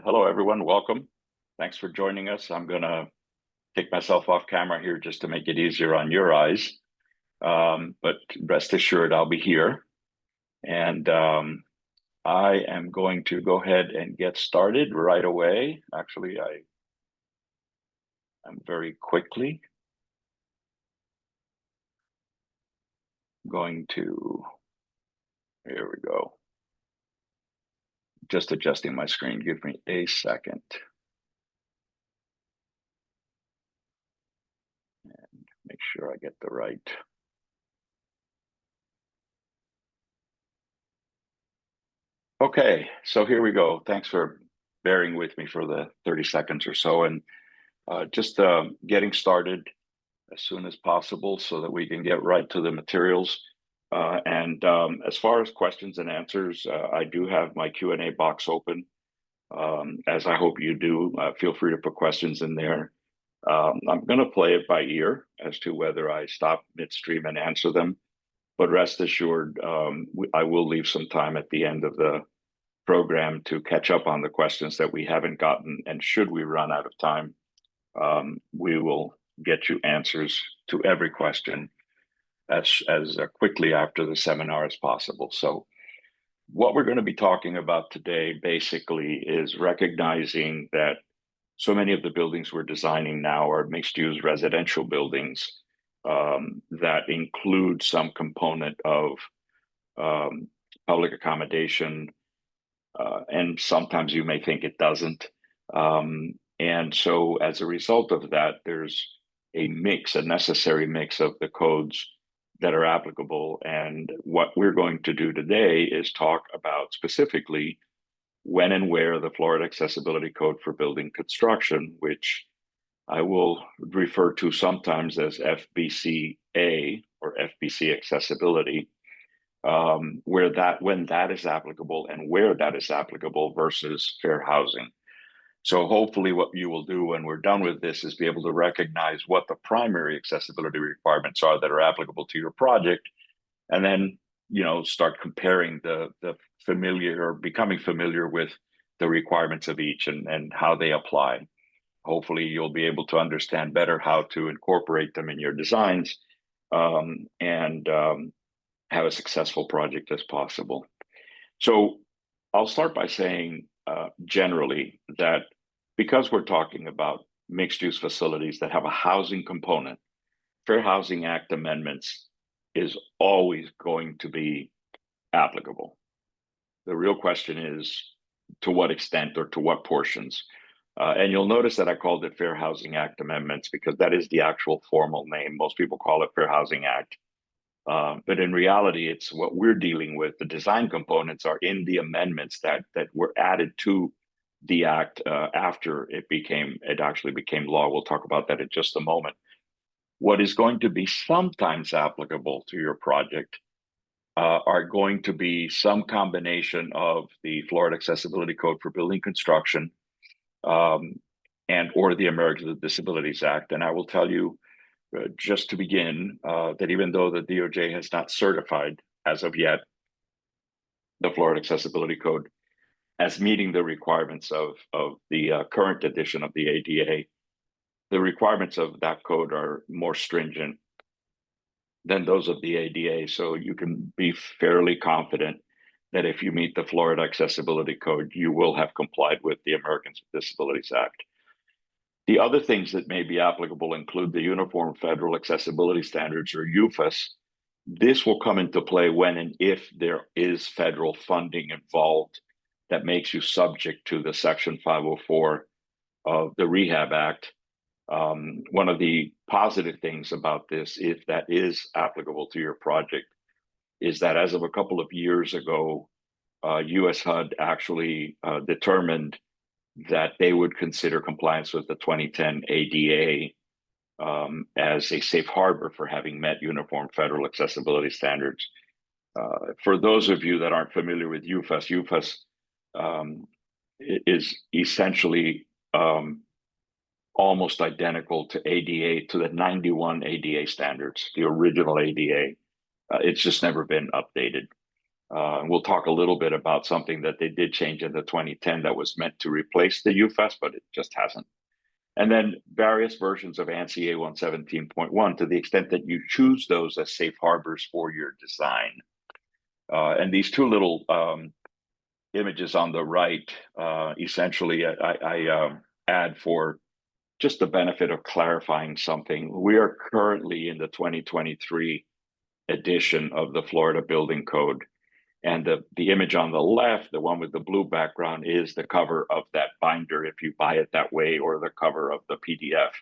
Hello, everyone. Welcome. Thanks for joining us. I'm going to take myself off camera here just to make it easier on your eyes. But rest assured, I'll be here. And I am going to go ahead and get started right away. Actually, I'm very quickly going to, here we go. Just adjusting my screen. Give me a second. And make sure I get the right. Okay, so here we go. Thanks for bearing with me for the 30 seconds or so, and just getting started as soon as possible so that we can get right to the materials. As far as questions and answers, I do have my Q&A box open, as I hope you do. Feel free to put questions in there. I'm going to play it by ear as to whether I stop midstream and answer them. But rest assured, I will leave some time at the end of the program to catch up on the questions that we haven't gotten. And should we run out of time, we will get you answers to every question as quickly after the seminar as possible. So what we're going to be talking about today basically is recognizing that so many of the buildings we're designing now are mixed-use residential buildings that include some component of public accommodation, and sometimes you may think it doesn't. And so as a result of that, there's a necessary mix of the codes that are applicable. And what we're going to do today is talk about specifically when and where the Florida Accessibility Code for Building Construction, which I will refer to sometimes as FBCA or FBC accessibility, when that is applicable and where that is applicable versus fair housing. So hopefully what you will do when we're done with this is be able to recognize what the primary accessibility requirements are that are applicable to your project, and then start comparing the familiar or becoming familiar with the requirements of each and how they apply. Hopefully you'll be able to understand better how to incorporate them in your designs and have a successful project as possible. So I'll start by saying generally that because we're talking about mixed-use facilities that have a housing component, Fair Housing Act amendments is always going to be applicable. The real question is to what extent or to what portions. And you'll notice that I called it Fair Housing Act amendments because that is the actual formal name. Most people call it Fair Housing Act. But in reality, it's what we're dealing with. The design components are in the amendments that were added to the act after it actually became law. We'll talk about that in just a moment. What is going to be sometimes applicable to your project are going to be some combination of the Florida Accessibility Code for Building Construction and or the Americans with Disabilities Act. And I will tell you, just to begin, that even though the DOJ has not certified as of yet the Florida Accessibility Code as meeting the requirements of the current edition of the ADA, the requirements of that code are more stringent than those of the ADA. So you can be fairly confident that if you meet the Florida Accessibility Code, you will have complied with the Americans with Disabilities Act. The other things that may be applicable include the Uniform Federal Accessibility Standards, or UFAS. This will come into play when and if there is federal funding involved that makes you subject to the Section 504 of the Rehab Act. One of the positive things about this, if that is applicable to your project, is that as of a couple of years ago, US HUD actually determined that they would consider compliance with the 2010 ADA as a safe harbor for having met uniform federal accessibility standards. For those of you that aren't familiar with UFAS, UFAS is essentially almost identical to ADA, to the 91 ADA standards, the original ADA. It's just never been updated. And we'll talk a little bit about something that they did change in the 2010 that was meant to replace the UFAS, but it just hasn't. And then various versions of ANSI A117.1 to the extent that you choose those as safe harbors for your design. And these two little images on the right, essentially, I add for just the benefit of clarifying something. We are currently in the 2023 edition of the Florida Building Code. And the image on the left, the one with the blue background, is the cover of that binder if you buy it that way, or the cover of the PDF.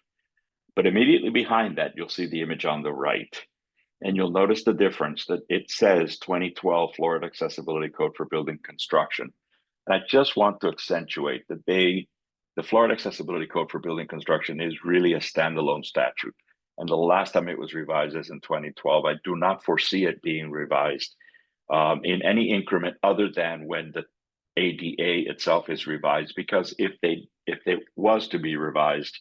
But immediately behind that, you'll see the image on the right. And you'll notice the difference that it says 2012 Florida Accessibility Code for Building Construction. And I just want to accentuate that the Florida Accessibility Code for Building Construction is really a standalone statute. And the last time it was revised is in 2012. I do not foresee it being revised in any increment other than when the ADA itself is revised, because if it was to be revised,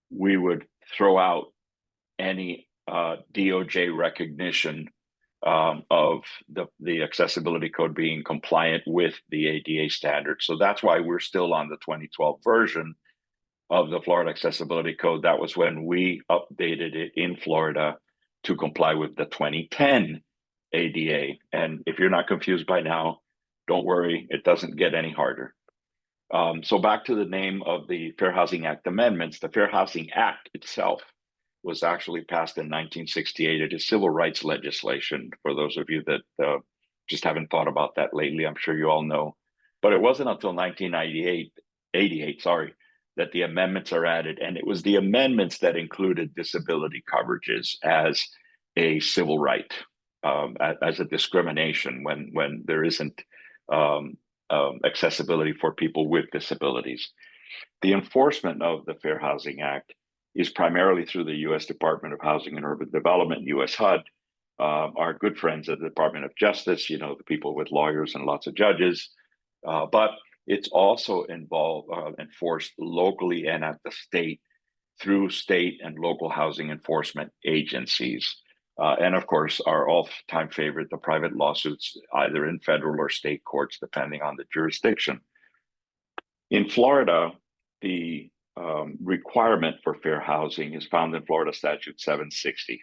we would throw out any DOJ recognition of the accessibility code being compliant with the ADA standard. So that's why we're still on the 2012 version of the Florida Accessibility Code. That was when we updated it in Florida to comply with the 2010 ADA. And if you're not confused by now, don't worry, it doesn't get any harder. So back to the name of the Fair Housing Act amendments. The Fair Housing Act itself was actually passed in 1968. It is civil rights legislation, for those of you that just haven't thought about that lately. I'm sure you all know. But it wasn't until 1988, that the amendments are added. And it was the amendments that included disability coverages as a civil right, as a discrimination when there isn't accessibility for people with disabilities. The enforcement of the Fair Housing Act is primarily through the U.S. Department of Housing and Urban Development, U.S. HUD, our good friends at the Department of Justice, the people with lawyers and lots of judges. But it's also enforced locally and at the state through state and local housing enforcement agencies. And of course, our all-time favorite, the private lawsuits, either in federal or state courts, depending on the jurisdiction. In Florida, the requirement for fair housing is found in Florida Statute 760.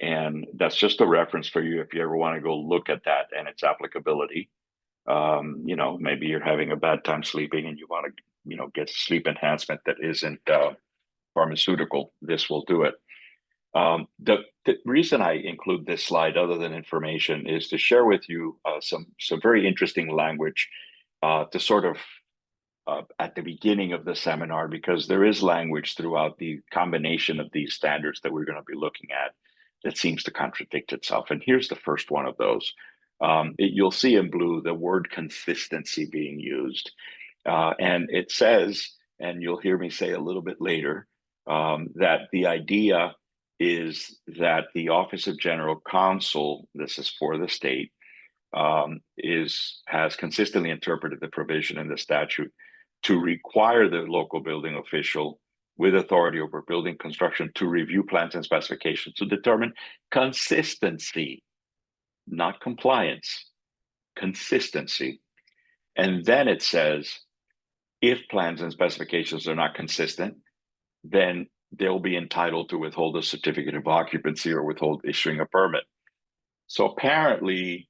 And that's just a reference for you if you ever want to go look at that and its applicability. Maybe you're having a bad time sleeping and you want to, get sleep enhancement that isn't pharmaceutical. This will do it. The reason I include this slide, other than information, is to share with you some very interesting language to sort of at the beginning of the seminar, because there is language throughout the combination of these standards that we're going to be looking at that seems to contradict itself. And here's the first one of those. You'll see in blue the word consistency being used. And it says, and you'll hear me say a little bit later, that the idea is that the Office of General Counsel, this is for the state, has consistently interpreted the provision in the statute to require the local building official with authority over building construction to review plans and specifications to determine consistency, not compliance, consistency. And then it says, if plans and specifications are not consistent, then they'll be entitled to withhold a certificate of occupancy or withhold issuing a permit. So apparently,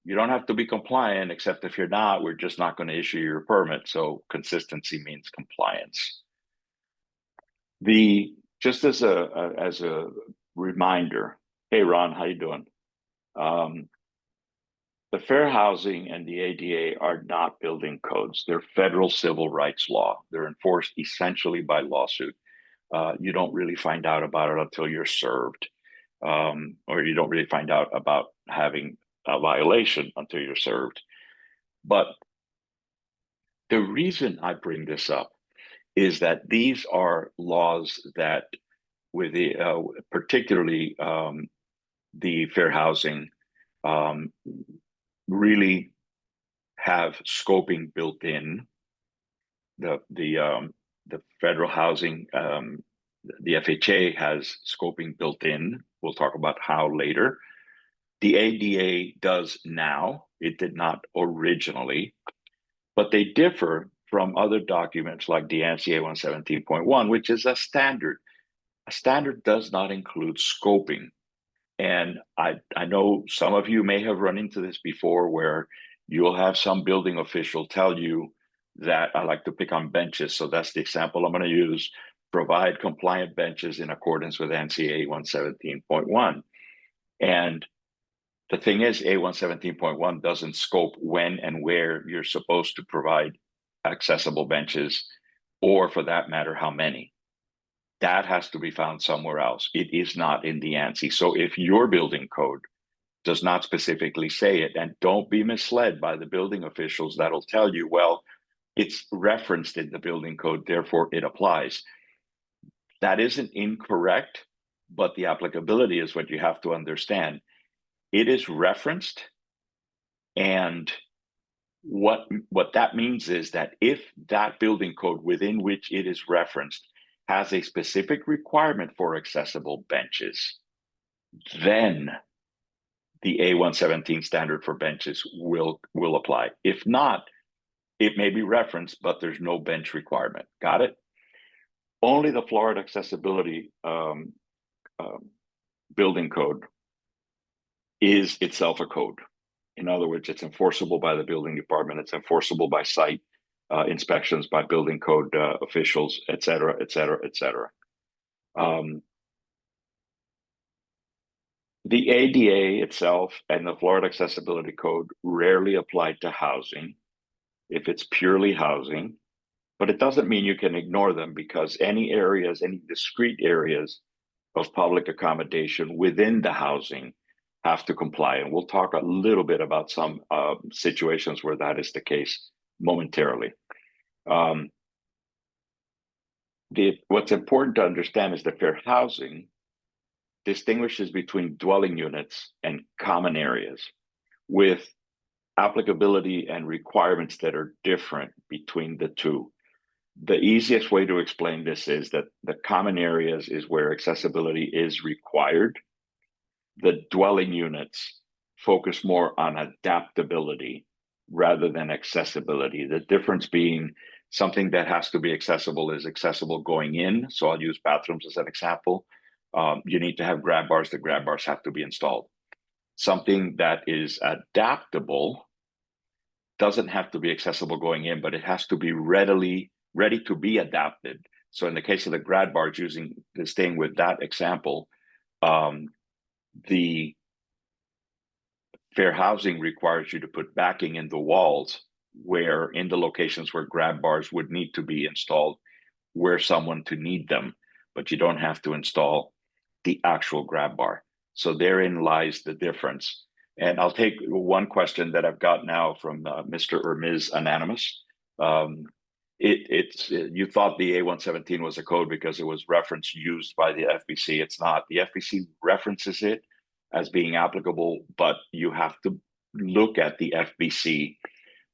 you don't have to be compliant, except if you're not, we're just not going to issue your permit. So consistency means compliance. Just as a reminder, hey Ron, how you doing? The Fair Housing and the ADA are not building codes. They're federal civil rights law. They're enforced essentially by lawsuit. You don't really find out about it until you're served, or you don't really find out about having a violation until you're served. But the reason I bring this up is that these are laws that, with the particularly the fair housing, really have scoping built in. The federal housing, the FHA has scoping built in. We'll talk about how later. The ADA does now. It did not originally, but they differ from other documents like the ANSI A117.1, which is a standard. A standard does not include scoping. And I know some of you may have run into this before where you'll have some building official tell you that I like to pick on benches. So that's the example I'm going to use. Provide compliant benches in accordance with ANSI A117.1. And the thing is, A117.1 doesn't scope when and where you're supposed to provide accessible benches, or for that matter, how many. That has to be found somewhere else. It is not in the ANSI. So if your building code does not specifically say it, and don't be misled by the building officials that'll tell you, well, it's referenced in the building code, therefore it applies. That isn't incorrect, but the applicability is what you have to understand. It is referenced, and what that means is that if that building code within which it is referenced has a specific requirement for accessible benches, then the A117 standard for benches will apply. If not, it may be referenced, but there's no bench requirement. Got it? Only the Florida Accessibility Building Code is itself a code. In other words, it's enforceable by the building department. It's enforceable by site inspections, by building code officials, et cetera, et cetera, et cetera. The ADA itself and the Florida Accessibility Code rarely apply to housing if it's purely housing, but it doesn't mean you can ignore them, because any areas, any discrete areas of public accommodation within the housing have to comply. And we'll talk a little bit about some situations where that is the case momentarily. What's important to understand is that fair housing distinguishes between dwelling units and common areas, with applicability and requirements that are different between the two. The easiest way to explain this is that the common areas is where accessibility is required. The dwelling units focus more on adaptability rather than accessibility. The difference being something that has to be accessible is accessible going in. So I'll use bathrooms as an example. You need to have grab bars. The grab bars have to be installed. Something that is adaptable doesn't have to be accessible going in, but it has to be ready to be adapted. So in the case of the grab bars, staying with that example, the fair housing requires you to put backing in the walls where in the locations where grab bars would need to be installed, where someone to need them, but you don't have to install the actual grab bar. So therein lies the difference. And I'll take one question that I've got now from Mr. or Ms. Anonymous. You thought the A117 was a code because it was reference used by the FBC. It's not. The FBC references it as being applicable, but you have to look at the FBC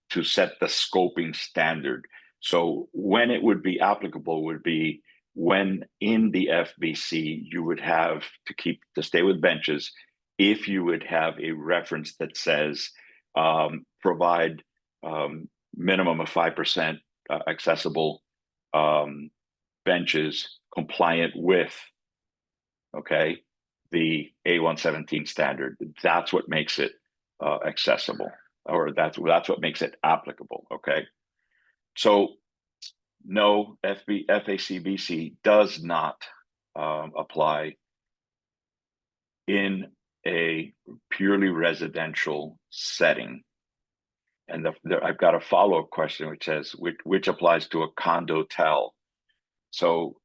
to set the scoping standard. So when it would be applicable would be when in the FBC you would have to stay with benches, if you would have a reference that says provide minimum of 5% accessible benches compliant with, the A117 standard. That's what makes it accessible, or that's what makes it applicable. Okay, so no, FACBC does not apply in a purely residential setting. And I've got a follow-up question which says, which applies to a condo-tel. So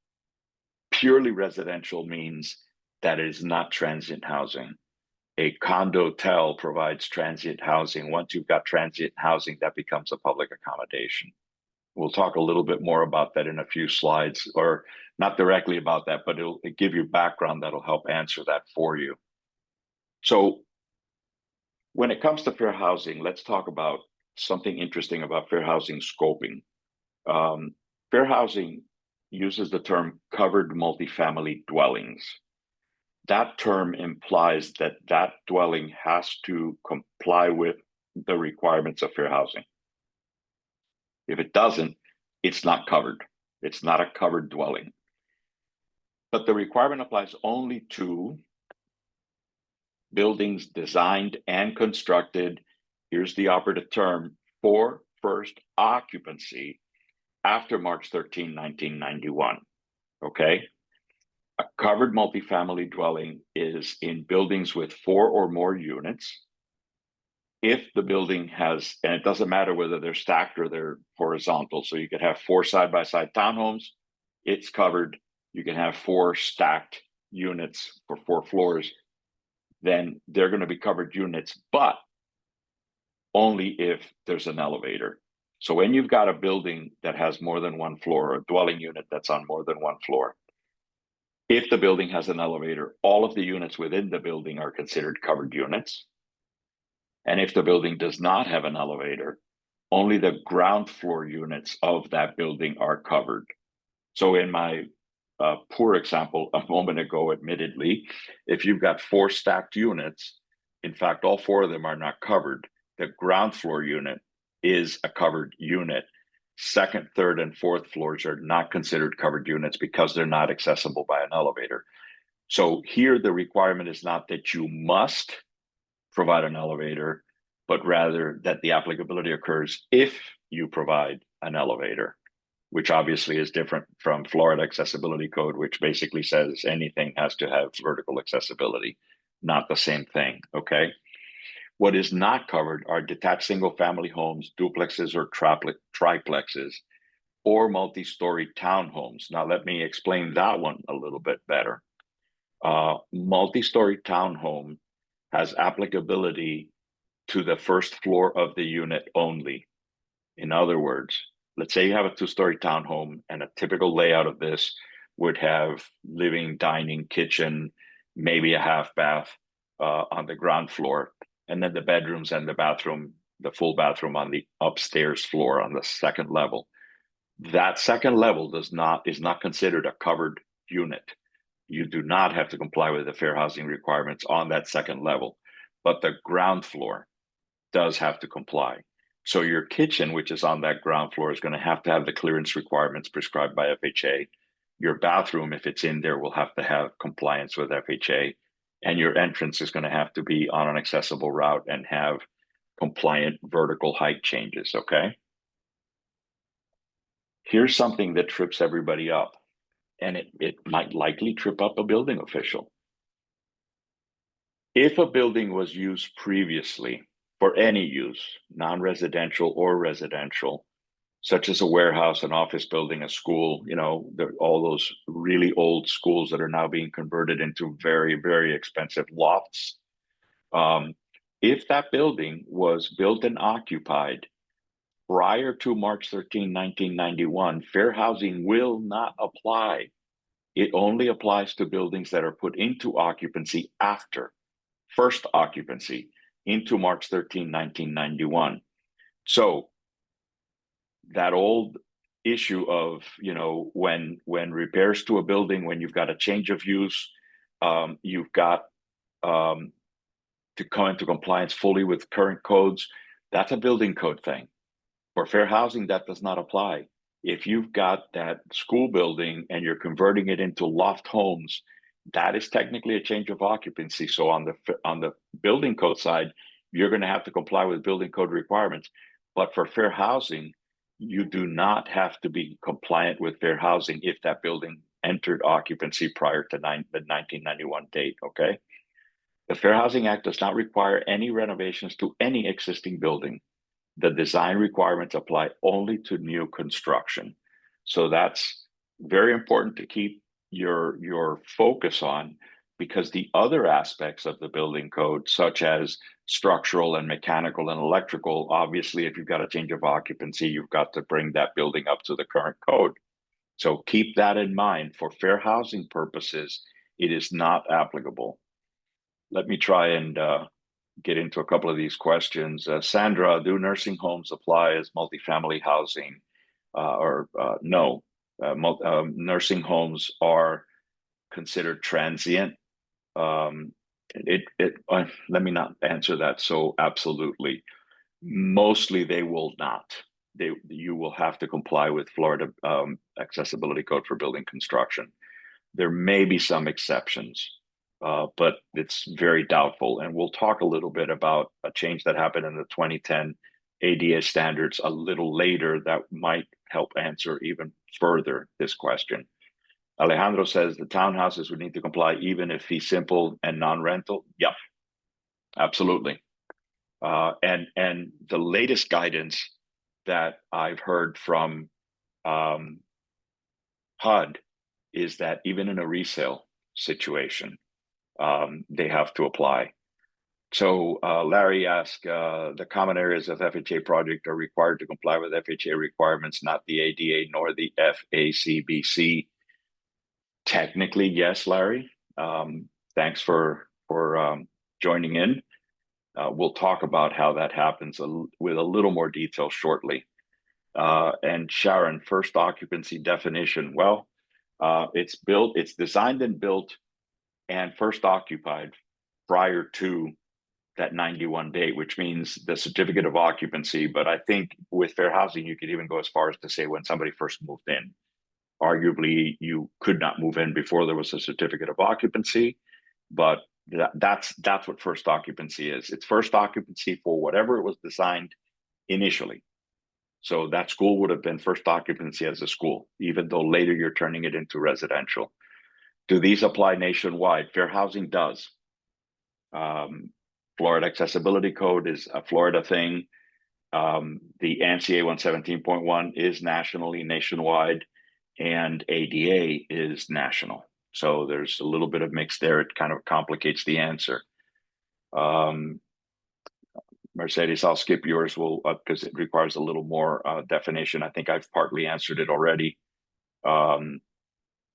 purely residential means that it is not transient housing. A condo-tel provides transient housing. Once you've got transient housing, that becomes a public accommodation. We'll talk a little bit more about that in a few slides, or not directly about that, but it'll give you background that'll help answer that for you. So when it comes to fair housing, let's talk about something interesting about fair housing scoping. Fair housing uses the term covered multifamily dwellings. that term implies that that dwelling has to comply with the requirements of fair housing. If it doesn't, it's not covered. It's not a covered dwelling. But the requirement applies only to buildings designed and constructed, here's the operative term, for first occupancy after March 13, 1991. Okay? A covered multifamily dwelling is in buildings with 4 or more units. If the building has, and it doesn't matter whether they're stacked or they're horizontal, so you could have 4 side-by-side townhomes, it's covered. You can have 4 stacked units for 4 floors, then they're going to be covered units, but only if there's an elevator. So when you've got a building that has more than 1 floor, or a dwelling unit that's on more than 1 floor, if the building has an elevator, all of the units within the building are considered covered units. And if the building does not have an elevator, only the ground floor units of that building are covered. So in my poor example a moment ago, admittedly, if you've got 4 stacked units, in fact, all 4 of them are not covered. The ground floor unit is a covered unit. Second, third, and fourth floors are not considered covered units because they're not accessible by an elevator. So here the requirement is not that you must provide an elevator, but rather that the applicability occurs if you provide an elevator, which obviously is different from Florida Accessibility Code, which basically says anything has to have vertical accessibility. Not the same thing, okay? What is not covered are detached single-family homes, duplexes or triplexes, or multi-story townhomes. Now, let me explain that one a little bit better. Multi-story townhome has applicability to the first floor of the unit only. In other words, let's say you have a 2-story townhome, and a typical layout of this would have living, dining, kitchen, maybe a half bath on the ground floor, and then the bedrooms and the bathroom, the full bathroom on the upstairs floor on the second level. That second level is not considered a covered unit. You do not have to comply with the fair housing requirements on that second level, but the ground floor does have to comply. So your kitchen, which is on that ground floor, is going to have the clearance requirements prescribed by FHA. Your bathroom, if it's in there, will have to have compliance with FHA. And your entrance is going to have to be on an accessible route and have compliant vertical height changes, okay? Here's something that trips everybody up, and it might likely trip up a building official. If a building was used previously for any use, non-residential or residential, such as a warehouse, an office building, a school, all those really old schools that are now being converted into very, very expensive lofts. If that building was built and occupied prior to March 13, 1991, fair housing will not apply. It only applies to buildings that are put into occupancy after first occupancy into March 13, 1991. So that old issue of, when repairs to a building, when you've got a change of use, you've got to come into compliance fully with current codes, that's a building code thing. For fair housing, that does not apply. If you've got that school building and you're converting it into loft homes, that is technically a change of occupancy. So on the building code side, you're going to have to comply with building code requirements. But for fair housing, you do not have to be compliant with fair housing if that building entered occupancy prior to the 1991 date, okay? The Fair Housing Act does not require any renovations to any existing building. The design requirements apply only to new construction. So that's very important to keep your focus on, because the other aspects of the building code, such as structural and mechanical and electrical, obviously, if you've got a change of occupancy, you've got to bring that building up to the current code. So keep that in mind. For fair housing purposes, it is not applicable. Let me try and get into a couple of these questions. Sandra, do nursing homes apply as multifamily housing? No, nursing homes are considered transient Let me not answer that so absolutely. Mostly they will not. You will have to comply with Florida accessibility code for building construction. There may be some exceptions, but it's very doubtful. And we'll talk a little bit about a change that happened in the 2010 ADA standards a little later that might help answer even further this question. Alejandro says the townhouses would need to comply even if fee simple and non-rental. Yep, absolutely. And the latest guidance that I've heard from HUD is that even in a resale situation, they have to apply. So Larry asked, the common areas of FHA project are required to comply with FHA requirements, not the ADA nor the FACBC. Technically, yes, Larry. Thanks for joining in. We'll talk about how that happens with a little more detail shortly. And Sharon, first occupancy definition. Well, it's designed and built and first occupied prior to that 91 date, which means the certificate of occupancy. But I think with fair housing, you could even go as far as to say when somebody first moved in. Arguably, you could not move in before there was a certificate of occupancy, but that's what first occupancy is. It's first occupancy for whatever it was designed initially. So that school would have been first occupancy as a school, even though later you're turning it into residential. Do these apply nationwide? Fair housing does. Florida Accessibility Code is a Florida thing. The ANSI 117.1 is nationwide, and ADA is national. So there's a little bit of mix there. It kind of complicates the answer. Mercedes, I'll skip yours because it requires a little more definition. I think I've partly answered it already.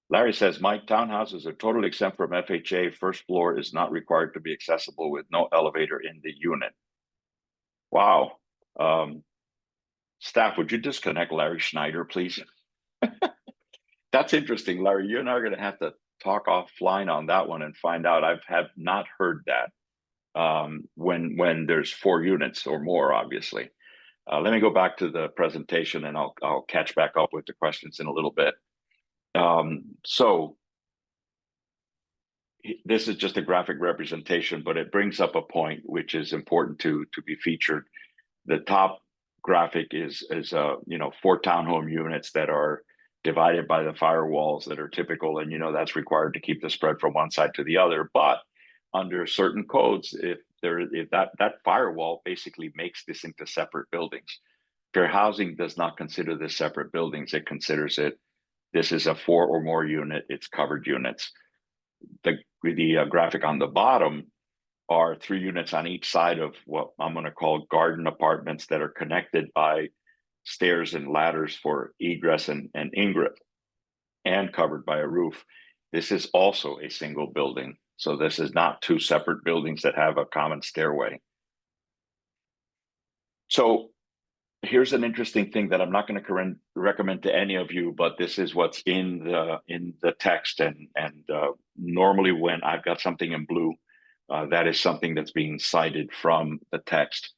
Larry says, my townhouses are totally exempt from FHA. First floor is not required to be accessible with no elevator in the unit. Wow. Staff, would you disconnect Larry Schneider, please? That's interesting, Larry. You and I are going to have to talk offline on that one and find out. I have not heard that when there's 4 units or more, obviously. Let me go back to the presentation and I'll catch back up with the questions in a little bit. So this is just a graphic representation, but it brings up a point which is important to be featured. The top graphic is 4 townhome units that are divided by the firewalls that are typical, and that's required to keep the spread from one side to the other. But under certain codes, if that firewall basically makes this into separate buildings. Fair housing does not consider this separate buildings. It considers this is a 4 or more unit. It's covered units. The graphic on the bottom are 3 units on each side of what I'm going to call garden apartments that are connected by stairs and ladders for egress and ingress and covered by a roof. This is also a single building. So this is not 2 separate buildings that have a common stairway. So here's an interesting thing that I'm not going to recommend to any of you, but this is what's in the text. And normally when I've got something in blue, that is something that's being cited from the text.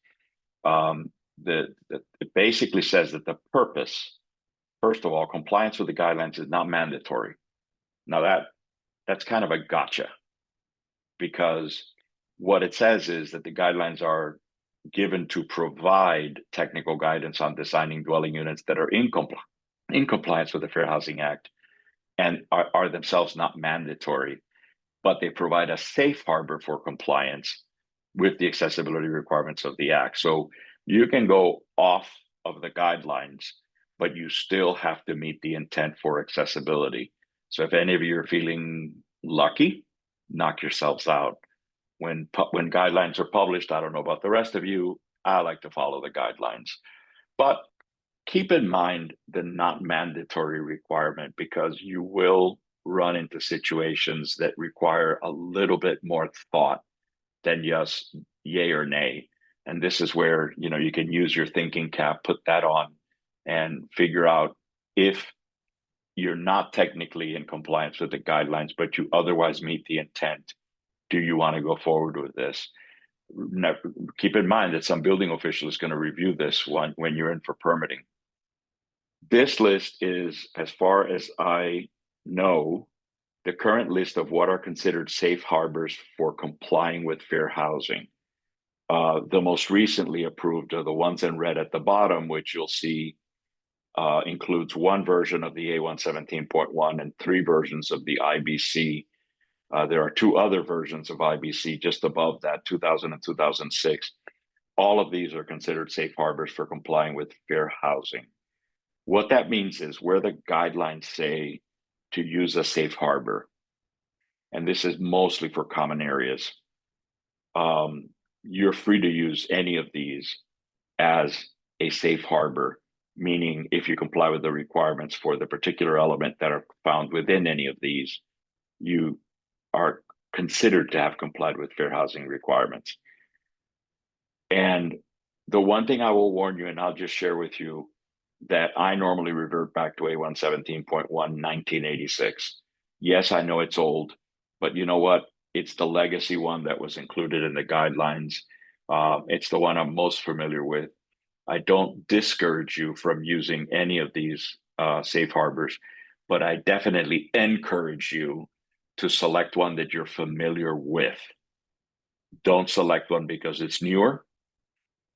It basically says that the purpose, first of all, compliance with the guidelines is not mandatory. Now that's kind of a gotcha, because what it says is that the guidelines are given to provide technical guidance on designing dwelling units that are in compliance with the Fair Housing Act and are themselves not mandatory, but they provide a safe harbor for compliance with the accessibility requirements of the Act. So you can go off of the guidelines, but you still have to meet the intent for accessibility. So if any of you are feeling lucky, knock yourselves out. When guidelines are published, I don't know about the rest of you, I like to follow the guidelines. But keep in mind the not mandatory requirement, because you will run into situations that require a little bit more thought than just yay or nay. And this is where, you can use your thinking cap, put that on, and figure out if you're not technically in compliance with the guidelines, but you otherwise meet the intent. do you want to go forward with this? Now, keep in mind that some building official is going to review this when you're in for permitting. This list is, as far as I know, the current list of what are considered safe harbors for complying with fair housing. The most recently approved are the ones in red at the bottom, which you'll see includes one version of the A117.1 and three versions of the IBC. There are two other versions of IBC just above that, 2000 and 2006. All of these are considered safe harbors for complying with fair housing. What that means is where the guidelines say to use a safe harbor, and this is mostly for common areas, you're free to use any of these as a safe harbor, meaning if you comply with the requirements for the particular element that are found within any of these, you are considered to have complied with fair housing requirements. And the one thing I will warn you, and I'll just share with you, that I normally revert back to A117.1 1986. Yes, I know it's old, but you know what? It's the legacy one that was included in the guidelines. It's the one I'm most familiar with. I don't discourage you from using any of these safe harbors, but I definitely encourage you to select one that you're familiar with. Don't select one because it's newer,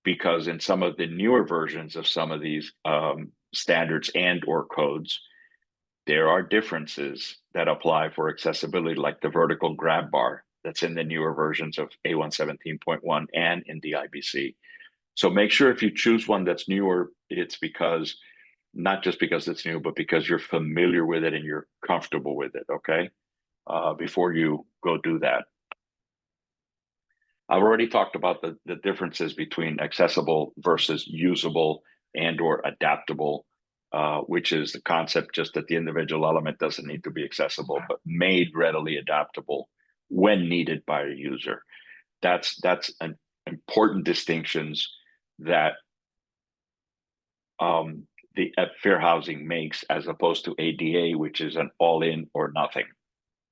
because in some of the newer versions of some of these standards and or codes, there are differences that apply for accessibility, like the vertical grab bar that's in the newer versions of A117.1 and in the IBC. So make sure if you choose one that's newer, it's because, not just because it's new, but because you're familiar with it and you're comfortable with it, okay? Before you go do that. I've already talked about the differences between accessible versus usable and or adaptable, which is the concept just that the individual element doesn't need to be accessible, but made readily adaptable when needed by a user. That's an important distinctions that the fair housing makes, as opposed to ADA, which is an all-in or nothing.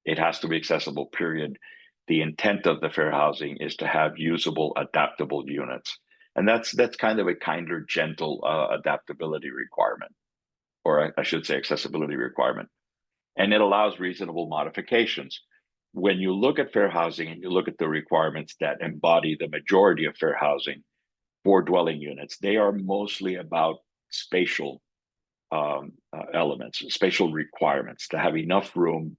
It has to be accessible, period. The intent of the fair housing is to have usable, adaptable units. And that's kind of a kinder, gentle adaptability requirement, or I should say accessibility requirement. And it allows reasonable modifications. When you look at fair housing and you look at the requirements that embody the majority of fair housing for dwelling units, they are mostly about spatial elements, spatial requirements, to have enough room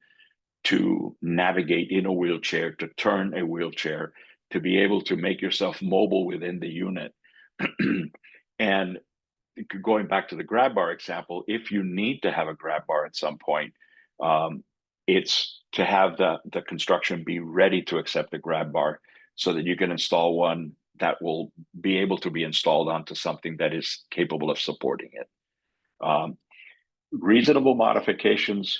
to navigate in a wheelchair, to turn a wheelchair, to be able to make yourself mobile within the unit. And going back to the grab bar example, if you need to have a grab bar at some point, it's to have the construction be ready to accept a grab bar so that you can install one that will be able to be installed onto something that is capable of supporting it. Reasonable modifications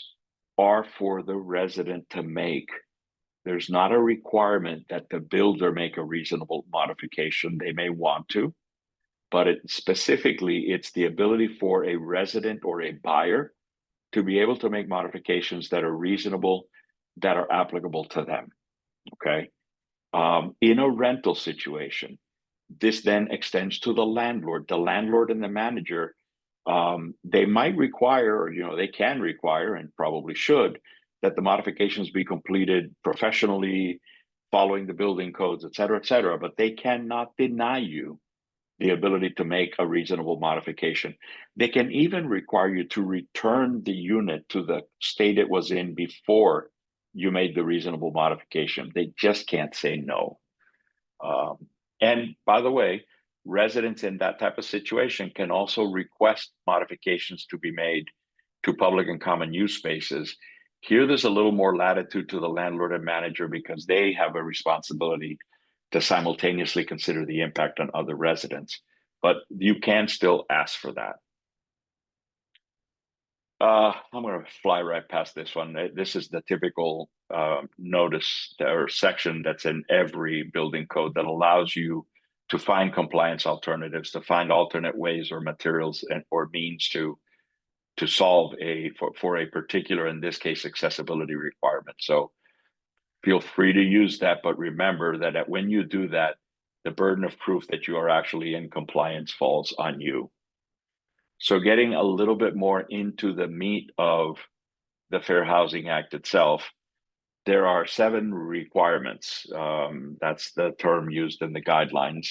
are for the resident to make. There's not a requirement that the builder make a reasonable modification. They may want to, but specifically, it's the ability for a resident or a buyer to be able to make modifications that are reasonable, that are applicable to them, okay? In a rental situation, this then extends to the landlord. The landlord and the manager, they might require, or they can require, and probably should, that the modifications be completed professionally, following the building codes, et cetera, but they cannot deny you the ability to make a reasonable modification. They can even require you to return the unit to the state it was in before you made the reasonable modification. They just can't say no. And by the way, residents in that type of situation can also request modifications to be made to public and common use spaces. Here, there's a little more latitude to the landlord and manager because they have a responsibility to simultaneously consider the impact on other residents, but you can still ask for that. I'm going to fly right past this one. This is the typical notice or section that's in every building code that allows you to find compliance alternatives, to find alternate ways or materials or means to solve for a particular, in this case, accessibility requirement. So feel free to use that, but remember that when you do that, the burden of proof that you are actually in compliance falls on you. So getting a little bit more into the meat of the Fair Housing Act itself, there are 7 requirements. That's the term used in the guidelines.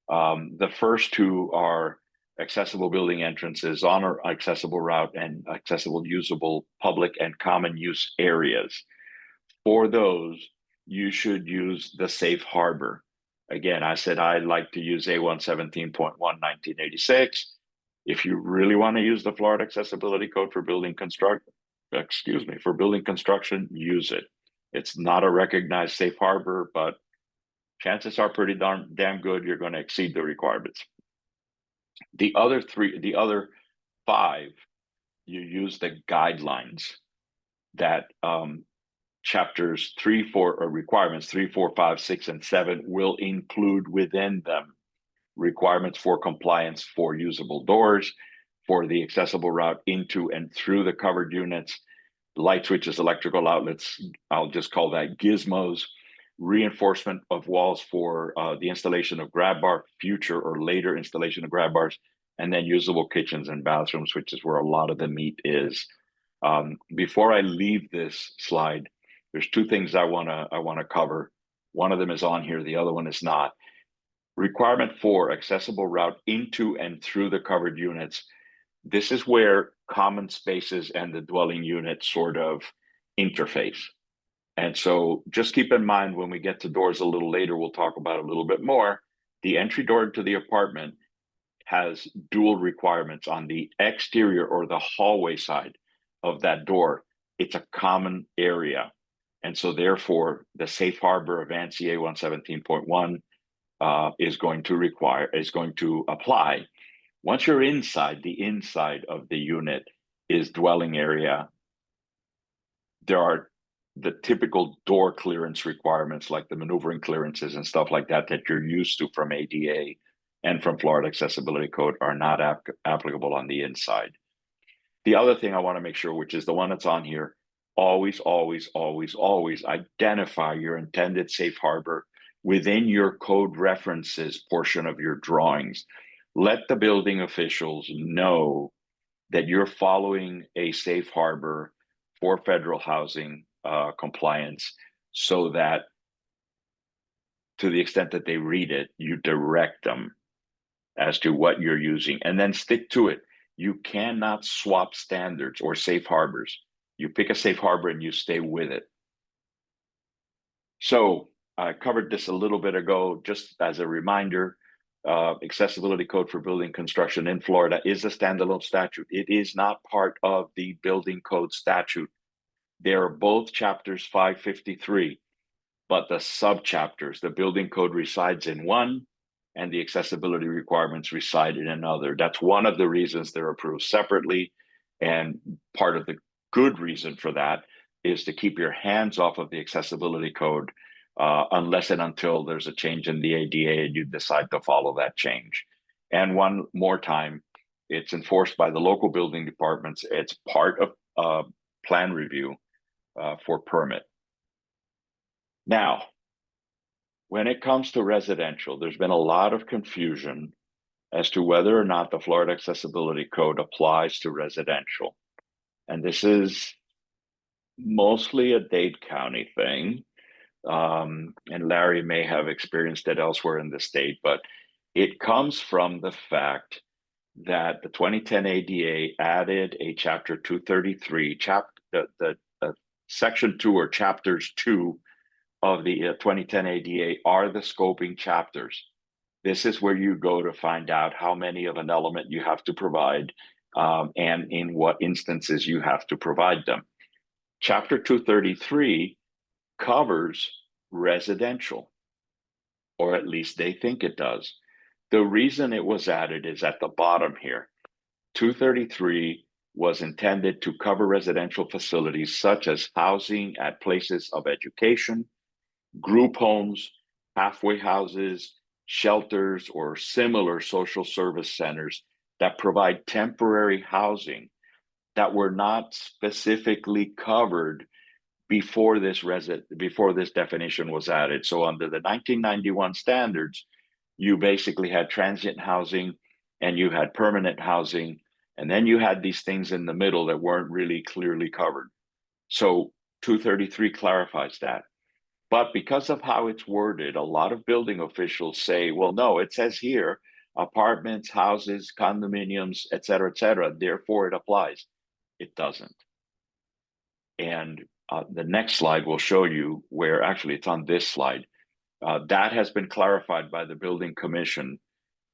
The first 2 are accessible building entrances on or accessible route and accessible usable public and common use areas. For those, you should use the safe harbor. Again, I said I like to use A117.1 1986. If you really want to use the Florida Accessibility Code for building construction, use it. It's not a recognized safe harbor, but chances are pretty damn good you're going to exceed the requirements. The other 5, you use the guidelines that chapters 3, 4, or requirements 3, 4, 5, 6, and 7 will include within them requirements for compliance for usable doors, for the accessible route into and through the covered units, light switches, electrical outlets, I'll just call that gizmos, reinforcement of walls for the installation of grab bar, future or later installation of grab bars, and then usable kitchens and bathrooms, which is where a lot of the meat is. Before I leave this slide, there's 2 things I wanna cover. One of them is on here, the other one is not. Requirement for accessible route into and through the covered units. This is where common spaces and the dwelling unit sort of interface. And so just keep in mind when we get to doors a little later, we'll talk about a little bit more. The entry door to the apartment has dual requirements on the exterior or the hallway side of that door. It's a common area. And so therefore the safe harbor of ANSI A117.1 is going to apply. Once you're inside, the inside of the unit is dwelling area. There are the typical door clearance requirements, like the maneuvering clearances and stuff like that you're used to from ADA and from Florida Accessibility Code, are not applicable on the inside. The other thing I want to make sure, which is the one that's on here, always identify your intended safe harbor within your code references portion of your drawings. Let the building officials know that you're following a safe harbor for federal housing compliance, so that to the extent that they read it, you direct them as to what you're using, and then stick to it. You cannot swap standards or safe harbors. You pick a safe harbor and you stay with it. So I covered this a little bit ago, just as a reminder. Accessibility Code for building construction in Florida is a standalone statute. It is not part of the building code statute. They are both chapters 553, but the subchapters, the building code resides in one and the accessibility requirements reside in another. That's one of the reasons they're approved separately. And part of the good reason for that is to keep your hands off of the accessibility code unless and until there's a change in the ADA and you decide to follow that change. And one more time, it's enforced by the local building departments. It's part of plan review for permit. Now, when it comes to residential, there's been a lot of confusion as to whether or not the Florida Accessibility Code applies to residential. And this is mostly a Dade County thing. And Larry may have experienced it elsewhere in the state, but it comes from the fact that the 2010 ADA added a chapter 233, section 2 or chapters 2 of the 2010 ADA are the scoping chapters. This is where you go to find out how many of an element you have to provide and in what instances you have to provide them. Chapter 233 covers residential, or at least they think it does. The reason it was added is at the bottom here. 233 was intended to cover residential facilities such as housing at places of education, group homes, halfway houses, shelters, or similar social service centers that provide temporary housing that were not specifically covered before this definition was added. So under the 1991 standards, you basically had transient housing and you had permanent housing, and then you had these things in the middle that weren't really clearly covered. So 233 clarifies that. But because of how it's worded, a lot of building officials say, well, no, it says here apartments, houses, condominiums, et cetera, therefore it applies. It doesn't. And the next slide will show you where, actually it's on this slide, that has been clarified by the building commission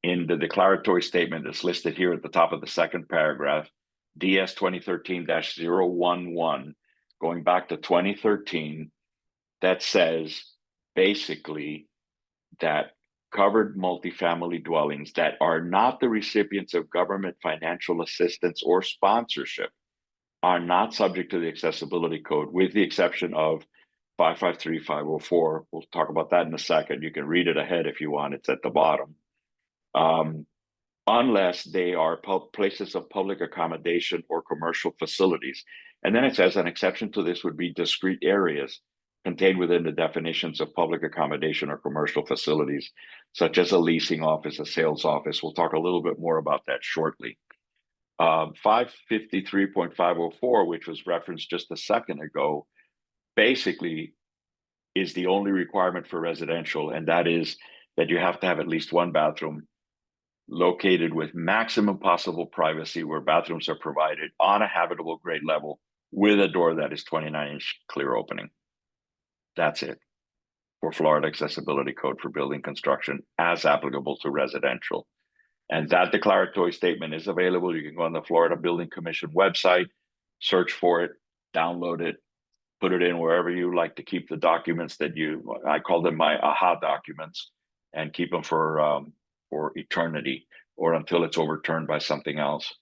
in the declaratory statement that's listed here at the top of the second paragraph, DS 2013-011, going back to 2013, that says basically that covered multifamily dwellings that are not the recipients of government financial assistance or sponsorship are not subject to the accessibility code, with the exception of 553-504. We'll talk about that in a second. You can read it ahead if you want. It's at the bottom. Unless they are places of public accommodation or commercial facilities. And then it says an exception to this would be discrete areas contained within the definitions of public accommodation or commercial facilities, such as a leasing office, a sales office. We'll talk a little bit more about that shortly. 553.504, which was referenced just a second ago, basically is the only requirement for residential, and that is that you have to have at least one bathroom located with maximum possible privacy, where bathrooms are provided on a habitable grade level with a door that is 29-inch clear opening. That's it for Florida Accessibility Code for building construction as applicable to residential. And that declaratory statement is available. You can go on the Florida Building Commission website, search for it, download it, put it in wherever you like to keep the documents that I call them my aha documents, and keep them for eternity or until it's overturned by something else.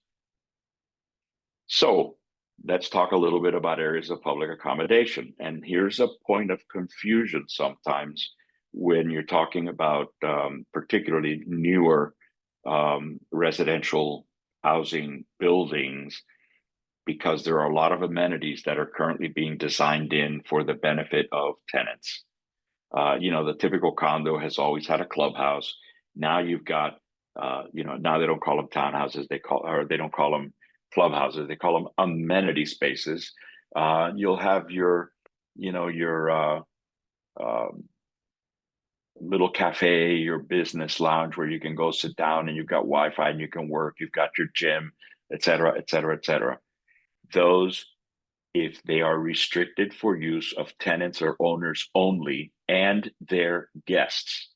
So let's talk a little bit about areas of public accommodation. And here's a point of confusion sometimes when you're talking about particularly newer residential housing buildings, because there are a lot of amenities that are currently being designed in for the benefit of tenants. The typical condo has always had a clubhouse. Now you've got, now they don't call them townhouses, they don't call them clubhouses, they call them amenity spaces. You'll have your little cafe, your business lounge where you can go sit down and you've got Wi-Fi and you can work, you've got your gym, et cetera, et cetera, et cetera. Those, if they are restricted for use of tenants or owners only and their guests,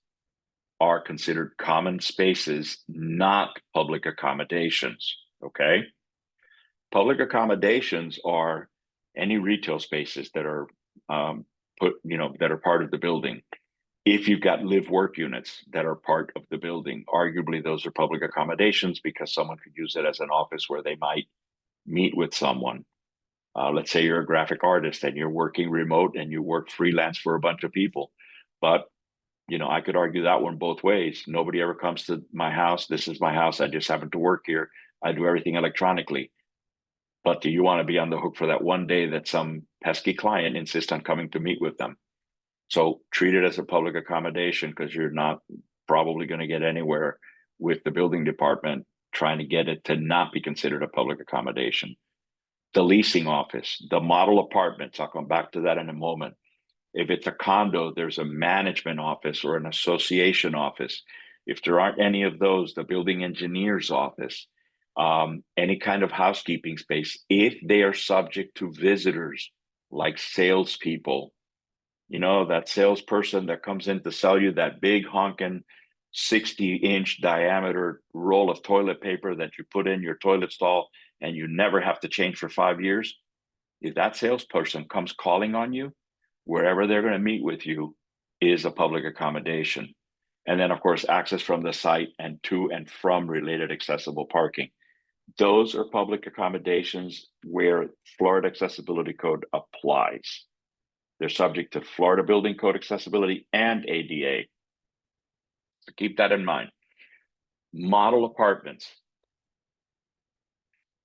are considered common spaces, not public accommodations, okay? Public accommodations are any retail spaces that are that are part of the building. If you've got live-work units that are part of the building, arguably those are public accommodations because someone could use it as an office where they might meet with someone. Let's say you're a graphic artist and you're working remote and you work freelance for a bunch of people. But, I could argue that one both ways. Nobody ever comes to my house. This is my house. I just happen to work here. I do everything electronically. But do you want to be on the hook for that one day that some pesky client insists on coming to meet with them? So treat it as a public accommodation, because you're not probably going to get anywhere with the building department trying to get it to not be considered a public accommodation. The leasing office, the model apartments, I'll come back to that in a moment. If it's a condo, there's a management office or an association office. If there aren't any of those, the building engineer's office, any kind of housekeeping space, if they are subject to visitors like salespeople, that salesperson that comes in to sell you that big honking 60-inch diameter roll of toilet paper that you put in your toilet stall and you never have to change for 5 years. If that salesperson comes calling on you, wherever they're going to meet with you is a public accommodation. And then, of course, access from the site and to and from related accessible parking. Those are public accommodations where Florida Accessibility Code applies. They're subject to Florida Building Code accessibility and ADA. So keep that in mind. Model apartments.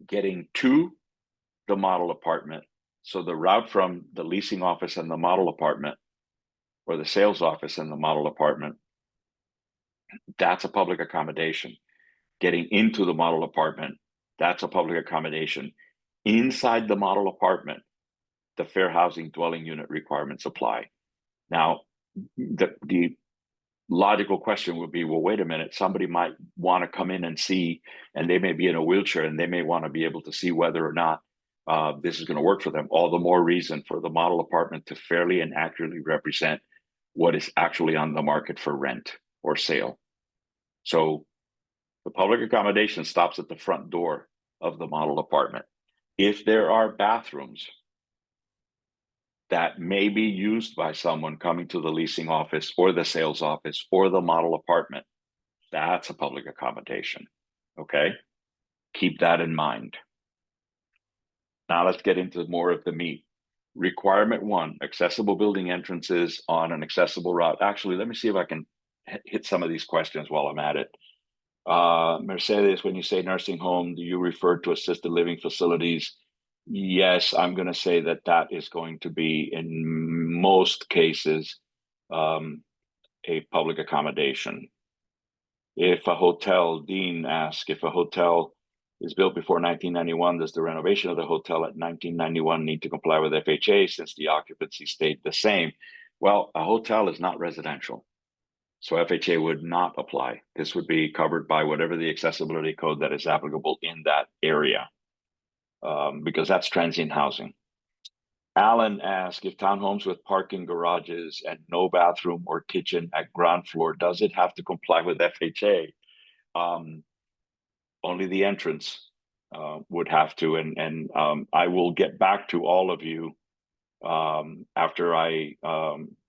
Getting to the model apartment So the route from the leasing office and the model apartment, or the sales office and the model apartment, that's a public accommodation. Getting into the model apartment, that's a public accommodation. Inside the model apartment, the fair housing dwelling unit requirements apply. Now, the logical question would be, well, wait a minute, somebody might want to come in and see, and they may be in a wheelchair, and they may want to be able to see whether or not this is going to work for them. All the more reason for the model apartment to fairly and accurately represent what is actually on the market for rent or sale. So the public accommodation stops at the front door of the model apartment. If there are bathrooms that may be used by someone coming to the leasing office or the sales office or the model apartment, that's a public accommodation. Okay? Keep that in mind. Now let's get into more of the meat. Requirement 1, accessible building entrances on an accessible route. Actually, let me see if I can hit some of these questions while I'm at it. Mercedes, when you say nursing home, do you refer to assisted living facilities? Yes, I'm going to say that that is going to be, in most cases, a public accommodation. If a hotel, Dean asks, if a hotel is built before 1991, does the renovation of the hotel at 1991 need to comply with FHA since the occupancy stayed the same? Well, a hotel is not residential, so FHA would not apply. This would be covered by whatever the accessibility code that is applicable in that area, because that's transient housing. Alan asked, if townhomes with parking garages and no bathroom or kitchen at ground floor, does it have to comply with FHA? Only the entrance would have to, and I will get back to all of you after I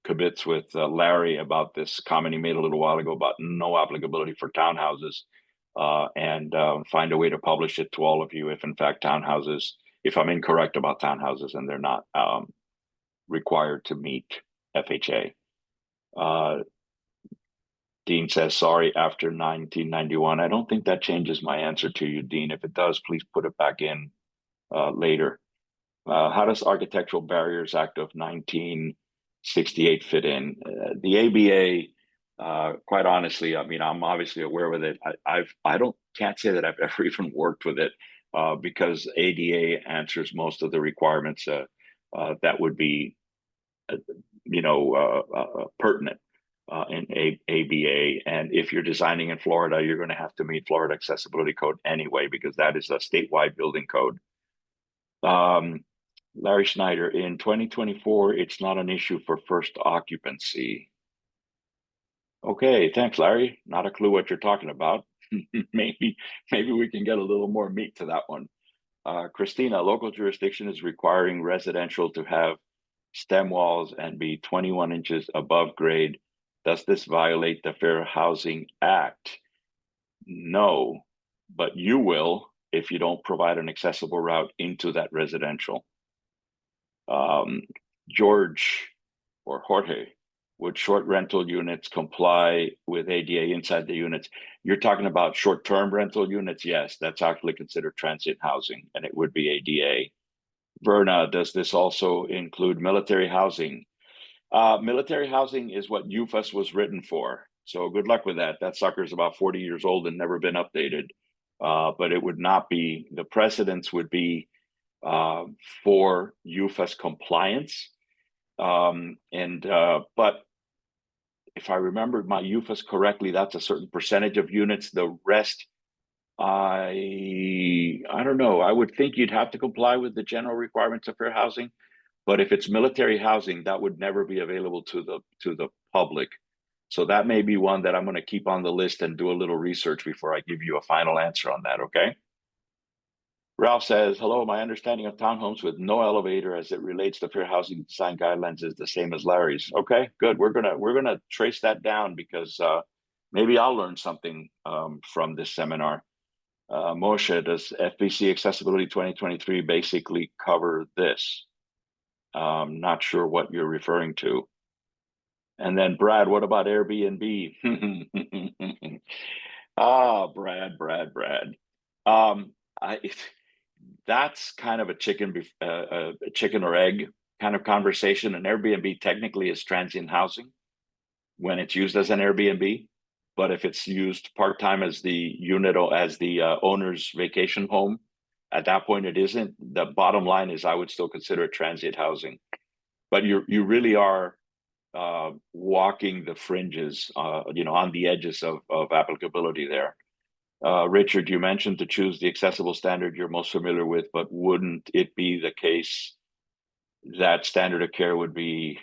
kibitz with Larry about this comment he made a little while ago about no applicability for townhouses, and find a way to publish it to all of you if in fact townhouses, if I'm incorrect about townhouses and they're not required to meet FHA. Dean says, sorry, after 1991. I don't think that changes my answer to you, Dean. If it does, please put it back in later. How does Architectural Barriers Act of 1968 fit in? The ABA, quite honestly, I mean, I'm obviously aware with it. Can't say that I've ever even worked with it because ADA answers most of the requirements that would be, pertinent in ABA. And if you're designing in Florida, you're going to have to meet Florida Accessibility Code anyway, because that is a statewide building code. Larry Schneider, in 2024, it's not an issue for first occupancy. Okay, thanks, Larry. Not a clue what you're talking about. maybe we can get a little more meat to that one. Christina, local jurisdiction is requiring residential to have stem walls and be 21 inches above grade. Does this violate the Fair Housing Act? No, but you will if you don't provide an accessible route into that residential. George or Jorge, would short rental units comply with ADA inside the units? You're talking about short-term rental units? Yes, that's actually considered transient housing, and it would be ADA. Verna, does this also include military housing? Military housing is what UFAS was written for. So good luck with that. That sucker is about 40 years old and never been updated. But it would not be, the precedence would be for UFAS compliance. But if I remember my UFAS correctly, that's a certain percentage of units. The rest, I don't know. I would think you'd have to comply with the general requirements of fair housing. But if it's military housing, that would never be available to the public. So that may be one that I'm going to keep on the list and do a little research before I give you a final answer on that, okay? Ralph says, hello, my understanding of townhomes with no elevator as it relates to fair housing design guidelines is the same as Larry's. Okay, good. We're gonna trace that down because maybe I'll learn something from this seminar. Moshe, does FBC Accessibility 2023 basically cover this? Not sure what you're referring to. And then Brad, what about Airbnb? Brad. that's kind of a chicken or egg kind of conversation. An Airbnb technically is transient housing when it's used as an Airbnb, but if it's used part-time as the unit or as the owner's vacation home, at that point it isn't. The bottom line is I would still consider it transient housing, but you really are walking the fringes, on the edges of applicability there. Richard, you mentioned to choose the accessible standard you're most familiar with, but wouldn't it be the case that standard of care would be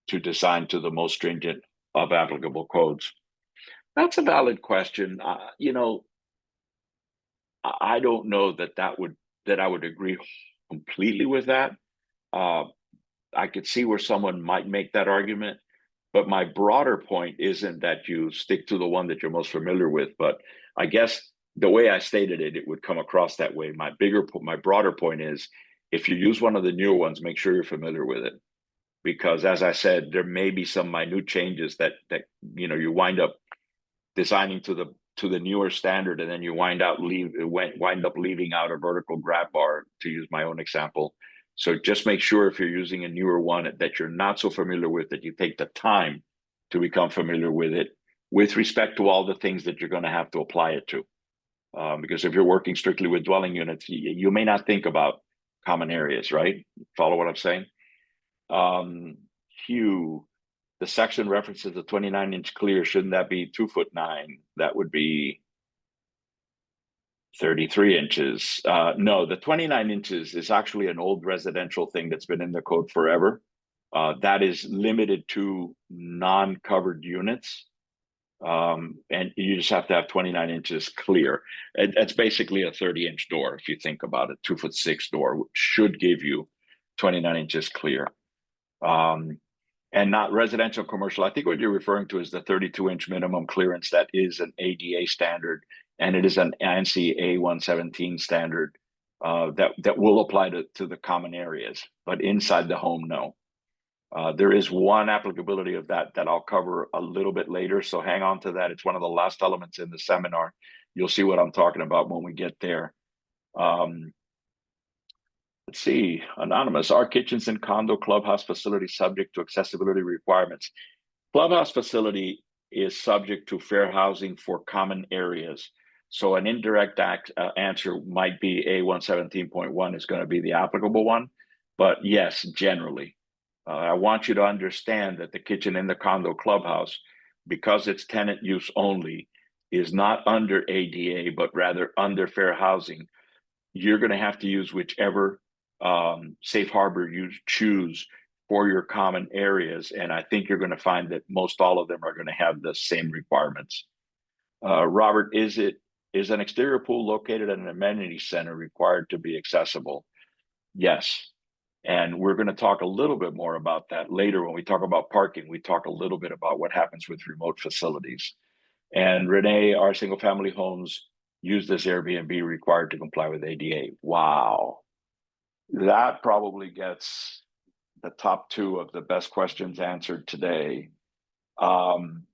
to design to the most stringent of applicable codes? That's a valid question. I don't know that I would agree completely with that. Uh, I could see where someone might make that argument, but my broader point isn't that you stick to the one that you're most familiar with, but I guess the way I stated it, it would come across that way. My broader point is, if you use one of the newer ones, make sure you're familiar with it, because as I said, there may be some minute changes that you wind up designing to the newer standard, and then you wind up leaving out a vertical grab bar, to use my own example. So just make sure if you're using a newer one that you're not so familiar with, that you take the time to become familiar with it, with respect to all the things that you're going to have to apply it to. Because if you're working strictly with dwelling units, you may not think about common areas, right? Follow what I'm saying? Hugh, the section references the 29-inch clear. Shouldn't that be 2'9"? That would be 33 inches. No, the 29 inches is actually an old residential thing that's been in the code forever. That is limited to non-covered units. And you just have to have 29 inches clear. That's basically a 30-inch door, if you think about it. 2'6" door, which should give you 29 inches clear. And not residential commercial. I think what you're referring to is the 32-inch minimum clearance that is an ADA standard, and it is an ANSI A117 standard that will apply to the common areas, but inside the home, no. There is one applicability of that I'll cover a little bit later, so hang on to that. It's one of the last elements in the seminar. You'll see what I'm talking about when we get there. Let's see, Anonymous, are kitchens in condo clubhouse facilities subject to accessibility requirements? Clubhouse facility is subject to fair housing for common areas. So an indirect answer might be A117.1 is going to be the applicable one. But yes, generally, I want you to understand that the kitchen in the condo clubhouse, because it's tenant use only, is not under ADA, but rather under fair housing. You're going to have to use whichever safe harbor you choose for your common areas. And I think you're going to find that most all of them are going to have the same requirements. Robert, is an exterior pool located at an amenity center required to be accessible? Yes. And we're going to talk a little bit more about that later. When we talk about parking, we talk a little bit about what happens with remote facilities. And Renee, our single family homes used as Airbnb required to comply with ADA. Wow. That probably gets the top two of the best questions answered today. I'm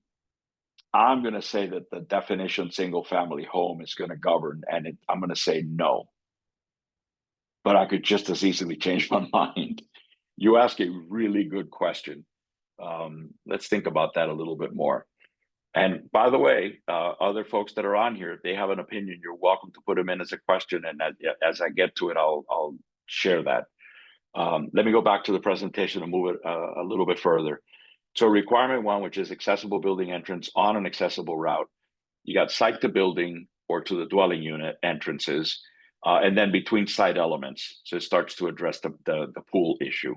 going to say that the definition single family home is going to govern, and I'm going to say no. But I could just as easily change my mind. You ask a really good question. Let's think about that a little bit more. And by the way, other folks that are on here, if they have an opinion, you're welcome to put them in as a question. And as I get to it, I'll share that. Let me go back to the presentation and move it a little bit further. So requirement one, which is accessible building entrance on an accessible route. You got site to building or to the dwelling unit entrances, and then between site elements. So it starts to address the pool issue.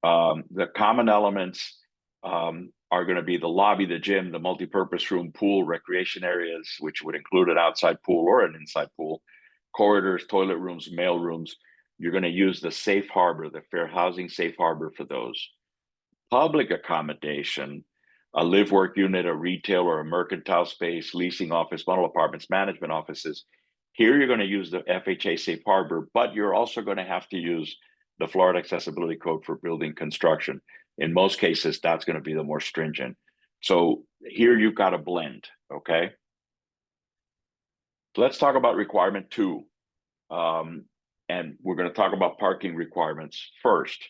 The common elements are going to be the lobby, the gym, the multipurpose room, pool, recreation areas, which would include an outside pool or an inside pool, corridors, toilet rooms, mail rooms. You're going to use the safe harbor, the fair housing safe harbor for those. Public accommodation, a live work unit, a retail or a mercantile space, leasing office, bundle apartments, management offices. Here you're going to use the FHA safe harbor, but you're also going to have to use the Florida Accessibility Code for building construction. In most cases, that's going to be the more stringent. So here you've got a blend, okay? Let's talk about requirement two. And we're going to talk about parking requirements first.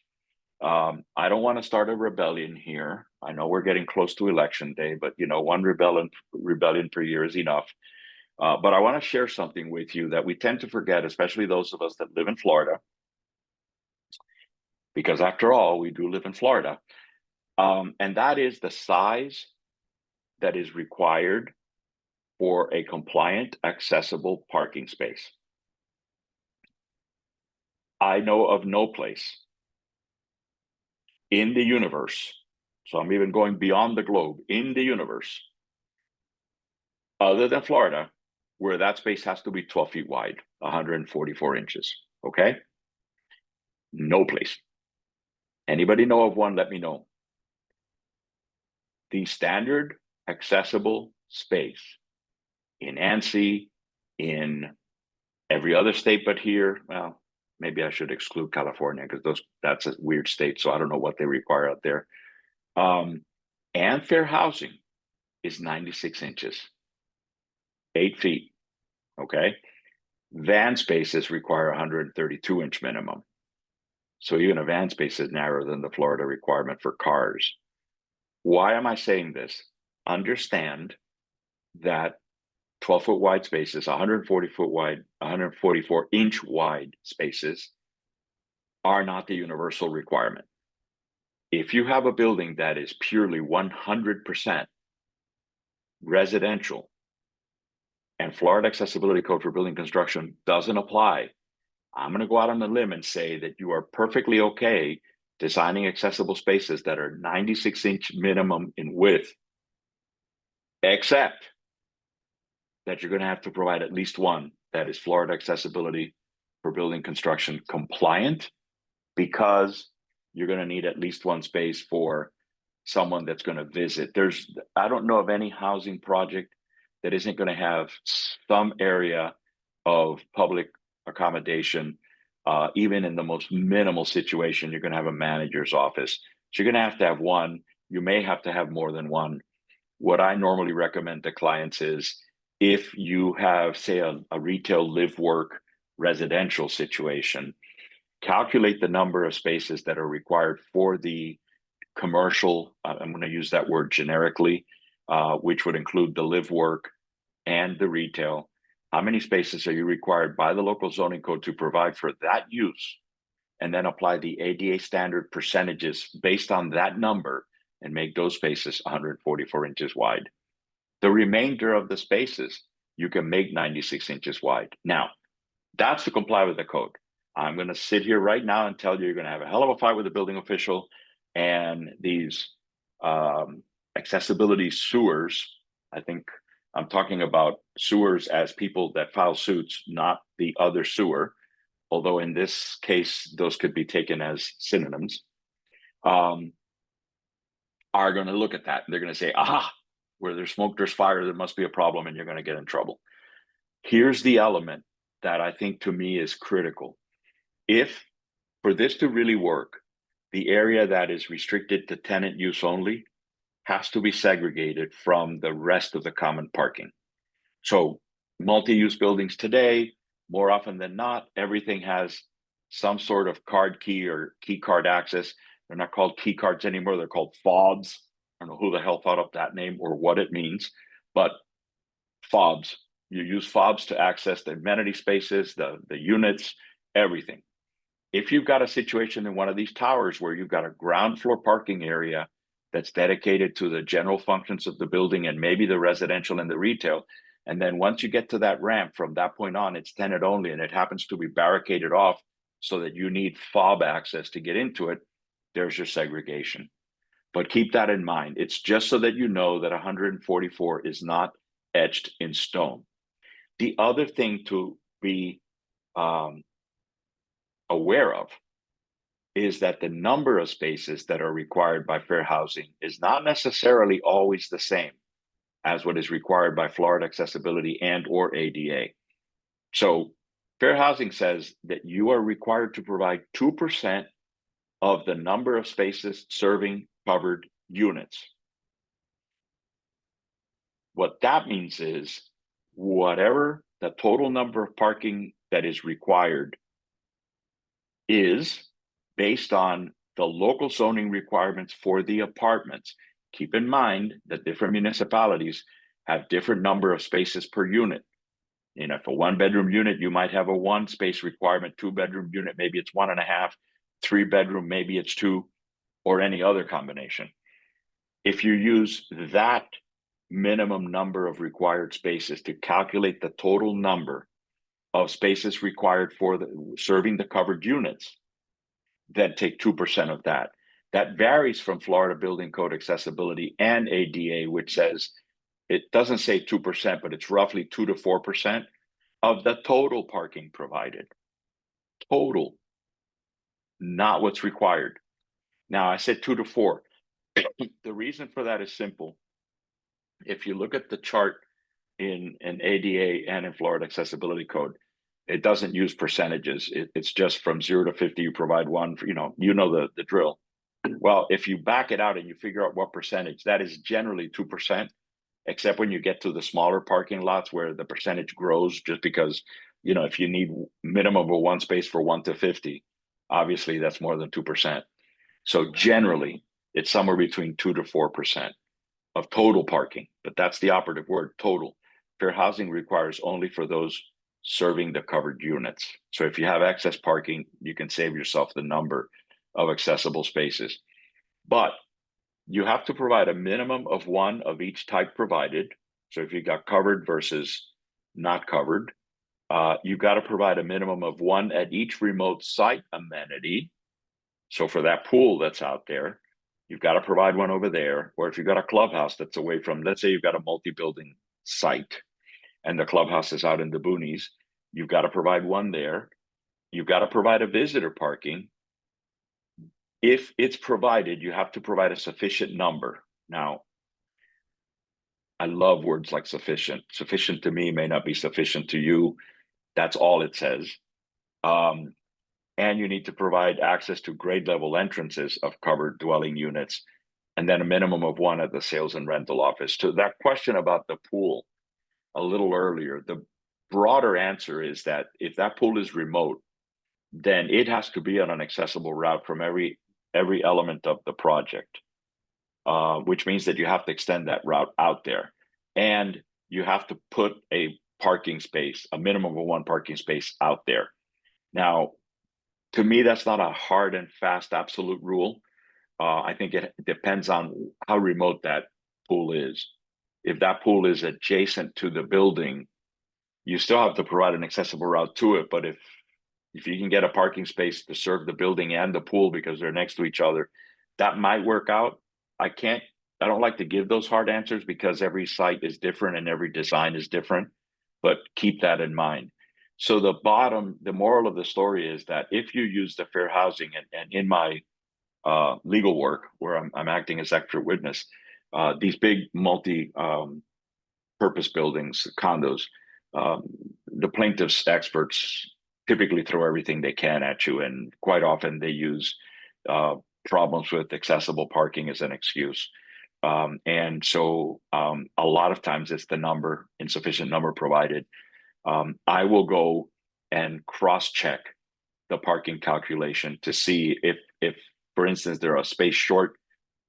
I don't want to start a rebellion here. I know we're getting close to election day, but one rebellion per year is enough. But I want to share something with you that we tend to forget, especially those of us that live in Florida, because after all, we do live in Florida. And that is the size that is required for a compliant, accessible parking space. I know of no place in the universe, so I'm even going beyond the globe, in the universe, other than Florida, where that space has to be 12 feet wide, 144 inches. Okay? No place. Anybody know of one? Let me know. The standard accessible space in ANSI, in every other state but here, well, maybe I should exclude California because that's a weird state, so I don't know what they require out there. And fair housing is 96 inches, 8 feet. Okay. Van spaces require 132-inch minimum. So even a van space is narrower than the Florida requirement for cars. Why am I saying this? Understand that 12-foot wide spaces, 140-foot wide, 144-inch wide spaces are not the universal requirement. If you have a building that is purely 100% residential and Florida Accessibility Code for building construction doesn't apply, I'm going to go out on a limb and say that you are perfectly okay designing accessible spaces that are 96-inch minimum in width, except that you're going to have to provide at least one that is Florida Accessibility for building construction compliant, because you're going to need at least one space for someone that's going to visit. I don't know of any housing project that isn't going to have some area of public accommodation. Even in the most minimal situation, you're going to have a manager's office. So you're going to have one. You may have to have more than one. What I normally recommend to clients is, if you have, say, a retail live work residential situation, calculate the number of spaces that are required for the commercial, I'm going to use that word generically, which would include the live work and the retail. How many spaces are you required by the local zoning code to provide for that use? And then apply the ADA standard percentages based on that number and make those spaces 144 inches wide. The remainder of the spaces, you can make 96 inches wide. Now, that's to comply with the code. I'm going to sit here right now and tell you you're going to have a hell of a fight with the building official, and these accessibility sewers. I think I'm talking about sewers as people that file suits, not the other sewer, although in this case, those could be taken as synonyms, are going to look at that and they're going to say, aha, where there's smoke, there's fire, there must be a problem, and you're going to get in trouble. Here's the element that I think to me is critical. If for this to really work, the area that is restricted to tenant use only has to be segregated from the rest of the common parking. So multi-use buildings today, more often than not, everything has some sort of card key or key card access. They're not called key cards anymore. They're called fobs. I don't know who the hell thought up that name or what it means, but fobs. You use fobs to access the amenity spaces, the units, everything. If you've got a situation in one of these towers where you've got a ground floor parking area that's dedicated to the general functions of the building and maybe the residential and the retail, and then once you get to that ramp, from that point on, it's tenant only, and it happens to be barricaded off so that you need fob access to get into it, there's your segregation. But keep that in mind. It's just so that you know that 144 is not etched in stone. The other thing to be aware of is that the number of spaces that are required by fair housing is not necessarily always the same as what is required by Florida Accessibility and or ADA. So fair housing says that you are required to provide 2% of the number of spaces serving covered units. What that means is whatever the total number of parking that is required is based on the local zoning requirements for the apartments. Keep in mind that different municipalities have different number of spaces per unit. You know, if a 1-bedroom unit, you might have a 1 space requirement. 2-bedroom unit, maybe it's 1.5. 3-bedroom, maybe it's 2, or any other combination. If you use that minimum number of required spaces to calculate the total number of spaces required for serving the covered units, then take 2% of that. That varies from Florida Building Code accessibility and ADA, which says, it doesn't say 2%, but it's roughly 2 to 4% of the total parking provided. Total, not what's required. Now, I said 2 to 4. The reason for that is simple. If you look at the chart in an ADA and in Florida Accessibility Code, it doesn't use percentages. It's just from 0 to 50, you provide one, the drill. Well, if you back it out and you figure out what percentage, that is generally 2%, except when you get to the smaller parking lots where the percentage grows, just because, if you need minimum of 1 space for 1 to 50, obviously that's more than 2%. So generally, it's somewhere between 2 to 4% of total parking, but that's the operative word, total. Fair housing requires only for those serving the covered units. So if you have excess parking, you can save yourself the number of accessible spaces. But you have to provide a minimum of 1 of each type provided. So if you got covered versus not covered, you got to provide a minimum of 1 at each remote site amenity. So for that pool that's out there, you've got to provide 1 over there. Or if you've got a clubhouse that's away from, let's say you've got a multi-building site and the clubhouse is out in the boonies, you've got to provide 1 there. You've got to provide a visitor parking. If it's provided, you have to provide a sufficient number. Now, I love words like sufficient. Sufficient to me may not be sufficient to you. That's all it says. And you need to provide access to grade level entrances of covered dwelling units, and then a minimum of 1 at the sales and rental office. To that question about the pool a little earlier, the broader answer is that if that pool is remote, then it has to be on an accessible route from every element of the project, which means that you have to extend that route out there. And you have to put a parking space, a minimum of 1 parking space out there. Now, to me, that's not a hard and fast absolute rule. I think it depends on how remote that pool is. If that pool is adjacent to the building, you still have to provide an accessible route to it. But if you can get a parking space to serve the building and the pool because they're next to each other, that might work out. I don't like to give those hard answers because every site is different and every design is different, but keep that in mind. So the moral of the story is that if you use the fair housing, and in my legal work where I'm acting as expert witness, these big multi-purpose buildings, condos, the plaintiff's experts typically throw everything they can at you, and quite often they use problems with accessible parking as an excuse. And so a lot of times it's the insufficient number provided. I will go and cross-check the parking calculation to see if, for instance, there are a space short.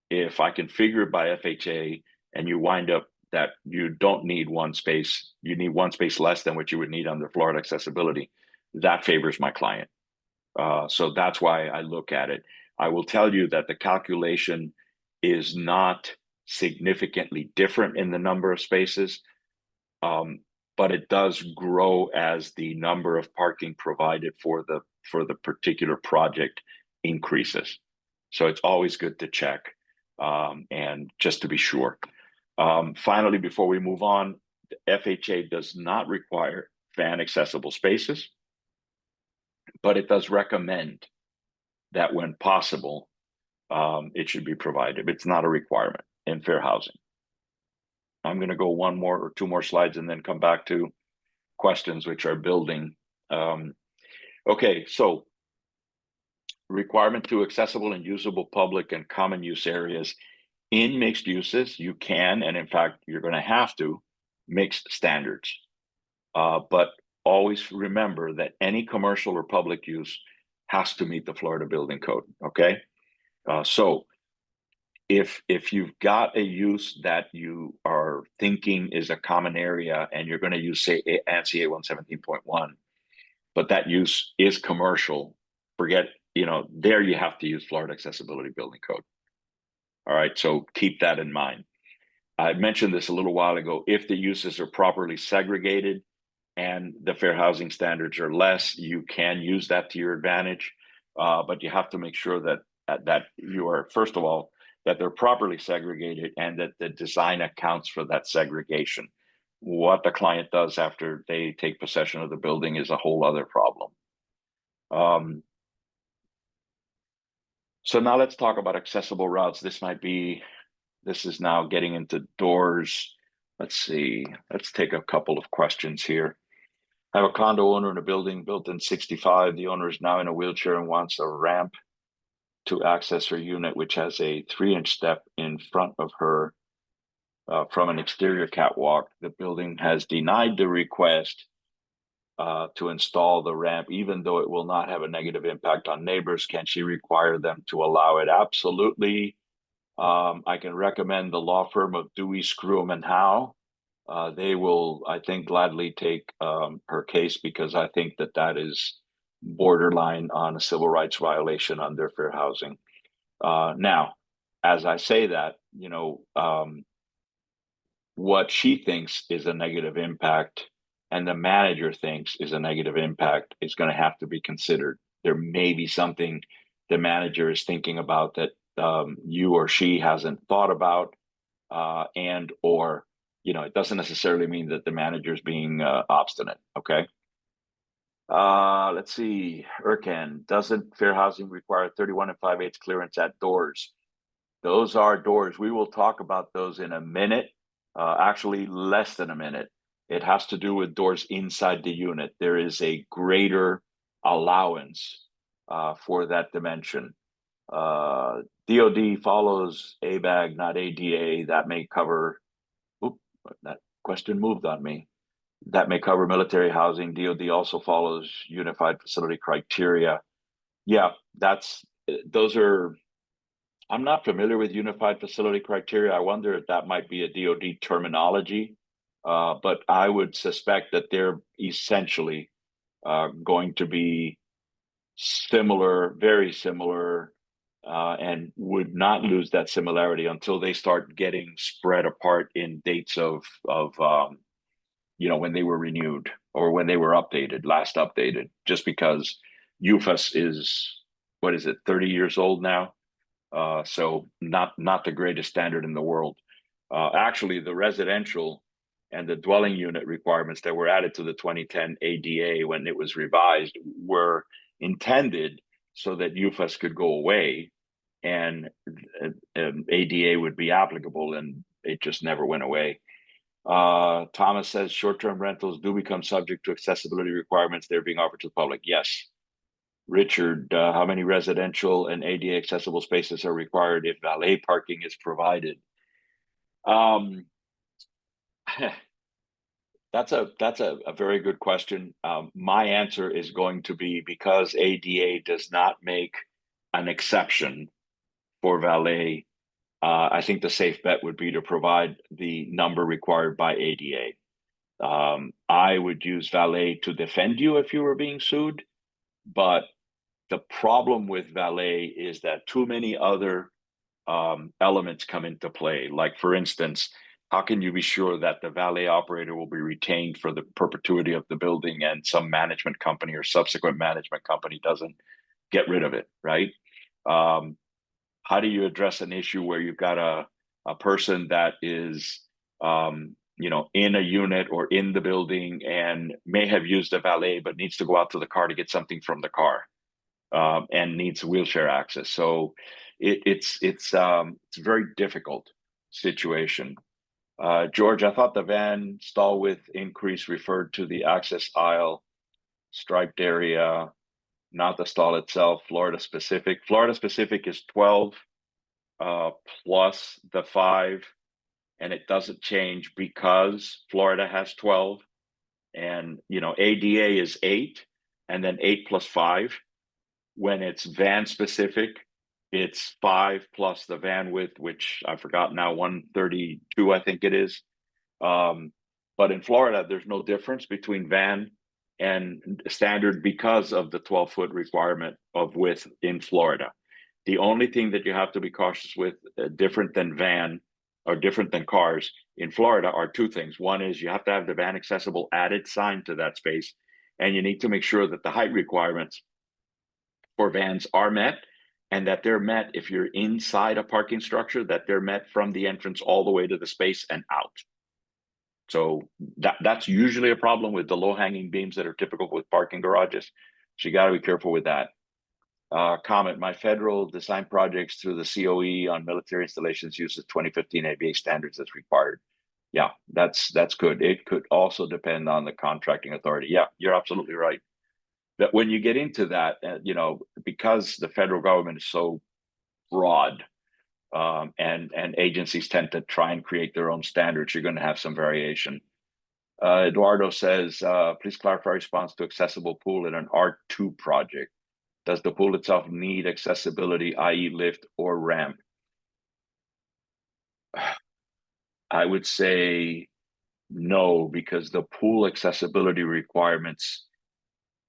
If I can figure it by FHA and you wind up that you don't need 1 space, you need 1 space less than what you would need under Florida accessibility, that favors my client. So that's why I look at it. I will tell you that the calculation is not significantly different in the number of spaces, but it does grow as the number of parking provided for the particular project increases. So it's always good to check, and just to be sure. Finally, before we move on, the FHA does not require fan accessible spaces, but it does recommend that when possible, it should be provided. It's not a requirement in fair housing. I'm going to go 1 more or 2 more slides and then come back to questions which are building. Okay, so requirement to accessible and usable public and common use areas. In mixed uses, you can, and in fact, you're going to have to mix standards. But always remember that any commercial or public use has to meet the Florida building code. Okay, so if you've got a use that you are thinking is a common area and you're going to use, say, ANSI A117.1, but that use is commercial, forget, there you have to use Florida Accessibility Building Code. All right, so keep that in mind. I mentioned this a little while ago. If the uses are properly segregated and the fair housing standards are less, you can use that to your advantage. But you have to make sure that you are, first of all, that they're properly segregated and that the design accounts for that segregation. What the client does after they take possession of the building is a whole other problem. So now let's talk about accessible routes. This is now getting into doors. Let's see. Let's take a couple of questions here. I have a condo owner in a building built in 65. The owner is now in a wheelchair and wants a ramp to access her unit, which has a 3-inch step in front of her from an exterior catwalk. The building has denied the request to install the ramp, even though it will not have a negative impact on neighbors. Can she require them to allow it? Absolutely. I can recommend the law firm of Dewey, Screwham and Howe. They will, I think, gladly take her case, because I think that is borderline on a civil rights violation under fair housing. Now, as I say that, what she thinks is a negative impact and the manager thinks is a negative impact is going to have to be considered. There may be something the manager is thinking about that you or she hasn't thought about, and or it doesn't necessarily mean that the manager is being obstinate. Okay. Let's see. Erkan, doesn't fair housing require 31 and 5/8 clearance at doors? Those are doors. We will talk about those in a minute. Actually, less than a minute. It has to do with doors inside the unit. There is a greater allowance for that dimension. DOD follows ABAG, not ADA. That may cover. That question moved on me. That may cover military housing. DOD also follows unified facility criteria. Yeah, those are. I'm not familiar with unified facility criteria. I wonder if that might be a DOD terminology, but I would suspect that they're essentially going to be similar, very similar, and would not lose that similarity until they start getting spread apart in dates of when they were renewed or when they were last updated. Just because UFAS is, what is it, 30 years old now? So not the greatest standard in the world. Actually, the residential and the dwelling unit requirements that were added to the 2010 ADA when it was revised were intended so that UFAS could go away and ADA would be applicable, and it just never went away. Thomas says short-term rentals do become subject to accessibility requirements. They're being offered to the public. Yes. Richard, how many residential and ADA accessible spaces are required if valet parking is provided? That's a very good question. My answer is going to be, because ADA does not make an exception for valet, I think the safe bet would be to provide the number required by ADA. I would use valet to defend you if you were being sued, but the problem with valet is that too many other elements come into play. Like, for instance, how can you be sure that the valet operator will be retained for the perpetuity of the building and some management company or subsequent management company doesn't get rid of it, right? How do you address an issue where you've got a person that is in a unit or in the building and may have used a valet but needs to go out to the car to get something from the car, and needs wheelchair access? So it's a very difficult situation. George, I thought the van stall width increase referred to the access aisle striped area, not the stall itself. Florida specific is 12 plus the 5, and it doesn't change because Florida has 12, and ADA is 8, and then 8 plus 5. When it's van specific, it's 5 plus the van width, which I forgot now, 132, I think it is. But in Florida, there's no difference between van and standard because of the 12-foot requirement of width in Florida. The only thing that you have to be cautious with, different than van or different than cars in Florida, are two things. One is you have to have the van accessible added sign to that space, and you need to make sure that the height requirements for vans are met, and that they're met if you're inside a parking structure, that they're met from the entrance all the way to the space and out. So that's usually a problem with the low hanging beams that are typical with parking garages. So you got to be careful with that. Comment: my federal design projects through the COE on military installations uses 2015 ABA standards as required. Yeah, that's good. It could also depend on the contracting authority. Yeah, you're absolutely right. That when you get into that, because the federal government is so broad, and agencies tend to try and create their own standards, you're going to have some variation. Eduardo says, please clarify response to accessible pool in an R2 project. Does the pool itself need accessibility, i.e. lift or ramp? I would say no, because the pool accessibility requirements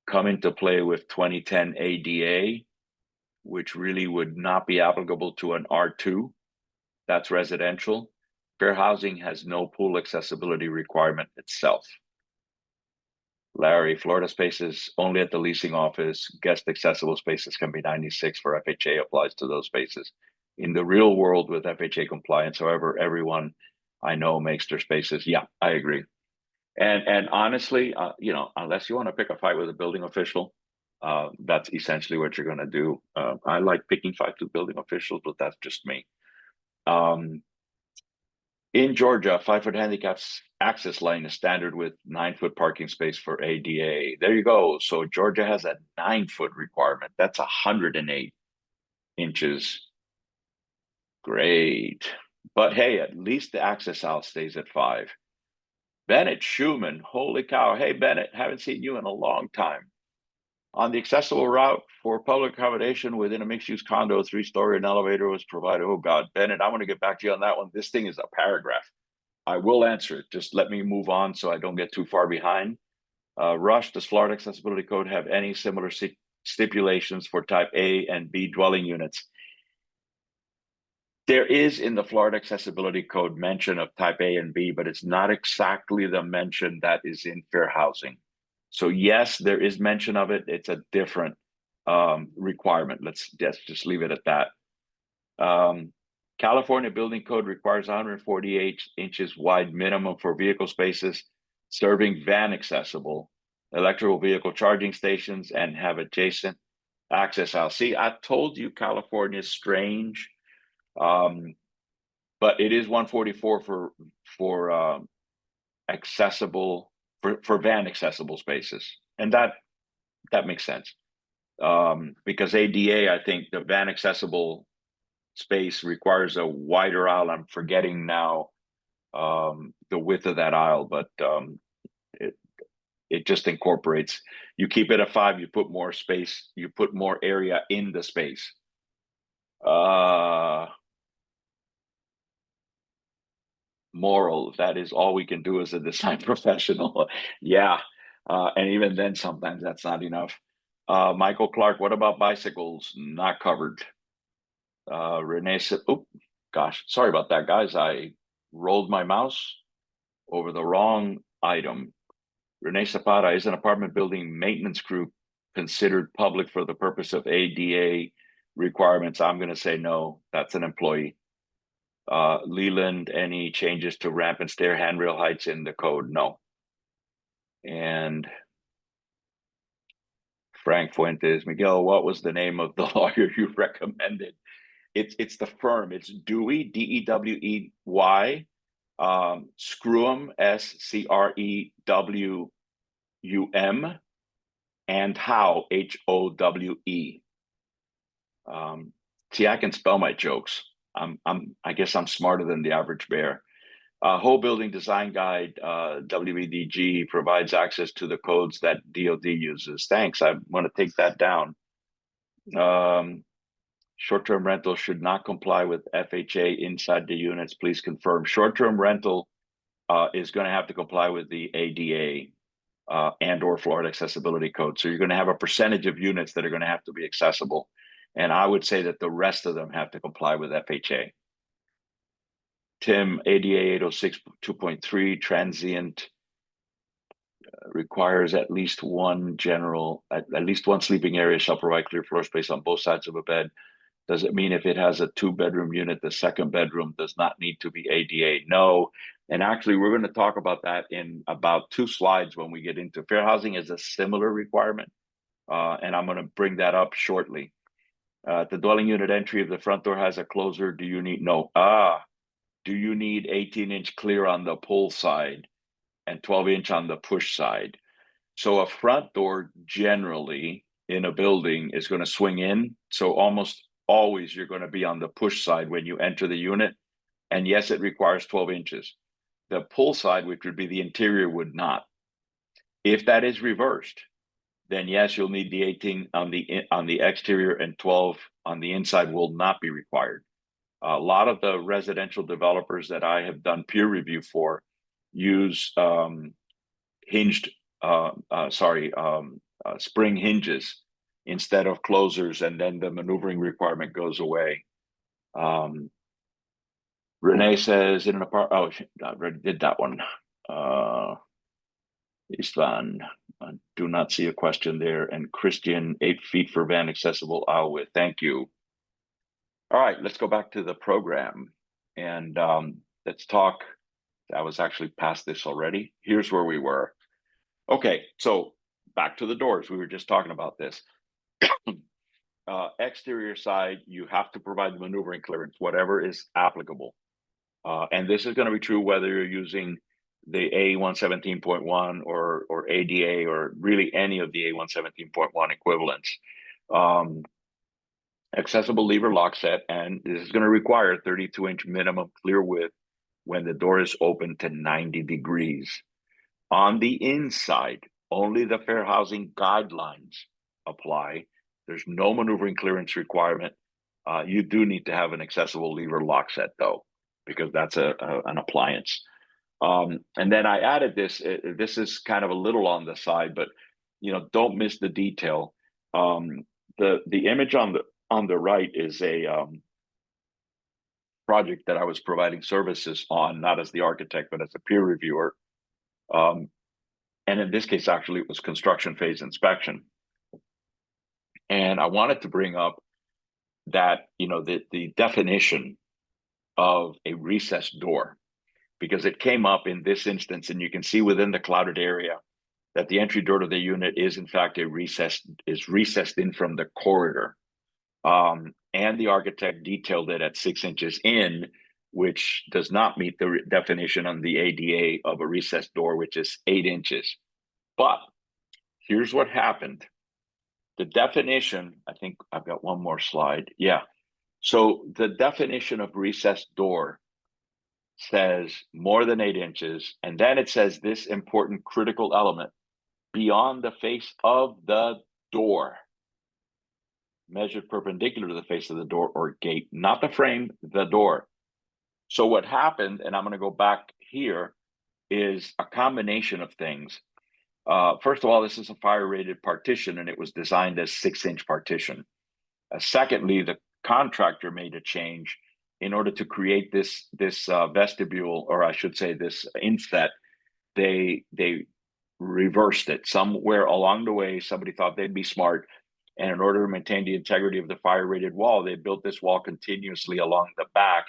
come into play with 2010 ADA, which really would not be applicable to an R2. That's residential. Fair housing has no pool accessibility requirement itself. Larry, Florida spaces only at the leasing office. Guest accessible spaces can be 96 for FHA, applies to those spaces. In the real world with FHA compliance, however, everyone I know makes their spaces. Yeah, I agree. And honestly, unless you want to pick a fight with a building official, that's essentially what you're going to do. I like picking fights with building officials, but that's just me. In Georgia, 5-foot handicaps access lane is standard with 9-foot parking space for ADA. There you go. So Georgia has a 9-foot requirement. That's 108 inches. Great. But hey, at least the access aisle stays at 5. Bennett Schumann, holy cow. Hey, Bennett, haven't seen you in a long time. On the accessible route for public accommodation within a mixed-use condo, 3-story, an elevator was provided. Oh, God, Bennett, I want to get back to you on that one. This thing is a paragraph. I will answer it. Just let me move on so I don't get too far behind. Rush, does Florida Accessibility Code have any similar stipulations for type A and B dwelling units? There is in the Florida Accessibility Code mention of type A and B, but it's not exactly the mention that is in fair housing. So yes, there is mention of it. It's a different requirement. Let's just leave it at that. California Building Code requires 148 inches wide minimum for vehicle spaces serving van accessible, electrical vehicle charging stations, and have adjacent access aisles. See, I told you California is strange, but it is 144 for accessible for van accessible spaces, and that makes sense, because ADA, I think the van accessible space requires a wider aisle. I'm forgetting now the width of that aisle, but it just incorporates. You keep it at 5, you put more space, you put more area in the space. Moral, that is all we can do as a design professional. Yeah, and even then, sometimes that's not enough. Michael Clark, what about bicycles? Not covered. Renee said, oh, gosh, sorry about that, guys. I rolled my mouse over the wrong item. Renee Zapata, is an apartment building maintenance crew considered public for the purpose of ADA requirements? I'm going to say no. That's an employee. Leland, any changes to ramp and stair handrail heights in the code? No. And Frank Fuentes, Miguel, what was the name of the lawyer you recommended? It's the firm. It's Dewey, Dewey, Screwum, Screwwm, and Howe, Howe. See, I can spell my jokes. I guess I'm smarter than the average bear. Whole Building Design Guide, WBDG, provides access to the codes that DoD uses. Thanks. I want to take that down. Short-term rental should not comply with FHA inside the units. Please confirm. Short-term rental is going to have to comply with the ADA and or Florida Accessibility Code. So you're going to have a percentage of units that are going to have to be accessible. And I would say that the rest of them have to comply with FHA. Tim, ADA 806 2.3, transient requires at least one sleeping area shall provide clear floor space on both sides of a bed. Does it mean if it has a 2-bedroom unit, the second bedroom does not need to be ADA? No. And actually, we're going to talk about that in about 2 slides when we get into fair housing is a similar requirement. And I'm going to bring that up shortly. The dwelling unit entry, if the front door has a closer, do you need 18-inch clear on the pull side and 12-inch on the push side? So a front door generally in a building is going to swing in. So almost always you're going to be on the push side when you enter the unit. And yes, it requires 12 inches. The pull side, which would be the interior, would not. If that is reversed, then yes, you'll need the 18 on the exterior and 12 on the inside will not be required. A lot of the residential developers that I have done peer review for use spring hinges instead of closers, and then the maneuvering requirement goes away. Renee says in an apartment. Oh, I already did that one. Istvan, I do not see a question there. And Christian, 8 feet for van accessible aisle width. Thank you. All right, let's go back to the program and let's talk. I was actually past this already. Here's where we were. Okay, so back to the doors. We were just talking about this. Exterior side, you have to provide the maneuvering clearance, whatever is applicable. And this is going to be true whether you're using the A117.1 or ADA or really any of the A117.1 equivalents. Accessible lever lock set, and this is going to require 32-inch minimum clear width when the door is open to 90 degrees. On the inside, only the fair housing guidelines apply. There's no maneuvering clearance requirement. You do need to have an accessible lever lock set, though, because that's an appliance. And then I added this. This is kind of a little on the side, but don't miss the detail. The image on the right is a project that I was providing services on, not as the architect, but as a peer reviewer. And in this case, actually, it was construction phase inspection. And I wanted to bring up that, the definition of a recessed door, because it came up in this instance, and you can see within the clouded area that the entry door to the unit is in fact recessed in from the corridor. And the architect detailed it at 6 inches in, which does not meet the definition on the ADA of a recessed door, which is 8 inches. But here's what happened. The definition, I think I've got one more slide. Yeah. So the definition of recessed door says more than 8 inches. And then it says this important critical element beyond the face of the door, measured perpendicular to the face of the door or gate, not the frame, the door. So what happened, and I'm going to go back here, is a combination of things. First of all, this is a fire rated partition, and it was designed as 6-inch partition. Secondly, the contractor made a change in order to create this vestibule, or I should say this inset. They reversed it somewhere along the way. Somebody thought they'd be smart, and in order to maintain the integrity of the fire rated wall, they built this wall continuously along the back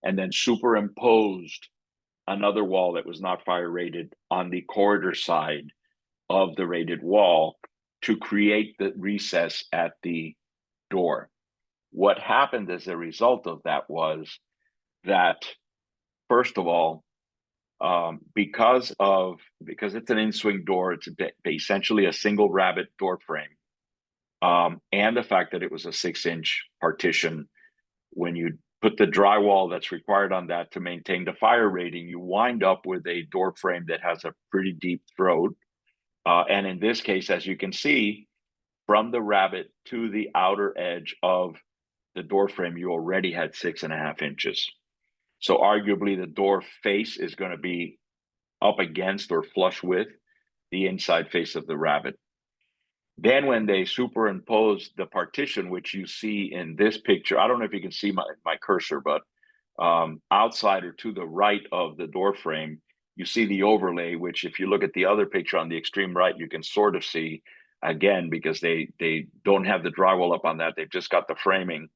and then superimposed another wall that was not fire rated on the corridor side of the rated wall to create the recess at the door. What happened as a result of that was that, first of all, because it's an in-swing door, it's essentially a single rabbet door frame. And the fact that it was a 6-inch partition, when you put the drywall that's required on that to maintain the fire rating, you wind up with a door frame that has a pretty deep throat. And in this case, as you can see, from the rabbet to the outer edge of the door frame, you already had 6.5 inches. So arguably the door face is going to be up against or flush with the inside face of the rabbet. Then when they superimpose the partition, which you see in this picture, I don't know if you can see my cursor, but outside or to the right of the door frame, you see the overlay, which if you look at the other picture on the extreme right, you can sort of see again, because they don't have the drywall up on that. They've just got the framing.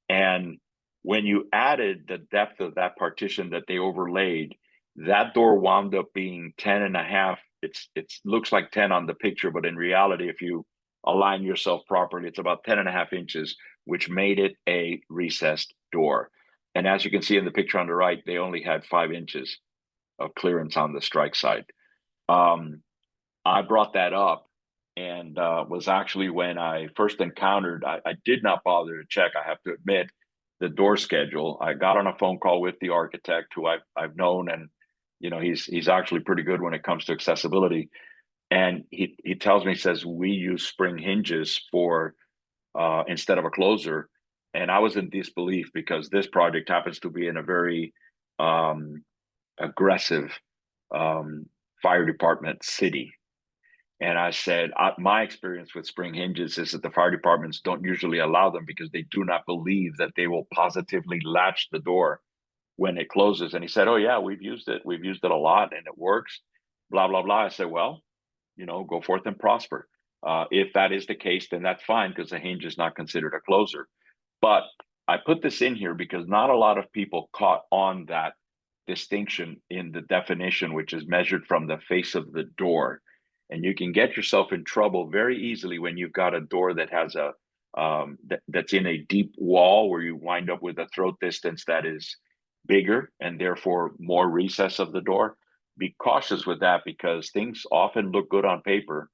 And when you added the depth of that partition that they overlaid, that door wound up being 10.5. It looks like 10 on the picture, but in reality, if you align yourself properly, it's about 10.5 inches, which made it a recessed door. And as you can see in the picture on the right, they only had 5 inches of clearance on the strike side. I brought that up and was actually when I first encountered, I did not bother to check, I have to admit, the door schedule. I got on a phone call with the architect who I've known, and he's actually pretty good when it comes to accessibility. And he tells me, he says, we use spring hinges for instead of a closer. And I was in disbelief because this project happens to be in a very aggressive fire department city. And I said, my experience with spring hinges is that the fire departments don't usually allow them because they do not believe that they will positively latch the door when it closes. And he said, oh, yeah, we've used it. We've used it a lot and it works, blah, blah, blah. I said, well, go forth and prosper. If that is the case, then that's fine because the hinge is not considered a closer. But I put this in here because not a lot of people caught on that distinction in the definition, which is measured from the face of the door. And you can get yourself in trouble very easily when you've got a door that has that's in a deep wall where you wind up with a throat distance that is bigger and therefore more recess of the door. Be cautious with that because things often look good on paper,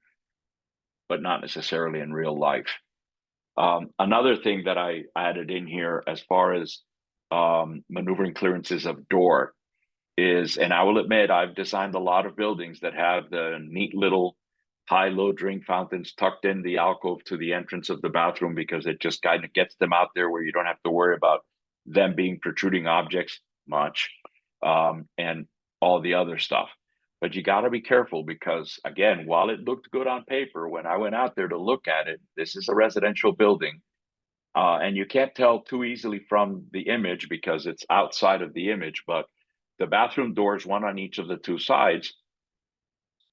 but not necessarily in real life. Another thing that I added in here as far as maneuvering clearances of door is, and I will admit, I've designed a lot of buildings that have the neat little high-low drink fountains tucked in the alcove to the entrance of the bathroom because it just kind of gets them out there where you don't have to worry about them being protruding objects much, and all the other stuff. But you got to be careful because, again, while it looked good on paper, when I went out there to look at it, this is a residential building. And you can't tell too easily from the image because it's outside of the image, but the bathroom doors, one on each of the two sides,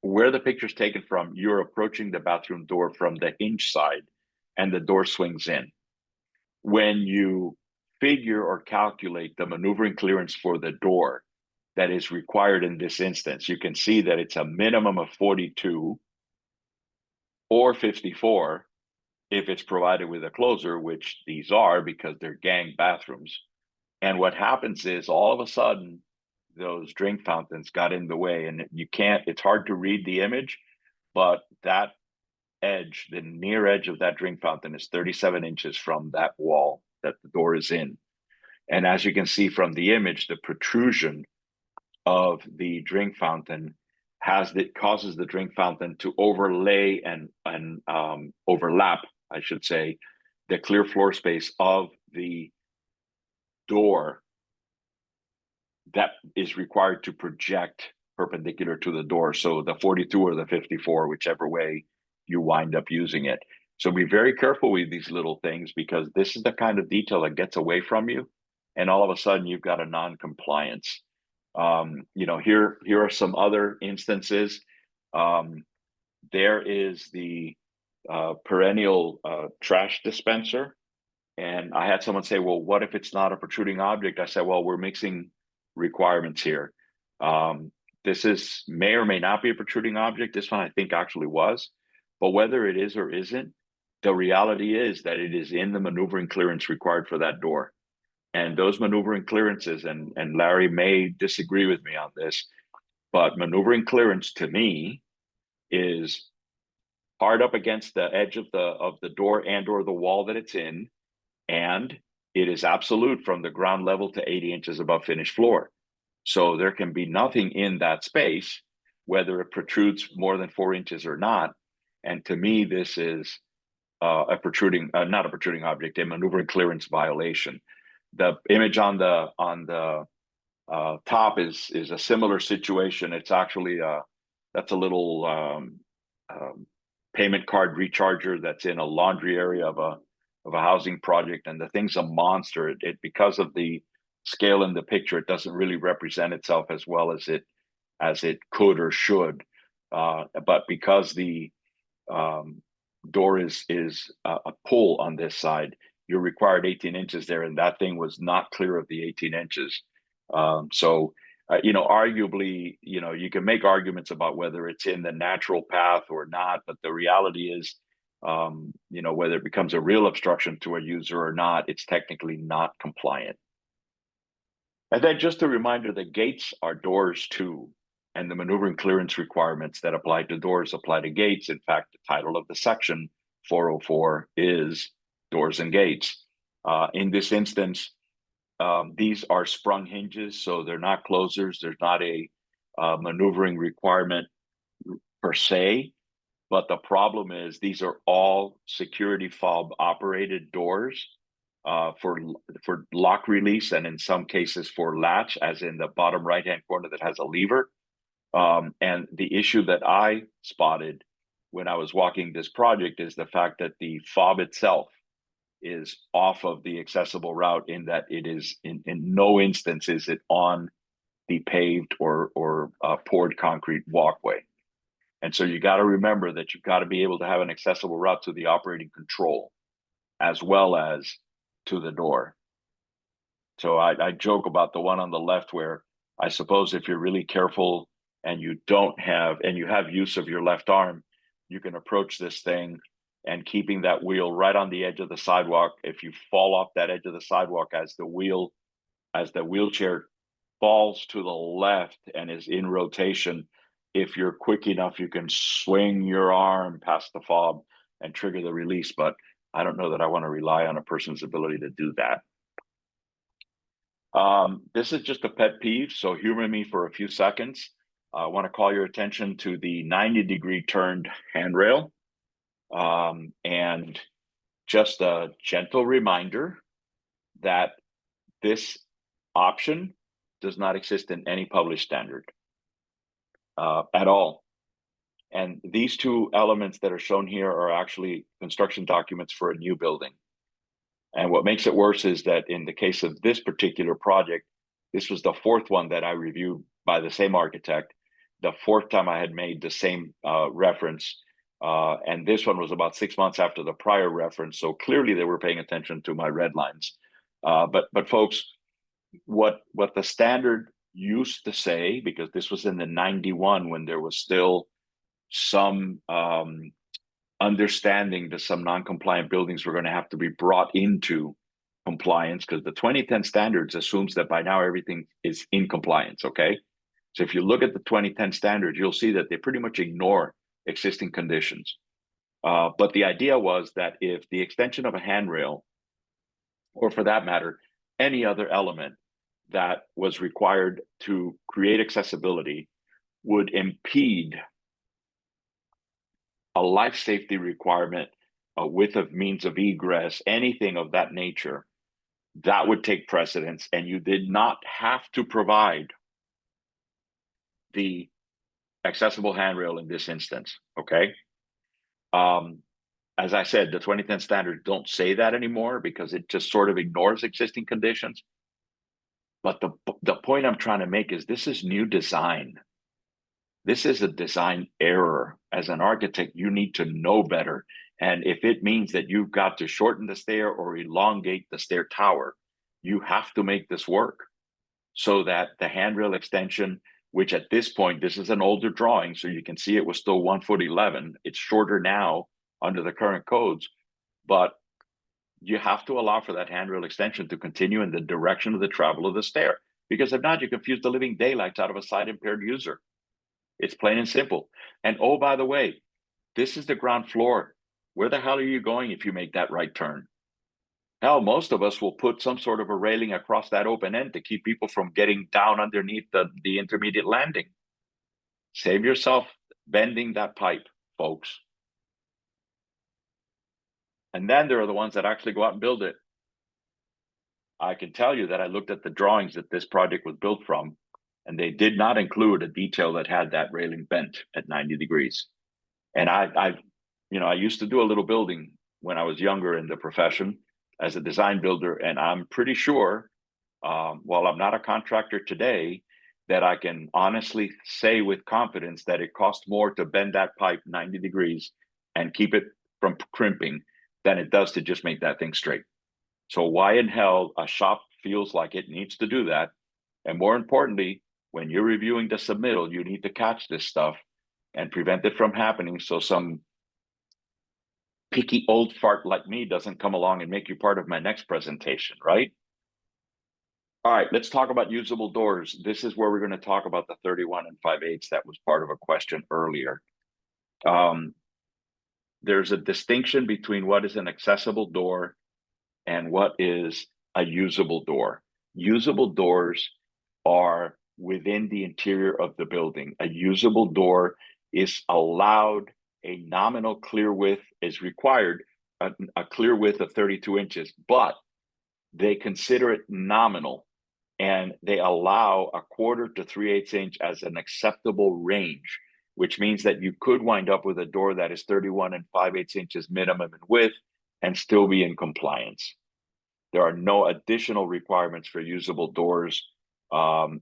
where the picture's taken from, you're approaching the bathroom door from the hinge side and the door swings in. When you figure or calculate the maneuvering clearance for the door that is required in this instance, you can see that it's a minimum of 42 or 54 if it's provided with a closer, which these are because they're gang bathrooms. And what happens is all of a sudden, those drink fountains got in the way and it's hard to read the image, but that edge, the near edge of that drink fountain is 37 inches from that wall that the door is in. And as you can see from the image, the protrusion of the drink fountain causes the drink fountain to overlay and overlap, I should say, the clear floor space of the door that is required to project perpendicular to the door. So the 42 or the 54, whichever way you wind up using it. So be very careful with these little things because this is the kind of detail that gets away from you. And all of a sudden you've got a non-compliance. Here are some other instances. There is the perennial trash dispenser. And I had someone say, well, what if it's not a protruding object? I said, well, we're mixing requirements here. This may or may not be a protruding object. This one I think actually was, but whether it is or isn't, the reality is that it is in the maneuvering clearance required for that door. And those maneuvering clearances, and Larry may disagree with me on this, but maneuvering clearance to me is hard up against the edge of the door and or the wall that it's in, and it is absolute from the ground level to 80 inches above finished floor. So there can be nothing in that space, whether it protrudes more than 4 inches or not. And to me, this is a protruding, not a protruding object, a maneuvering clearance violation. The image on the top is a similar situation. It's actually that's a little payment card recharger that's in a laundry area of a housing project, and the thing's a monster. It because of the scale in the picture, it doesn't really represent itself as well as it could or should. But because the door is a pull on this side, you're required 18 inches there, and that thing was not clear of the 18 inches. Arguably, you can make arguments about whether it's in the natural path or not, but the reality is, whether it becomes a real obstruction to a user or not, it's technically not compliant. And then just a reminder that gates are doors too, and the maneuvering clearance requirements that apply to doors apply to gates. In fact, the title of the section 404 is Doors and Gates. In this instance, these are sprung hinges, so they're not closers. There's not a maneuvering requirement per se, but the problem is these are all security fob operated doors for lock release, and in some cases for latch, as in the bottom right hand corner that has a lever. And the issue that I spotted when I was walking this project is the fact that the fob itself is off of the accessible route, in that it is in no instance is it on the paved or poured concrete walkway. And so you got to remember that you've got to be able to have an accessible route to the operating control as well as to the door. So I joke about the one on the left, where I suppose if you're really careful and you have use of your left arm, you can approach this thing and keeping that wheel right on the edge of the sidewalk. If you fall off that edge of the sidewalk as the wheelchair falls to the left and is in rotation, if you're quick enough, you can swing your arm past the fob and trigger the release. But I don't know that I want to rely on a person's ability to do that. This is just a pet peeve, so humor me for a few seconds. I want to call your attention to the 90-degree turned handrail. And just a gentle reminder that this option does not exist in any published standard at all. And these two elements that are shown here are actually construction documents for a new building. And what makes it worse is that in the case of this particular project, this was the fourth one that I reviewed by the same architect, the fourth time I had made the same reference. And this one was about 6 months after the prior reference. So clearly they were paying attention to my red lines. But folks, what the standard used to say, because this was in the 91 when there was still some understanding that some non-compliant buildings were going to have to be brought into compliance, because the 2010 standards assumes that by now everything is in compliance, okay? So if you look at the 2010 standards, you'll see that they pretty much ignore existing conditions. But the idea was that if the extension of a handrail, or for that matter, any other element that was required to create accessibility would impede a life safety requirement, a width of means of egress, anything of that nature, that would take precedence, and you did not have to provide the accessible handrail in this instance, okay? As I said, the 2010 standards don't say that anymore because it just sort of ignores existing conditions. But the point I'm trying to make is this is new design. This is a design error. As an architect, you need to know better. And if it means that you've got to shorten the stair or elongate the stair tower, you have to make this work so that the handrail extension, which at this point, this is an older drawing, so you can see it was still 1'11". It's shorter now under the current codes, but you have to allow for that handrail extension to continue in the direction of the travel of the stair. Because if not, you confuse the living daylights out of a sight impaired user. It's plain and simple. And oh, by the way, this is the ground floor. Where the hell are you going if you make that right turn? Hell, most of us will put some sort of a railing across that open end to keep people from getting down underneath the intermediate landing. Save yourself bending that pipe, folks. And then there are the ones that actually go out and build it. I can tell you that I looked at the drawings that this project was built from, and they did not include a detail that had that railing bent at 90 degrees. And I used to do a little building when I was younger in the profession as a design builder, and I'm pretty sure, while I'm not a contractor today, that I can honestly say with confidence that it costs more to bend that pipe 90 degrees and keep it from crimping than it does to just make that thing straight. So why in hell a shop feels like it needs to do that? And more importantly, when you're reviewing the submittal, you need to catch this stuff and prevent it from happening so some picky old fart like me doesn't come along and make you part of my next presentation, right? All right, let's talk about usable doors. This is where we're going to talk about the 31 and 5/8 that was part of a question earlier. There's a distinction between what is an accessible door and what is a usable door. Usable doors are within the interior of the building. A usable door is allowed, a nominal clear width is required, a clear width of 32 inches, but they consider it nominal and they allow a 1/4 to 3/8 inch as an acceptable range, which means that you could wind up with a door that is 31 and 5/8 inches minimum in width and still be in compliance. There are no additional requirements for usable doors,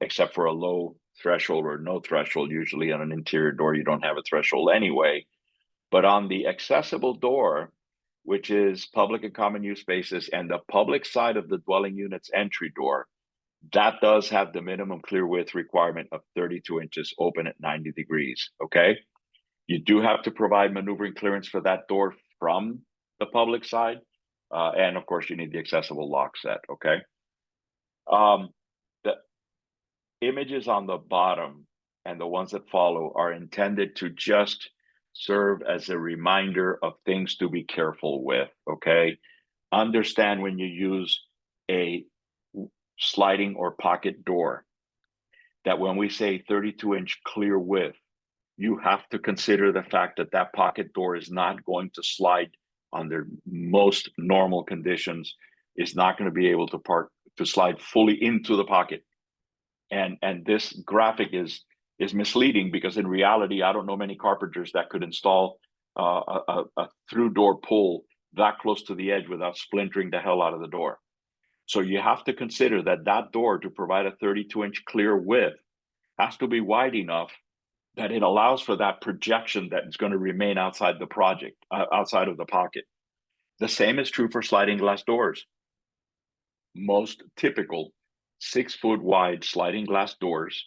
except for a low threshold or no threshold. Usually on an interior door, you don't have a threshold anyway. But on the accessible door, which is public and common use spaces and the public side of the dwelling unit's entry door, that does have the minimum clear width requirement of 32 inches open at 90 degrees, okay? You do have to provide maneuvering clearance for that door from the public side. And of course, you need the accessible lock set, okay? The images on the bottom and the ones that follow are intended to just serve as a reminder of things to be careful with, okay? Understand when you use a sliding or pocket door that when we say 32-inch clear width, you have to consider the fact that that pocket door is not going to slide under most normal conditions, is not going to be able to slide fully into the pocket. And this graphic is misleading because in reality, I don't know many carpenters that could install a through door pull that close to the edge without splintering the hell out of the door. So you have to consider that that door, to provide a 32-inch clear width, has to be wide enough that it allows for that projection that is going to remain outside the project, outside of the pocket. The same is true for sliding glass doors. Most typical 6-foot wide sliding glass doors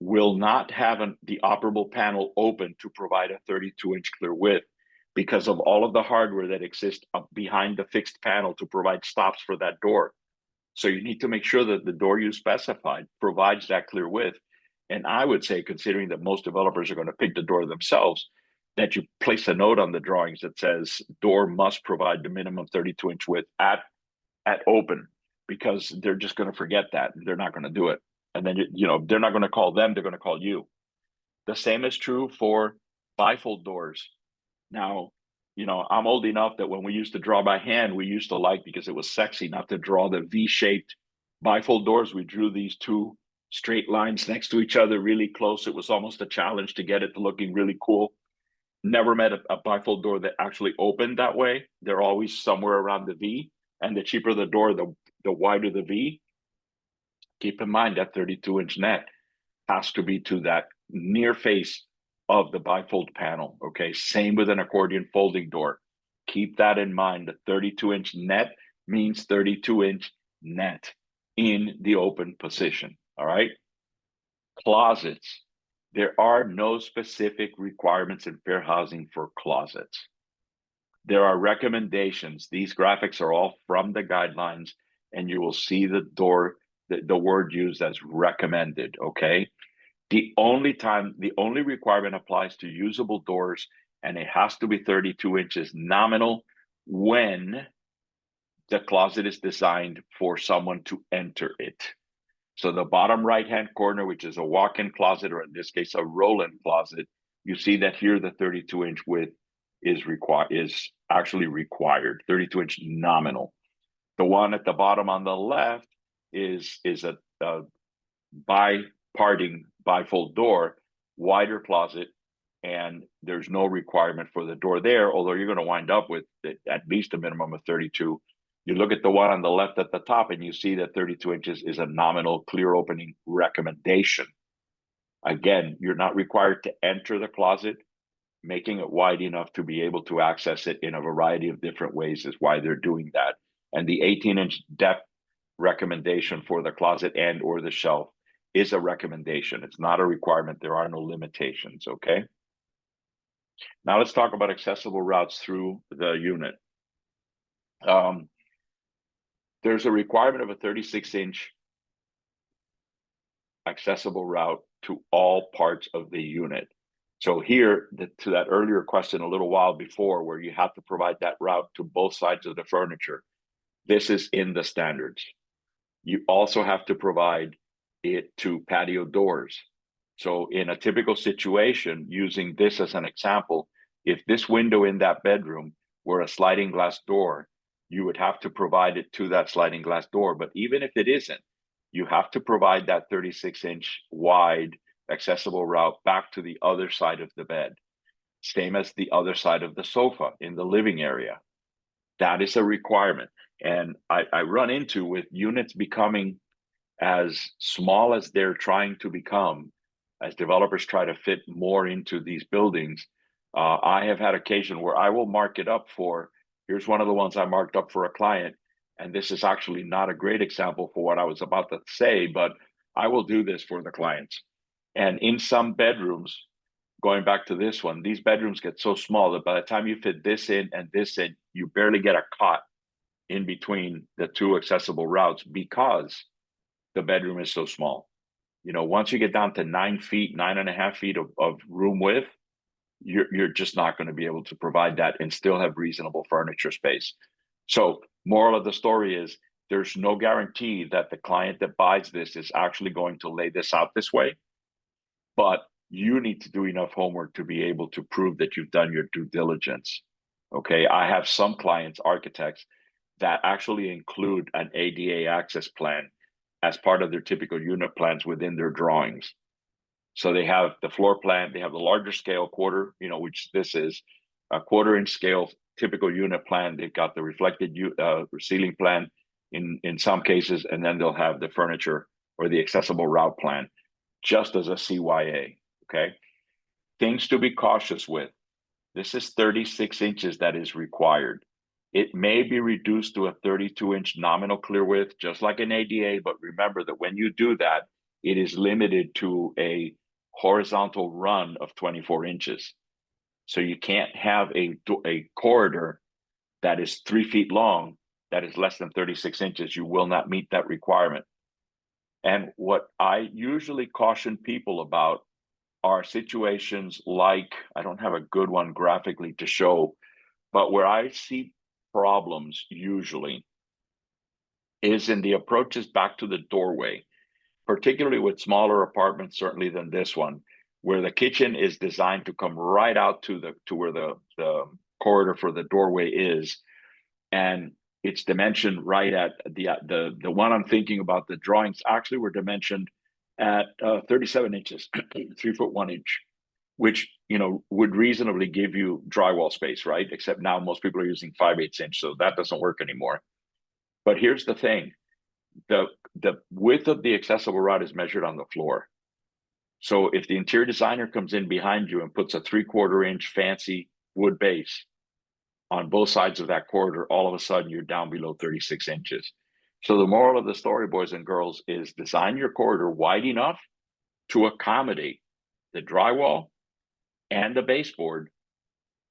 will not have the operable panel open to provide a 32-inch clear width because of all of the hardware that exists behind the fixed panel to provide stops for that door. So you need to make sure that the door you specified provides that clear width. And I would say, considering that most developers are going to pick the door themselves, that you place a note on the drawings that says door must provide the minimum 32-inch width at open, because they're just going to forget that. They're not going to do it. And then, they're not going to call them, they're going to call you. The same is true for bifold doors. Now, I'm old enough that when we used to draw by hand, we used to like, because it was sexy, not to draw the V-shaped bifold doors. We drew these two straight lines next to each other really close. It was almost a challenge to get it looking really cool. Never met a bifold door that actually opened that way. They're always somewhere around the V, and the cheaper the door, the wider the V. Keep in mind that 32-inch net has to be to that near face of the bifold panel, okay? Same with an accordion folding door. Keep that in mind. The 32-inch net means 32-inch net in the open position, all right? Closets. There are no specific requirements in fair housing for closets. There are recommendations. These graphics are all from the guidelines, and you will see the word used as recommended, okay? The only requirement applies to usable doors, and it has to be 32 inches nominal when the closet is designed for someone to enter it. So the bottom right-hand corner, which is a walk-in closet, or in this case, a roll-in closet, you see that here the 32-inch width is actually required, 32-inch nominal. The one at the bottom on the left is a bifold door, wider closet, and there's no requirement for the door there, although you're going to wind up with at least a minimum of 32. You look at the one on the left at the top and you see that 32 inches is a nominal clear opening recommendation. Again, you're not required to enter the closet. Making it wide enough to be able to access it in a variety of different ways is why they're doing that. And the 18-inch depth recommendation for the closet and or the shelf is a recommendation. It's not a requirement. There are no limitations, okay? Now let's talk about accessible routes through the unit. There's a requirement of a 36-inch accessible route to all parts of the unit. So here, to that earlier question a little while before, where you have to provide that route to both sides of the furniture, this is in the standards. You also have to provide it to patio doors. So in a typical situation, using this as an example, if this window in that bedroom were a sliding glass door, you would have to provide it to that sliding glass door. But even if it isn't, you have to provide that 36-inch wide accessible route back to the other side of the bed. Same as the other side of the sofa in the living area. That is a requirement. And I run into, with units becoming as small as they're trying to become, as developers try to fit more into these buildings, I have had occasion where I will mark it up for, here's one of the ones I marked up for a client, and this is actually not a great example for what I was about to say, but I will do this for the clients. And in some bedrooms, going back to this one, these bedrooms get so small that by the time you fit this in and this in, you barely get a cot in between the two accessible routes because the bedroom is so small. You know, once you get down to 9 feet, 9.5 feet of room width, you're just not going to be able to provide that and still have reasonable furniture space. So moral of the story is there's no guarantee that the client that buys this is actually going to lay this out this way, but you need to do enough homework to be able to prove that you've done your due diligence. Okay, I have some clients, architects, that actually include an ADA access plan as part of their typical unit plans within their drawings. So they have the floor plan, they have the larger scale quarter, which this is a 1/4-inch scale typical unit plan. They've got the reflected ceiling plan in some cases, and then they'll have the furniture or the accessible route plan just as a CYA, okay? Things to be cautious with. This is 36 inches that is required. It may be reduced to a 32-inch nominal clear width, just like an ADA, but remember that when you do that, it is limited to a horizontal run of 24 inches. So you can't have a corridor that is 3 feet long that is less than 36 inches. You will not meet that requirement. And what I usually caution people about are situations like, I don't have a good one graphically to show, but where I see problems usually is in the approaches back to the doorway, particularly with smaller apartments, certainly than this one, where the kitchen is designed to come right out to where the corridor for the doorway is, and it's dimensioned right at the one I'm thinking about. The drawings actually were dimensioned at 37 inches, 3 foot 1 inch, which would reasonably give you drywall space, right? Except now most people are using 5/8 inch, so that doesn't work anymore. But here's the thing: the width of the accessible route is measured on the floor. So if the interior designer comes in behind you and puts a 3/4 inch fancy wood base on both sides of that corridor, all of a sudden you're down below 36 inches. So the moral of the story, boys and girls, is design your corridor wide enough to accommodate the drywall and the baseboard,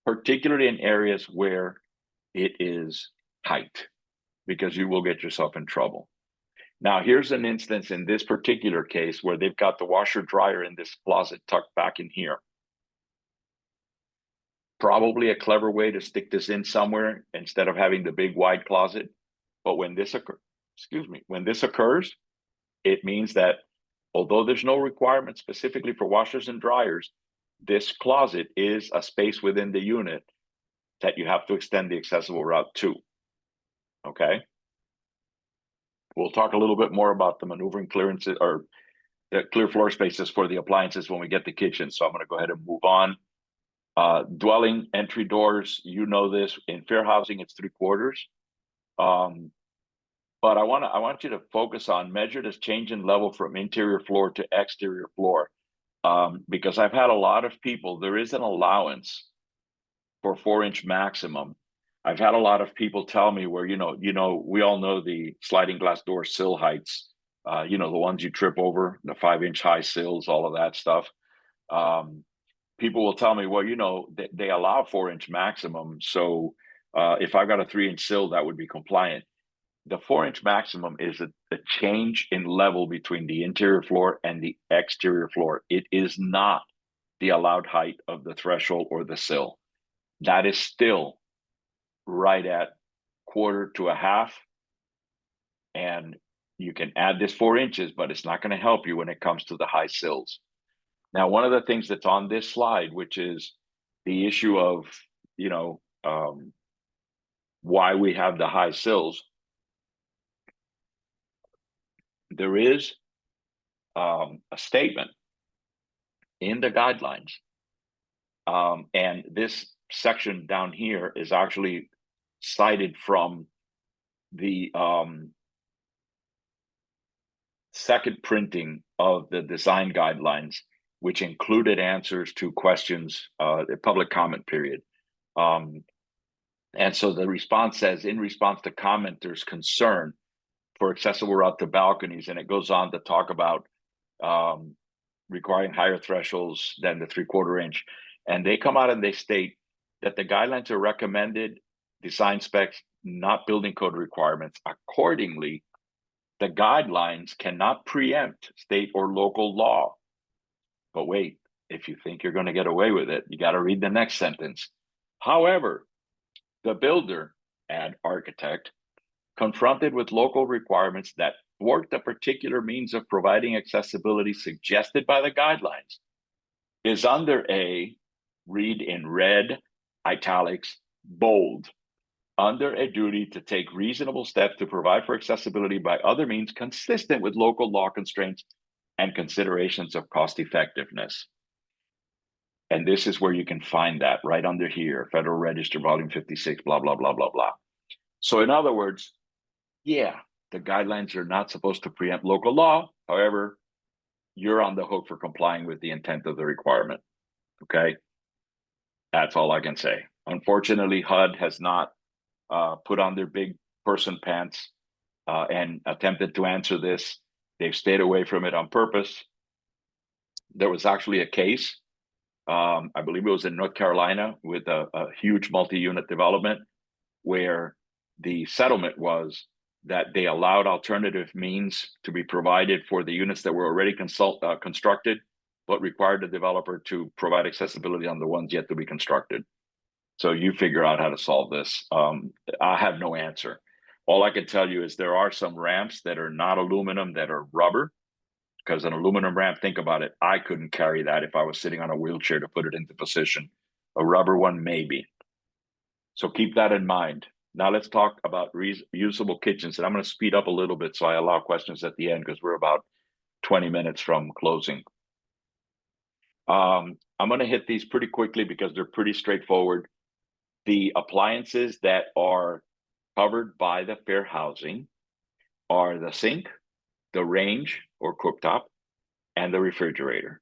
particularly in areas where it is tight, because you will get yourself in trouble. Now, here's an instance in this particular case where they've got the washer dryer in this closet tucked back in here. Probably a clever way to stick this in somewhere instead of having the big wide closet. But when this occurs, it means that although there's no requirement specifically for washers and dryers, this closet is a space within the unit that you have to extend the accessible route to. Okay. We'll talk a little bit more about the maneuvering clearances or the clear floor spaces for the appliances when we get the kitchen. So I'm going to go ahead and move on. Dwelling entry doors, you know this. In fair housing, it's 3/4. But I want you to focus on measured as change in level from interior floor to exterior floor. Because I've had a lot of people, there is an allowance for 4-inch maximum. I've had a lot of people tell me where, we all know the sliding glass door sill heights, the ones you trip over, the 5-inch high sills, all of that stuff. People will tell me, well, they allow 4-inch maximum. So if I've got a 3-inch sill, that would be compliant. The 4-inch maximum is a change in level between the interior floor and the exterior floor. It is not the allowed height of the threshold or the sill. That is still right at 1/4 to 1/2. And you can add this 4 inches, but it's not going to help you when it comes to the high sills. Now, one of the things that's on this slide, which is the issue of, why we have the high sills, there is a statement in the guidelines. And this section down here is actually cited from the second printing of the design guidelines, which included answers to questions, the public comment period. And so the response says, in response to commenters' concern for accessible route to balconies, and it goes on to talk about requiring higher thresholds than the 3/4 inch. And they come out and they state that the guidelines are recommended design specs, not building code requirements. Accordingly, the guidelines cannot preempt state or local law. But wait, if you think you're going to get away with it, you got to read the next sentence. However, the builder and architect, confronted with local requirements that thwart the particular means of providing accessibility suggested by the guidelines, is under a, read in red, italics, bold, under a duty to take reasonable steps to provide for accessibility by other means consistent with local law constraints and considerations of cost effectiveness. And this is where you can find that right under here, Federal Register, Volume 56, blah, blah, blah, blah, blah. So in other words, yeah, the guidelines are not supposed to preempt local law. However, you're on the hook for complying with the intent of the requirement. Okay. That's all I can say. Unfortunately, HUD has not put on their big person pants and attempted to answer this. They've stayed away from it on purpose. There was actually a case, I believe it was in North Carolina, with a huge multi-unit development where the settlement was that they allowed alternative means to be provided for the units that were already constructed, but required the developer to provide accessibility on the ones yet to be constructed. So you figure out how to solve this. I have no answer. All I can tell you is there are some ramps that are not aluminum, that are rubber, because an aluminum ramp, think about it, I couldn't carry that if I was sitting on a wheelchair to put it into position. A rubber one, maybe. So keep that in mind. Now let's talk about reusable kitchens. And I'm going to speed up a little bit so I allow questions at the end because we're about 20 minutes from closing. I'm going to hit these pretty quickly because they're pretty straightforward. The appliances that are covered by the fair housing are the sink, the range or cooktop, and the refrigerator.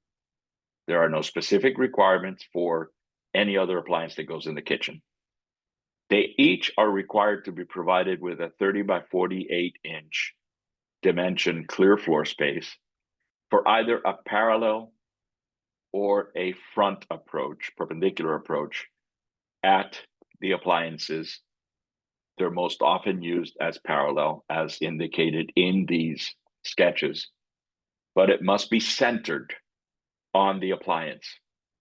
There are no specific requirements for any other appliance that goes in the kitchen. They each are required to be provided with a 30 by 48 inch dimension clear floor space for either a parallel or a front approach, perpendicular approach at the appliances. They're most often used as parallel, as indicated in these sketches, but it must be centered on the appliance.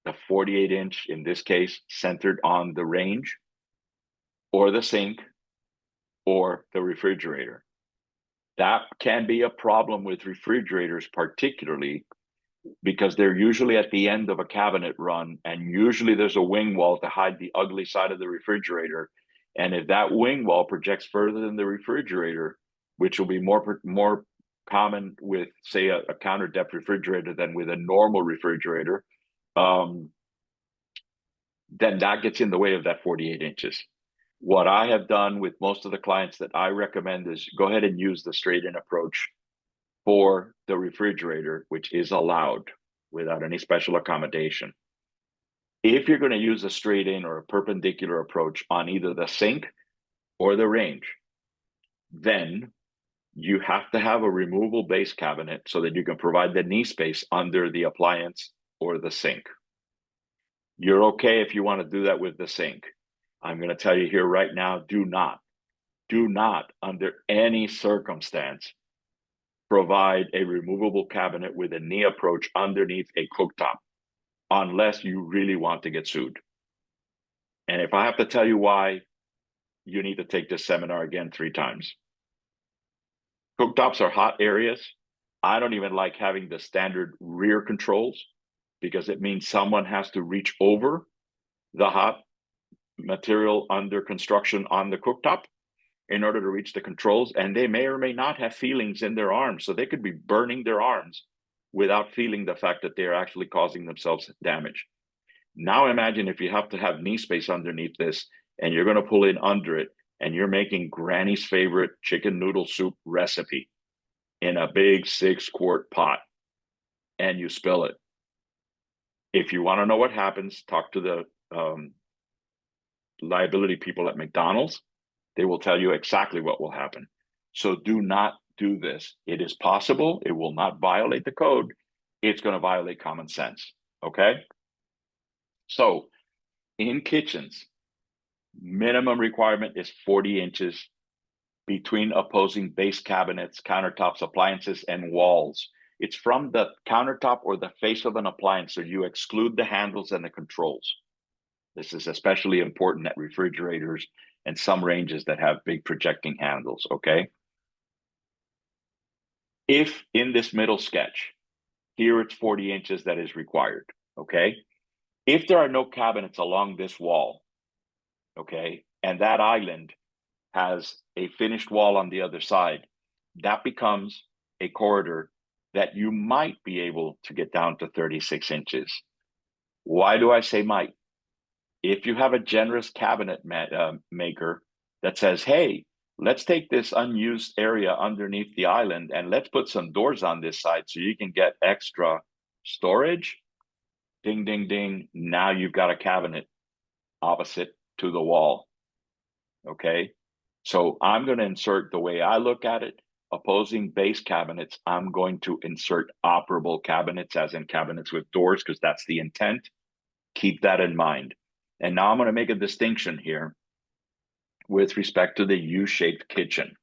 The 48 inch, in this case, centered on the range or the sink or the refrigerator. That can be a problem with refrigerators, particularly because they're usually at the end of a cabinet run, and usually there's a wing wall to hide the ugly side of the refrigerator. And if that wing wall projects further than the refrigerator, which will be more common with, say, a counter depth refrigerator than with a normal refrigerator, then that gets in the way of that 48 inches. What I have done with most of the clients that I recommend is go ahead and use the straight-in approach for the refrigerator, which is allowed without any special accommodation. If you're going to use a straight-in or a perpendicular approach on either the sink or the range, then you have to have a removable base cabinet so that you can provide the knee space under the appliance or the sink. You're okay if you want to do that with the sink. I'm going to tell you here right now, do not under any circumstance provide a removable cabinet with a knee approach underneath a cooktop unless you really want to get sued. And if I have to tell you why, you need to take this seminar again 3 times. Cooktops are hot areas. I don't even like having the standard rear controls because it means someone has to reach over the hot material under construction on the cooktop in order to reach the controls, and they may or may not have feelings in their arms, so they could be burning their arms without feeling the fact that they're actually causing themselves damage. Now imagine if you have to have knee space underneath this and you're going to pull in under it and you're making Granny's favorite chicken noodle soup recipe in a big 6-quart pot and you spill it. If you want to know what happens, talk to the liability people at McDonald's. They will tell you exactly what will happen. So do not do this. It is possible. It will not violate the code. It's going to violate common sense. Okay? So in kitchens, minimum requirement is 40 inches between opposing base cabinets, countertops, appliances, and walls. It's from the countertop or the face of an appliance, so you exclude the handles and the controls. This is especially important at refrigerators and some ranges that have big projecting handles, okay? If in this middle sketch, here it's 40 inches that is required, okay? If there are no cabinets along this wall, okay, and that island has a finished wall on the other side, that becomes a corridor that you might be able to get down to 36 inches. Why do I say might? If you have a generous cabinet maker that says, hey, let's take this unused area underneath the island and let's put some doors on this side so you can get extra storage, ding, ding, ding. Now you've got a cabinet opposite to the wall, okay? So I'm going to insert, the way I look at it, opposing base cabinets, I'm going to insert operable cabinets, as in cabinets with doors, because that's the intent. Keep that in mind. And now I'm going to make a distinction here with respect to the U-shaped kitchen.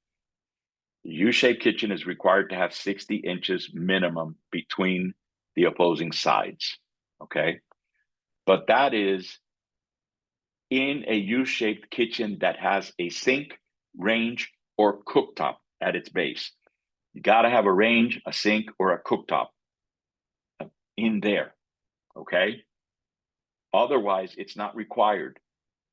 The U-shaped kitchen is required to have 60 inches minimum between the opposing sides, okay? But that is in a U-shaped kitchen that has a sink, range, or cooktop at its base. You got to have a range, a sink, or a cooktop in there, okay? Otherwise, it's not required.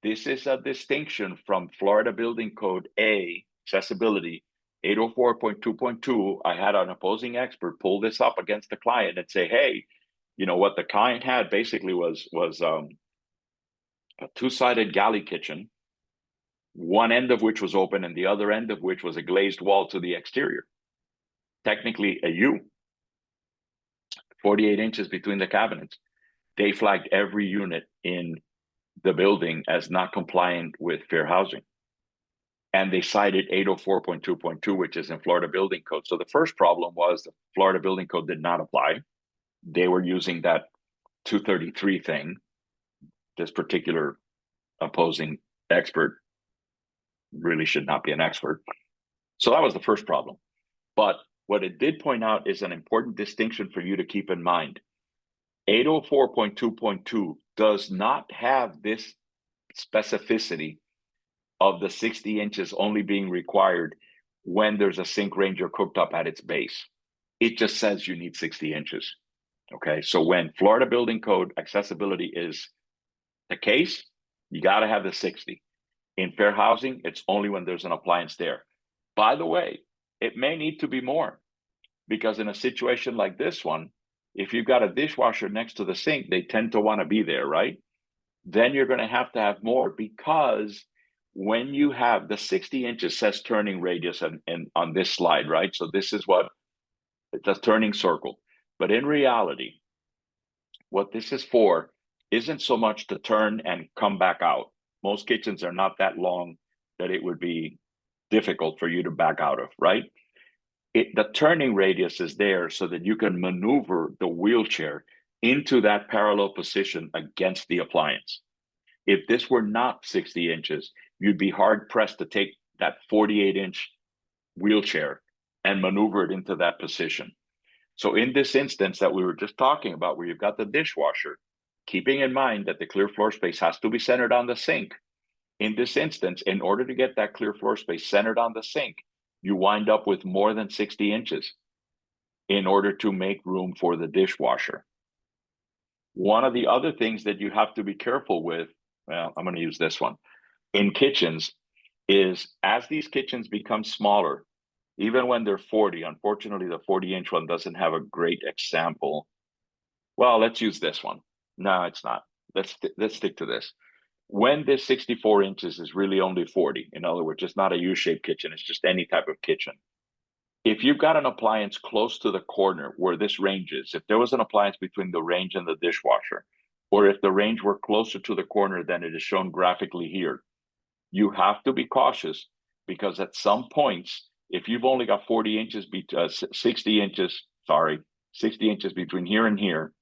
This is a distinction from Florida Building Code A, accessibility, 804.2.2. I had an opposing expert pull this up against the client and say, hey, you know what the client had basically was a 2-sided galley kitchen, one end of which was open and the other end of which was a glazed wall to the exterior. Technically a U, 48 inches between the cabinets. They flagged every unit in the building as not compliant with fair housing. And they cited 804.2.2, which is in Florida Building Code. So the first problem was the Florida Building Code did not apply. They were using that 233 thing. This particular opposing expert really should not be an expert. So that was the first problem. But what it did point out is an important distinction for you to keep in mind. 804.2.2 does not have this specificity of the 60 inches only being required when there's a sink, range, or cooktop at its base. It just says you need 60 inches. Okay, so when Florida Building Code accessibility is the case, you got to have the 60. In fair housing, it's only when there's an appliance there. By the way, it may need to be more, because in a situation like this one, if you've got a dishwasher next to the sink, they tend to want to be there, right? Then you're going to have more, because when you have the 60 inches says turning radius and on this slide, right? So this is what it's a turning circle. But in reality, what this is for isn't so much to turn and come back out. Most kitchens are not that long that it would be difficult for you to back out of, right? The turning radius is there so that you can maneuver the wheelchair into that parallel position against the appliance. If this were not 60 inches, you'd be hard pressed to take that 48-inch wheelchair and maneuver it into that position. So in this instance that we were just talking about, where you've got the dishwasher, keeping in mind that the clear floor space has to be centered on the sink, in this instance, in order to get that clear floor space centered on the sink, you wind up with more than 60 inches in order to make room for the dishwasher. One of the other things that you have to be careful with, well, I'm going to use this one, in kitchens, is as these kitchens become smaller, even when they're 40, unfortunately, the 40-inch one doesn't have a great example. Well, let's use this one. No, it's not. Let's stick to this. When this 64 inches is really only 40, in other words, it's not a U-shaped kitchen, it's just any type of kitchen. If you've got an appliance close to the corner where this range is, if there was an appliance between the range and the dishwasher, or if the range were closer to the corner than it is shown graphically here, you have to be cautious, because at some points, if you've only got 60 inches between here and here,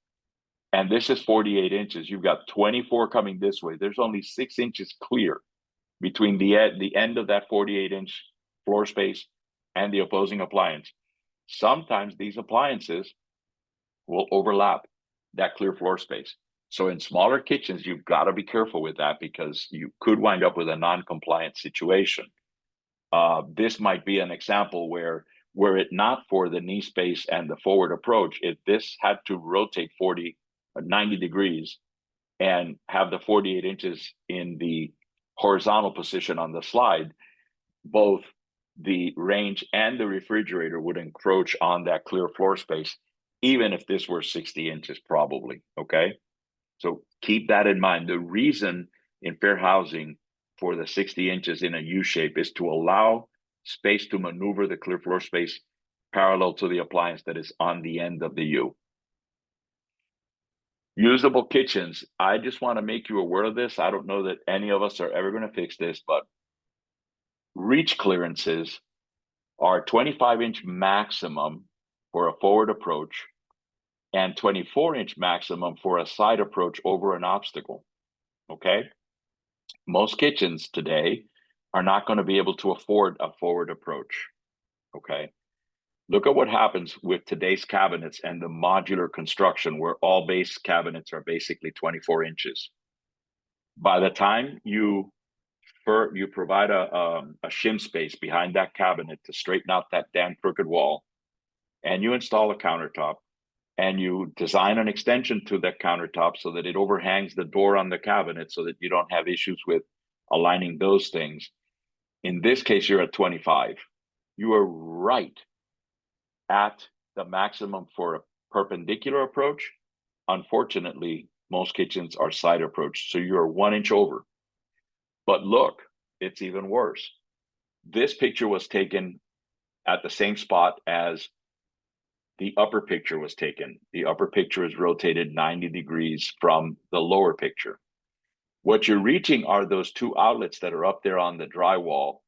and this is 48 inches, you've got 24 coming this way. There's only 6 inches clear between the end of that 48-inch floor space and the opposing appliance. Sometimes these appliances will overlap that clear floor space. So in smaller kitchens, you've got to be careful with that, because you could wind up with a non-compliant situation. This might be an example where, were it not for the knee space and the forward approach, if this had to rotate 90 degrees and have the 48 inches in the horizontal position on the slide, both the range and the refrigerator would encroach on that clear floor space, even if this were 60 inches probably, okay? So keep that in mind. The reason in fair housing for the 60 inches in a U shape is to allow space to maneuver the clear floor space parallel to the appliance that is on the end of the U. Usable kitchens, I just want to make you aware of this. I don't know that any of us are ever going to fix this, but reach clearances are 25-inch maximum for a forward approach and 24-inch maximum for a side approach over an obstacle, okay? Most kitchens today are not going to be able to afford a forward approach, okay? Look at what happens with today's cabinets and the modular construction, where all base cabinets are basically 24 inches. By the time you provide a shim space behind that cabinet to straighten out that damn crooked wall, and you install a countertop, and you design an extension to that countertop so that it overhangs the door on the cabinet so that you don't have issues with aligning those things. In this case, you're at 25. You are right at the maximum for a perpendicular approach. Unfortunately, most kitchens are side approach, so you're 1 inch over. But look, it's even worse. This picture was taken at the same spot as the upper picture was taken. The upper picture is rotated 90 degrees from the lower picture. What you're reaching are those two outlets that are up there on the drywall,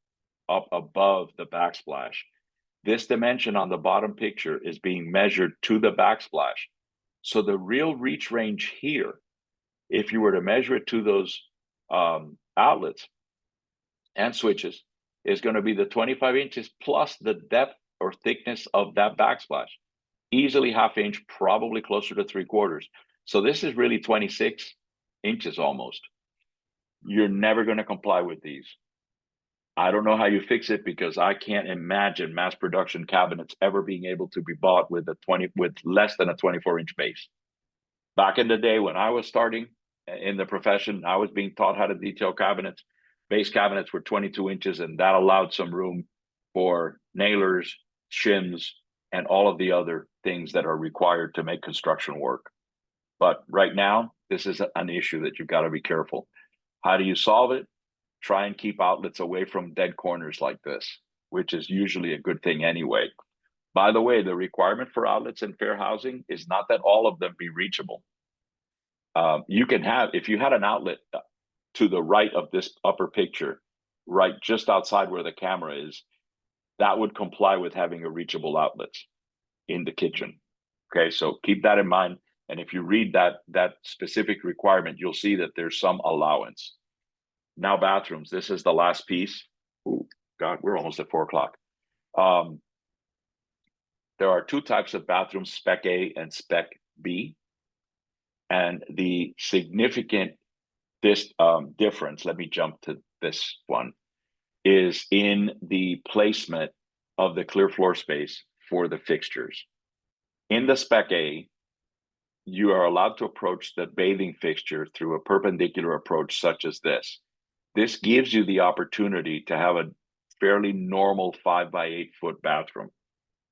up above the backsplash. This dimension on the bottom picture is being measured to the backsplash. So the real reach range here, if you were to measure it to those outlets and switches, is going to be the 25 inches plus the depth or thickness of that backsplash. Easily half inch, probably closer to 3/4. So this is really 26 inches almost. You're never going to comply with these. I don't know how you fix it because I can't imagine mass production cabinets ever being able to be bought with with less than a 24-inch base. Back in the day when I was starting in the profession, I was being taught how to detail cabinets. Base cabinets were 22 inches, and that allowed some room for nailers, shims, and all of the other things that are required to make construction work. But right now, this is an issue that you've got to be careful. How do you solve it? Try and keep outlets away from dead corners like this, which is usually a good thing anyway. By the way, the requirement for outlets in fair housing is not that all of them be reachable. You can have, if you had an outlet to the right of this upper picture, right just outside where the camera is, that would comply with having a reachable outlets in the kitchen. Okay, so keep that in mind. And if you read that specific requirement, you'll see that there's some allowance. Now bathrooms, this is the last piece. Oh, God, we're almost at 4 o'clock. There are two types of bathrooms, Spec A and Spec B. And the significant difference, let me jump to this one, is in the placement of the clear floor space for the fixtures. In the Spec A, you are allowed to approach the bathing fixture through a perpendicular approach such as this. This gives you the opportunity to have a fairly normal 5 by 8 foot bathroom.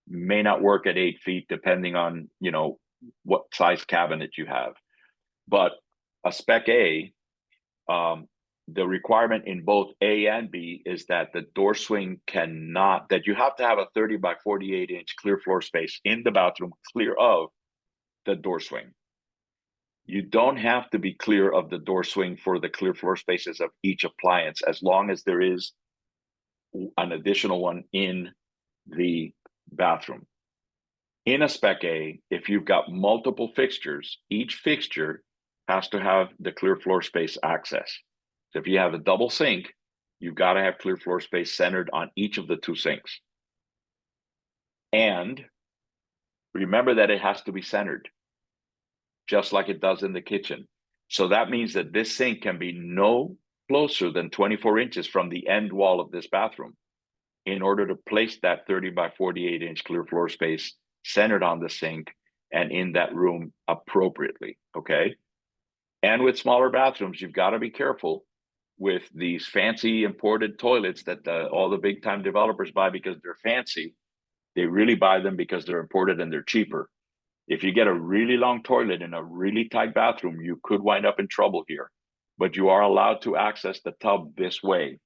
May not work at 8 feet depending on, what size cabinet you have. But a Spec A, the requirement in both A and B is that the door swing that you have to have a 30 by 48 inch clear floor space in the bathroom clear of the door swing. You don't have to be clear of the door swing for the clear floor spaces of each appliance, as long as there is an additional one in the bathroom. In a Spec A, if you've got multiple fixtures, each fixture has to have the clear floor space access. So if you have a double sink, you've got to have clear floor space centered on each of the two sinks. And remember that it has to be centered, just like it does in the kitchen. So that means that this sink can be no closer than 24 inches from the end wall of this bathroom in order to place that 30 by 48 inch clear floor space centered on the sink and in that room appropriately, okay? And with smaller bathrooms, you've got to be careful with these fancy imported toilets that all the big time developers buy because they're fancy. They really buy them because they're imported and they're cheaper. If you get a really long toilet in a really tight bathroom, you could wind up in trouble here. But you are allowed to access the tub this way.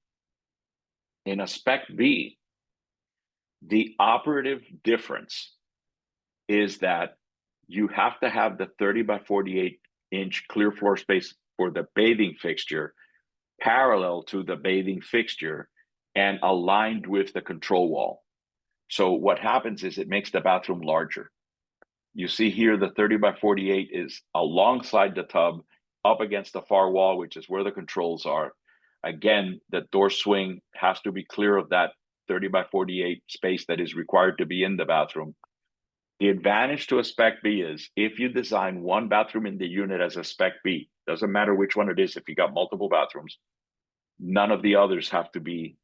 In a Spec B, the operative difference is that you have to have the 30 by 48 inch clear floor space for the bathing fixture parallel to the bathing fixture and aligned with the control wall. So what happens is it makes the bathroom larger. You see here the 30 by 48 is alongside the tub up against the far wall, which is where the controls are. Again, the door swing has to be clear of that 30 by 48 space that is required to be in the bathroom. The advantage to a Spec B is if you design one bathroom in the unit as a Spec B, doesn't matter which one it is, if you got multiple bathrooms, none of the others have to be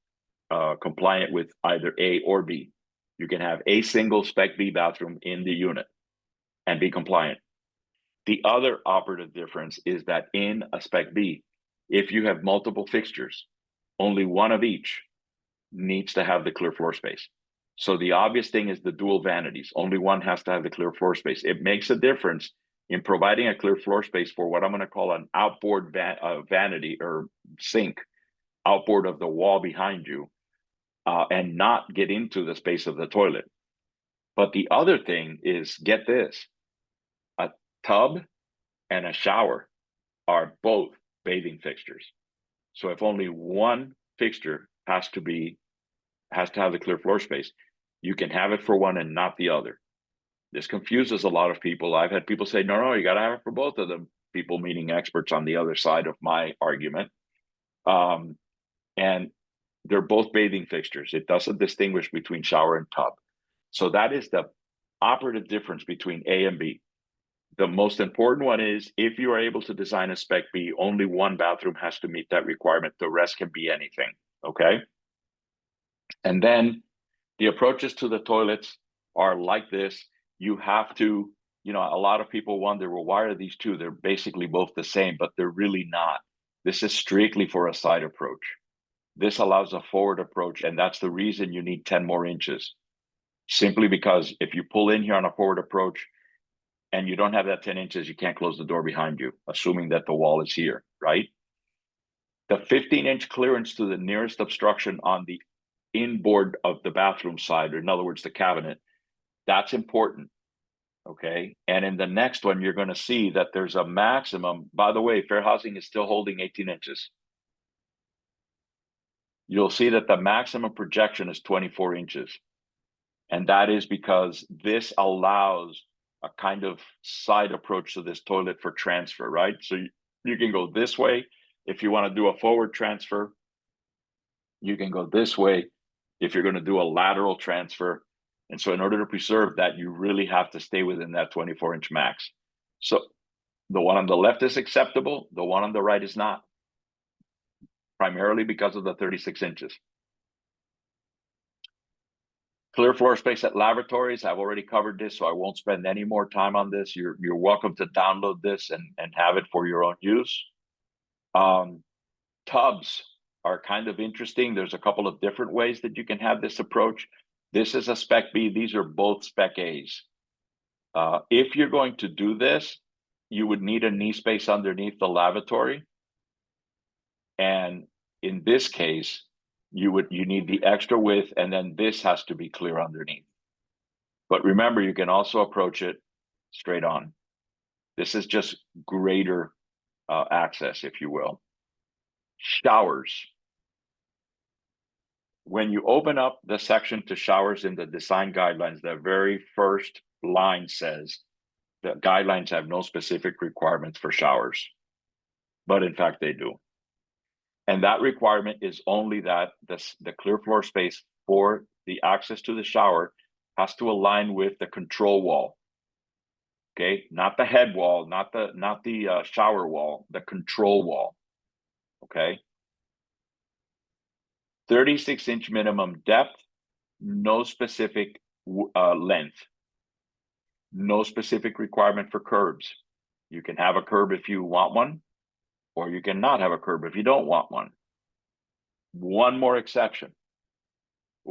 compliant with either A or B. You can have a single Spec B bathroom in the unit and be compliant. The other operative difference is that in a Spec B, if you have multiple fixtures, only one of each needs to have the clear floor space. So the obvious thing is the dual vanities. Only one has to have the clear floor space. It makes a difference in providing a clear floor space for what I'm going to call an outboard vanity or sink, outboard of the wall behind you, and not get into the space of the toilet. But the other thing is, get this, a tub and a shower are both bathing fixtures. So if only one fixture has to have the clear floor space, you can have it for one and not the other. This confuses a lot of people. I've had people say, no, you got to have it for both of them. People meaning experts on the other side of my argument. And they're both bathing fixtures. It doesn't distinguish between shower and tub. So that is the operative difference between A and B. The most important one is if you are able to design a Spec B, only one bathroom has to meet that requirement. The rest can be anything, okay? And then the approaches to the toilets are like this. You have to, a lot of people wonder, well, why are these two? They're basically both the same, but they're really not. This is strictly for a side approach. This allows a forward approach, and that's the reason you need 10 more inches. Simply because if you pull in here on a forward approach and you don't have that 10 inches, you can't close the door behind you, assuming that the wall is here, right? The 15-inch clearance to the nearest obstruction on the inboard of the bathroom side, or in other words, the cabinet, that's important. Okay. And in the next one, you're going to see that there's a maximum. By the way, fair housing is still holding 18 inches. You'll see that the maximum projection is 24 inches. And that is because this allows a kind of side approach to this toilet for transfer, right? So you can go this way. If you want to do a forward transfer, you can go this way if you're going to do a lateral transfer. And so in order to preserve that, you really have to stay within that 24-inch max. So the one on the left is acceptable. The one on the right is not, primarily because of the 36 inches. Clear floor space at lavatories. I've already covered this, so I won't spend any more time on this. You're welcome to download this and have it for your own use. Tubs are kind of interesting. There's a couple of different ways that you can have this approach. This is a spec B. These are both spec A's. If you're going to do this, you would need a knee space underneath the lavatory. And in this case, you need the extra width, and then this has to be clear underneath. But remember, you can also approach it straight on. This is just greater access, if you will. Showers. When you open up the section to showers in the design guidelines, the very first line says that guidelines have no specific requirements for showers, but in fact they do. And that requirement is only that the clear floor space for the access to the shower has to align with the control wall. Okay, not the head wall, not the shower wall, the control wall. Okay. 36-inch minimum depth, no specific length, no specific requirement for curbs. You can have a curb if you want one, or you can not have a curb if you don't want one. One more exception.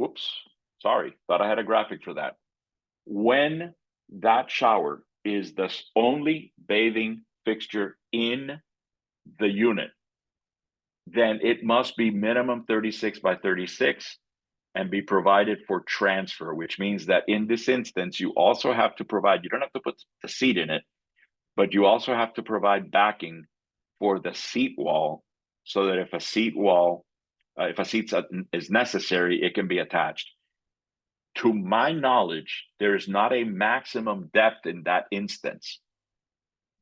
Oops, sorry, thought I had a graphic for that. When that shower is the only bathing fixture in the unit, then it must be minimum 36 by 36 and be provided for transfer, which means that in this instance, you also have to provide, you don't have to put the seat in it, but you also have to provide backing for the seat wall so that if a seat is necessary, it can be attached. To my knowledge, there is not a maximum depth in that instance.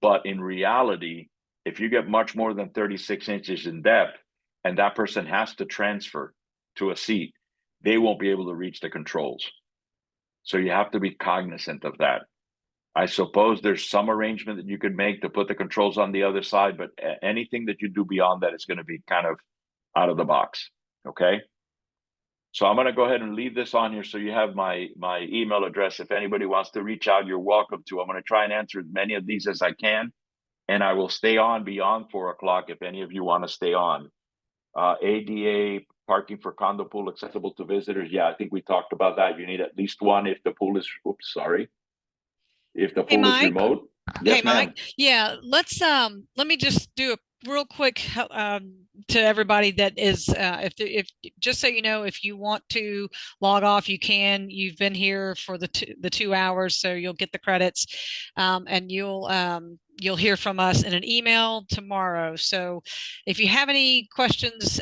But in reality, if you get much more than 36 inches in depth and that person has to transfer to a seat, they won't be able to reach the controls. So you have to be cognizant of that. I suppose there's some arrangement that you could make to put the controls on the other side, but anything that you do beyond that is going to be kind of out of the box. Okay. So I'm going to go ahead and leave this on here so you have my email address. If anybody wants to reach out, you're welcome to. I'm going to try and answer as many of these as I can, and I will stay on beyond 4 o'clock if any of you want to stay on. ADA parking for condo pool accessible to visitors. Yeah, I think we talked about that. You need at least one if the pool is, if the pool is remote. Yes, ma'am. Mike. Yeah, let me just do a real quick to everybody that is if just so you know, if you want to log off, you can. You've been here for the 2 hours, so you'll get the credits, and you'll hear from us in an email tomorrow. So if you have any questions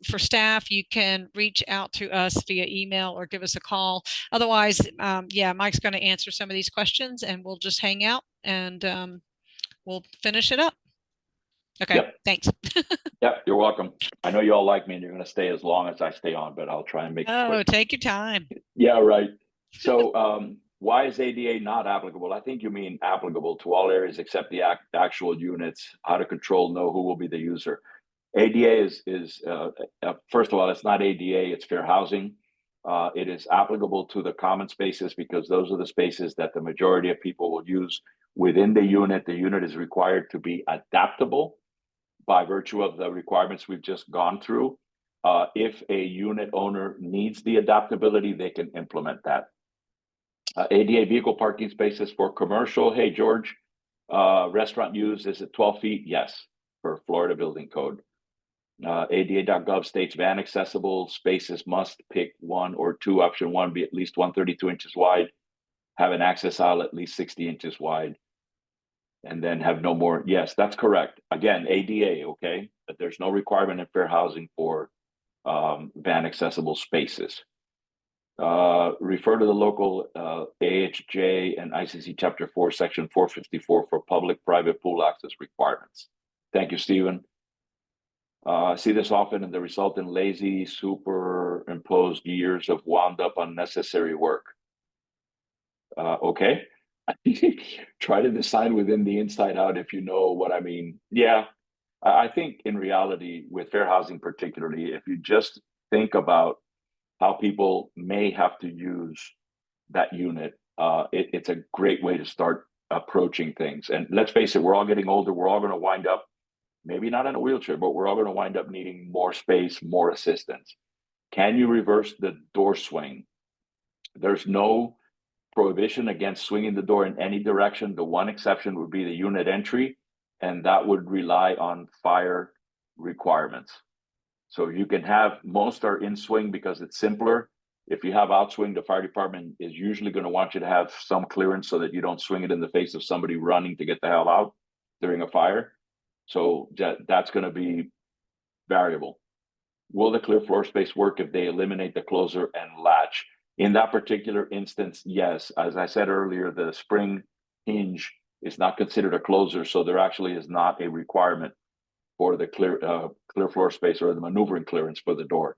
for staff, you can reach out to us via email or give us a call. Otherwise, yeah, Mike's going to answer some of these questions and we'll just hang out and we'll finish it up. Okay, yep. Thanks. Yep, you're welcome. I know you all like me and you're going to stay as long as I stay on, but I'll try and make it quick. Take your time. Yeah, right. So why is ADA not applicable? I think you mean applicable to all areas except the actual units, how to control, know who will be the user. ADA is first of all, it's not ADA, it's fair housing. It is applicable to the common spaces because those are the spaces that the majority of people will use within the unit. The unit is required to be adaptable by virtue of the requirements we've just gone through. If a unit owner needs the adaptability, they can implement that. ADA vehicle parking spaces for commercial. Hey, George, restaurant use, is it 12 feet? Yes, for Florida building code. ADA.gov states van accessible spaces must pick one or two. Option one, be at least 132 inches wide, have an access aisle at least 60 inches wide, and then have no more. Yes, that's correct. Again, ADA, okay? But there's no requirement in fair housing for van accessible spaces. Refer to the local AHJ and ICC Chapter 4, Section 454 for public-private pool access requirements. Thank you, Stephen. I see this often, and the result in lazy, superimposed years of wound-up unnecessary work. Okay. Try to decide within the inside out if you know what I mean. Yeah, I think in reality, with fair housing particularly, if you just think about how people may have to use that unit, it's a great way to start approaching things. And let's face it, we're all getting older. We're all going to wind up, maybe not in a wheelchair, but we're all going to wind up needing more space, more assistance. Can you reverse the door swing? There's no prohibition against swinging the door in any direction. The one exception would be the unit entry, and that would rely on fire requirements. So you can have, most are in swing because it's simpler. If you have outswing, the fire department is usually going to want you to have some clearance so that you don't swing it in the face of somebody running to get the hell out during a fire. So that's going to be variable. Will the clear floor space work if they eliminate the closer and latch? In that particular instance, yes. As I said earlier, the spring hinge is not considered a closer, so there actually is not a requirement for the clear floor space or the maneuvering clearance for the door.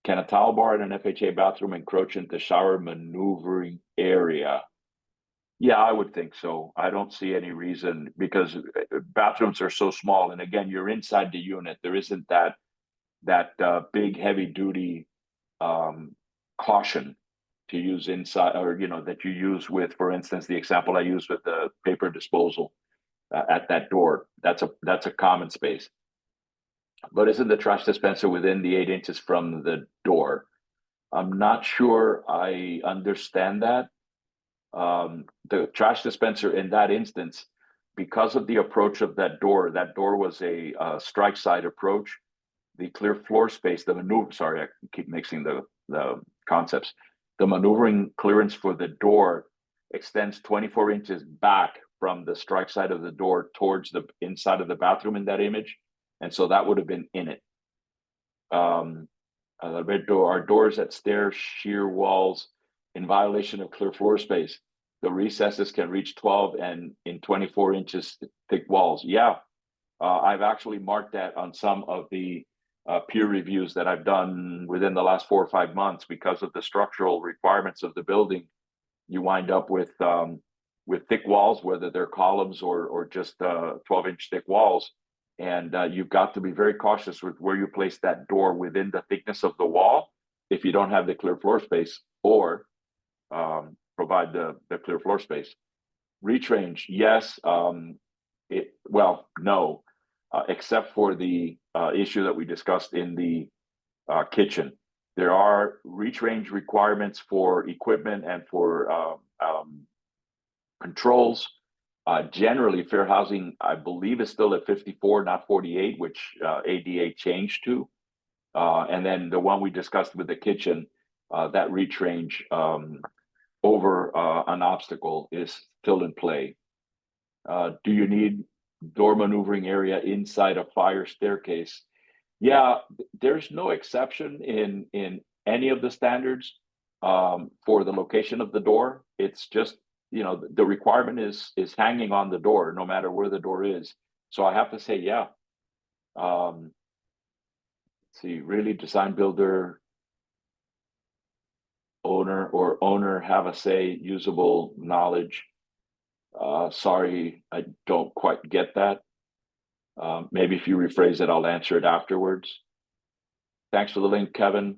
Can a towel bar in an FHA bathroom encroach into shower maneuvering area? Yeah, I would think so. I don't see any reason, because bathrooms are so small, and again, you're inside the unit. There isn't that big heavy duty caution to use inside, or that you use with, for instance, the example I used with the paper disposal at that door. That's a common space. But isn't the trash dispenser within the 8 inches from the door? I'm not sure I understand that. The trash dispenser in that instance, because of the approach of that door was a strike side approach. The clear floor space, sorry, I keep mixing the concepts. The maneuvering clearance for the door extends 24 inches back from the strike side of the door towards the inside of the bathroom in that image. And so that would have been in it. Our doors at stair shear walls in violation of clear floor space. The recesses can reach 12 and in 24 inches thick walls. Yeah, I've actually marked that on some of the peer reviews that I've done within the last 4 or 5 months. Because of the structural requirements of the building, you wind up with thick walls, whether they're columns or just 12-inch thick walls. And you've got to be very cautious with where you place that door within the thickness of the wall if you don't have the clear floor space, or provide the clear floor space. Reach range, yes. No, except for the issue that we discussed in the kitchen. There are reach range requirements for equipment and for controls. Generally, fair housing, I believe, is still at 54, not 48, which ADA changed to. And then the one we discussed with the kitchen, that reach range over an obstacle is still in play. Do you need door maneuvering area inside a fire staircase? Yeah, there's no exception in any of the standards for the location of the door. It's just, the requirement is hanging on the door, no matter where the door is. So I have to say, yeah. Let's see, really, design builder, owner have a say, usable knowledge. Sorry, I don't quite get that. Maybe if you rephrase it, I'll answer it afterwards. Thanks for the link, Kevin.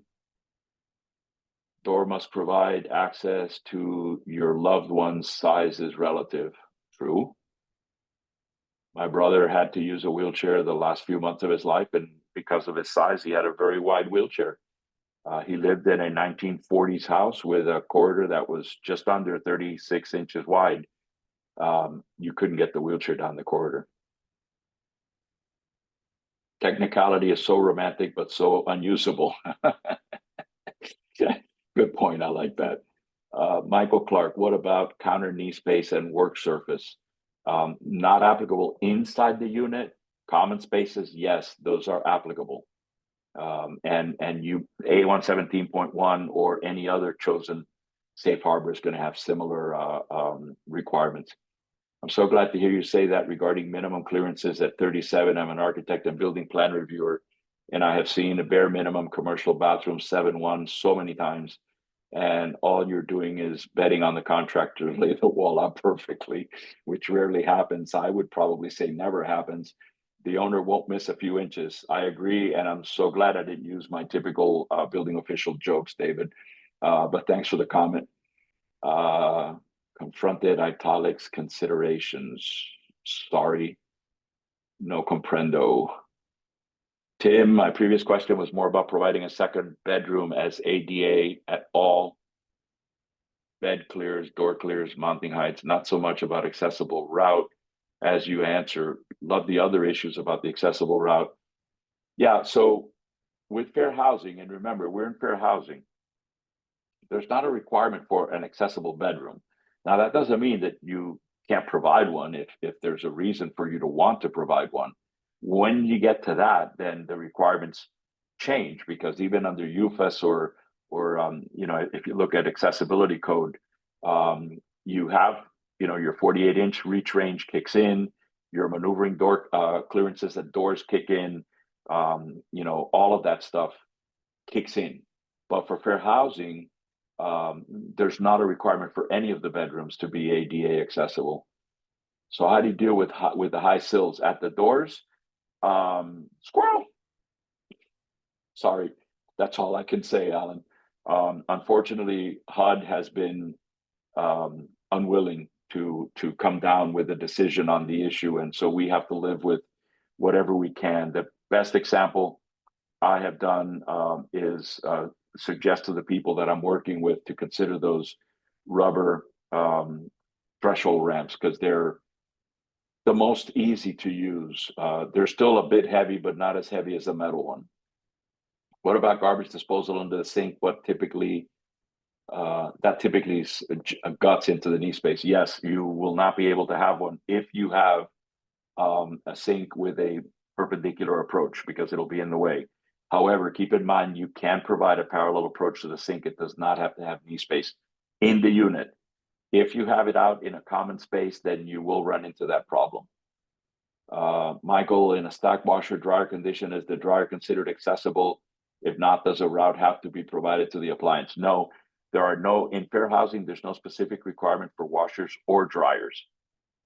Door must provide access to your loved one's size is relative. True. My brother had to use a wheelchair the last few months of his life, and because of his size, he had a very wide wheelchair. He lived in a 1940s house with a corridor that was just under 36 inches wide. You couldn't get the wheelchair down the corridor. Technicality is so romantic, but so unusable. Good point. I like that. Michael Clark, what about counter knee space and work surface? Not applicable inside the unit. Common spaces, yes, those are applicable. And you A117.1 or any other chosen safe harbor is going to have similar requirements. I'm so glad to hear you say that regarding minimum clearances at 37. I'm an architect and building plan reviewer, and I have seen a bare minimum commercial bathroom 7-1 so many times. And all you're doing is betting on the contractor to lay the wall out perfectly, which rarely happens. I would probably say never happens. The owner won't miss a few inches. I agree, and I'm so glad I didn't use my typical building official jokes, David. But thanks for the comment. Confronted italics considerations. Sorry, no comprendo. Tim, my previous question was more about providing a second bedroom as ADA at all. Bed clears, door clears, mounting heights, not so much about accessible route as you answer. Love the other issues about the accessible route. Yeah, so with fair housing, and remember, we're in fair housing, there's not a requirement for an accessible bedroom. Now, that doesn't mean that you can't provide one if there's a reason for you to want to provide one. When you get to that, then the requirements change, because even under UFAS or if you look at accessibility code, you have your 48-inch reach range kicks in, your maneuvering door clearances at doors kick in, all of that stuff kicks in. But for fair housing, there's not a requirement for any of the bedrooms to be ADA accessible. So how do you deal with the high sills at the doors? Squirrel. Sorry, that's all I can say, Alan. Unfortunately, HUD has been unwilling to come down with a decision on the issue, and so we have to live with whatever we can. The best example I have done is suggest to the people that I'm working with to consider those rubber threshold ramps, because they're the most easy to use. They're still a bit heavy, but not as heavy as a metal one. What about garbage disposal under the sink? That typically guts into the knee space. Yes, you will not be able to have one if you have a sink with a perpendicular approach, because it'll be in the way. However, keep in mind, you can provide a parallel approach to the sink. It does not have to have knee space in the unit. If you have it out in a common space, then you will run into that problem. Michael, in a stack washer dryer condition, is the dryer considered accessible? If not, does a route have to be provided to the appliance? No, in fair housing, there's no specific requirement for washers or dryers.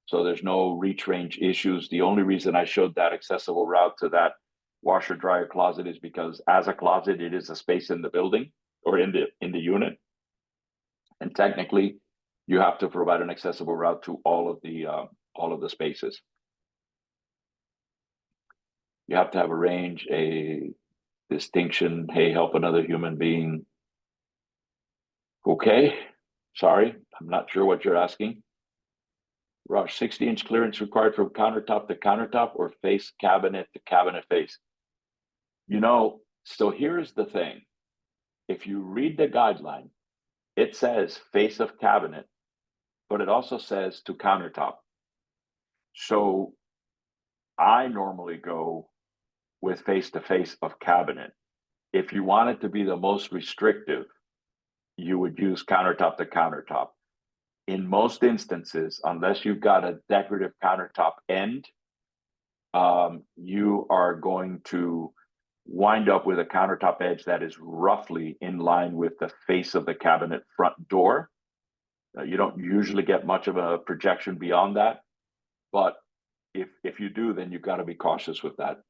So there's no reach range issues. The only reason I showed that accessible route to that washer dryer closet is because as a closet, it is a space in the building or in the unit. And technically, you have to provide an accessible route to all of the spaces. You have to have a range, a distinction. Hey, help another human being. Okay, sorry, I'm not sure what you're asking. Rush, 60-inch clearance required from countertop to countertop or face cabinet to cabinet face? So here's the thing. If you read the guideline, it says face of cabinet, but it also says to countertop. So I normally go with face to face of cabinet. If you want it to be the most restrictive, you would use countertop to countertop. In most instances, unless you've got a decorative countertop end, you are going to wind up with a countertop edge that is roughly in line with the face of the cabinet front door. You don't usually get much of a projection beyond that, but if you do, then you've got to be cautious with that.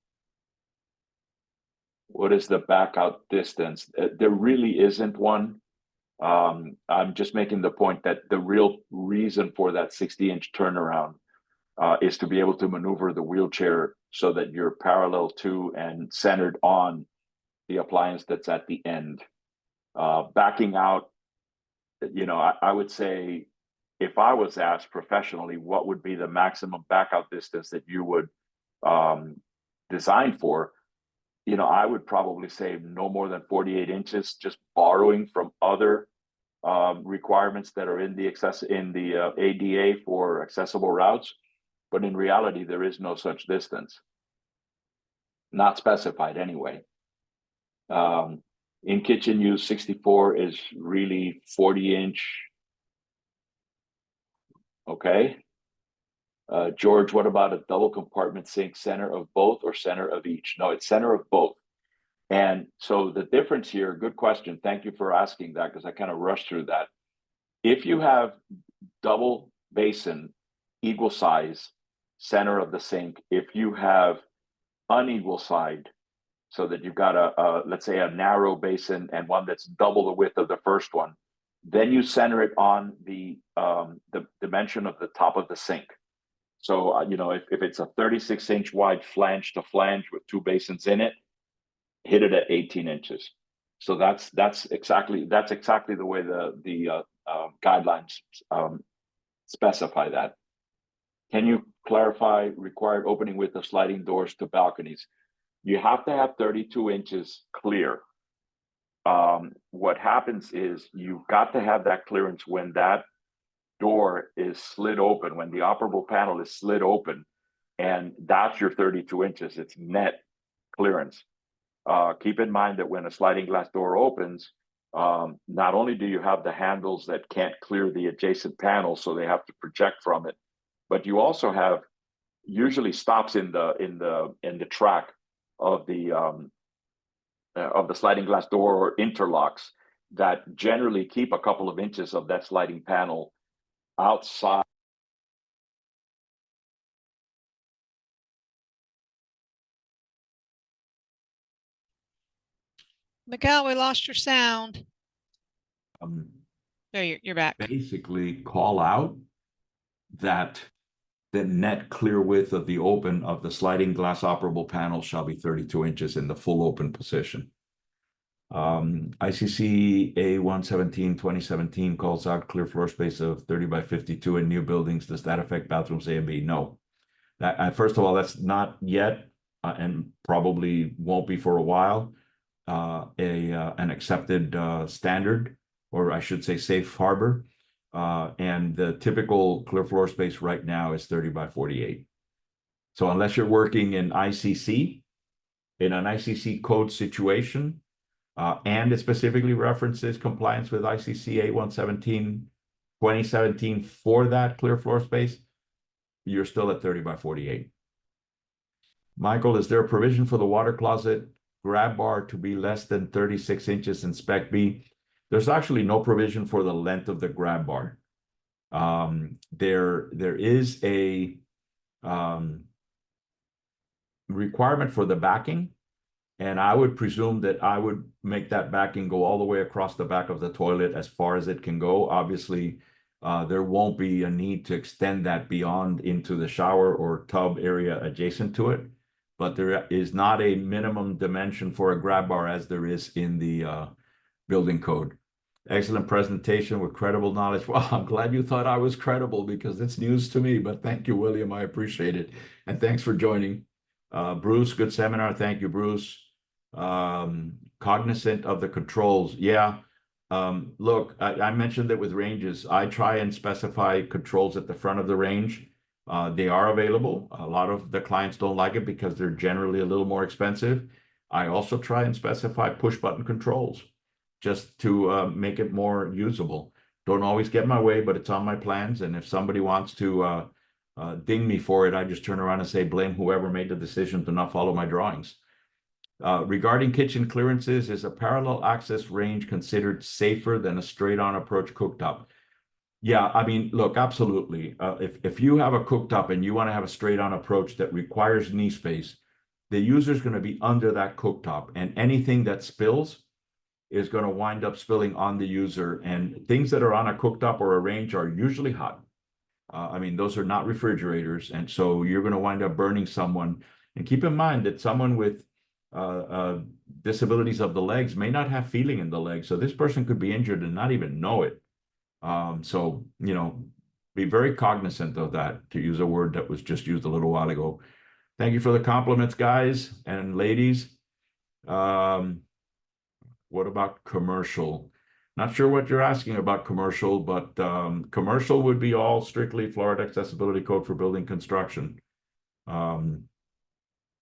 What is the back out distance? There really isn't one. I'm just making the point that the real reason for that 60-inch turnaround is to be able to maneuver the wheelchair so that you're parallel to and centered on the appliance that's at the end. Backing out, I would say, if I was asked professionally, what would be the maximum backout distance that you would design for? I would probably say no more than 48 inches, just borrowing from other requirements that are in the ADA for accessible routes. But in reality, there is no such distance, not specified anyway. In kitchen use, 64 is really 40-inch. Okay. George, what about a double compartment sink, center of both or center of each? No, it's center of both. And so the difference here, good question. Thank you for asking that, because I kind of rushed through that. If you have double basin, equal size, center of the sink, if you have unequal side, so that you've got let's say a narrow basin and one that's double the width of the first one, then you center it on the dimension of the top of the sink. So, if it's a 36-inch wide flange to flange with two basins in it, hit it at 18 inches. So that's exactly the way the guidelines specify that. Can you clarify required opening width of sliding doors to balconies? You have to have 32 inches clear. What happens is you've got to have that clearance when that door is slid open, when the operable panel is slid open, and that's your 32 inches. It's net clearance. Keep in mind that when a sliding glass door opens, not only do you have the handles that can't clear the adjacent panel, so they have to project from it, but you also have usually stops in the track of the sliding glass door, or interlocks that generally keep a couple of inches of that sliding panel outside. Miguel, we lost your sound. There, you're back. Basically call out that the net clear width of the open of the sliding glass operable panel shall be 32 inches in the full open position. ICC A117 2017 calls out clear floor space of 30 by 52 in new buildings. Does that affect bathrooms A and B? No. First of all, that's not yet, and probably won't be for a while, an accepted standard, or I should say safe harbor. And the typical clear floor space right now is 30 by 48. So unless you're working in ICC, in an ICC code situation, and it specifically references compliance with ICC A117 2017 for that clear floor space, you're still at 30 by 48. Michael, is there a provision for the water closet grab bar to be less than 36 inches in Spec B? There's actually no provision for the length of the grab bar. There is a requirement for the backing, and I would presume that I would make that backing go all the way across the back of the toilet as far as it can go. Obviously, there won't be a need to extend that beyond into the shower or tub area adjacent to it, but there is not a minimum dimension for a grab bar as there is in the building code. Excellent presentation with credible knowledge. Well, I'm glad you thought I was credible, because it's news to me, but thank you, William. I appreciate it. And thanks for joining. Bruce, good seminar. Thank you, Bruce. Cognizant of the controls. Yeah. Look, I mentioned that with ranges, I try and specify controls at the front of the range. They are available. A lot of the clients don't like it because they're generally a little more expensive. I also try and specify push button controls just to make it more usable. Don't always get my way, but it's on my plans. And if somebody wants to ding me for it, I just turn around and say, blame whoever made the decision to not follow my drawings. Regarding kitchen clearances, is a parallel access range considered safer than a straight-on approach cooktop? Yeah, I mean, look, absolutely. If you have a cooktop and you want to have a straight-on approach that requires knee space, the user is going to be under that cooktop, and anything that spills is going to wind up spilling on the user. And things that are on a cooktop or a range are usually hot. I mean, those are not refrigerators. And so you're going to wind up burning someone. And keep in mind that someone with disabilities of the legs may not have feeling in the legs. So this person could be injured and not even know it. So, you know, be very cognizant of that, to use a word that was just used a little while ago. Thank you for the compliments, guys and ladies. What about commercial? Not sure what you're asking about commercial, but commercial would be all strictly Florida Accessibility Code for building construction. If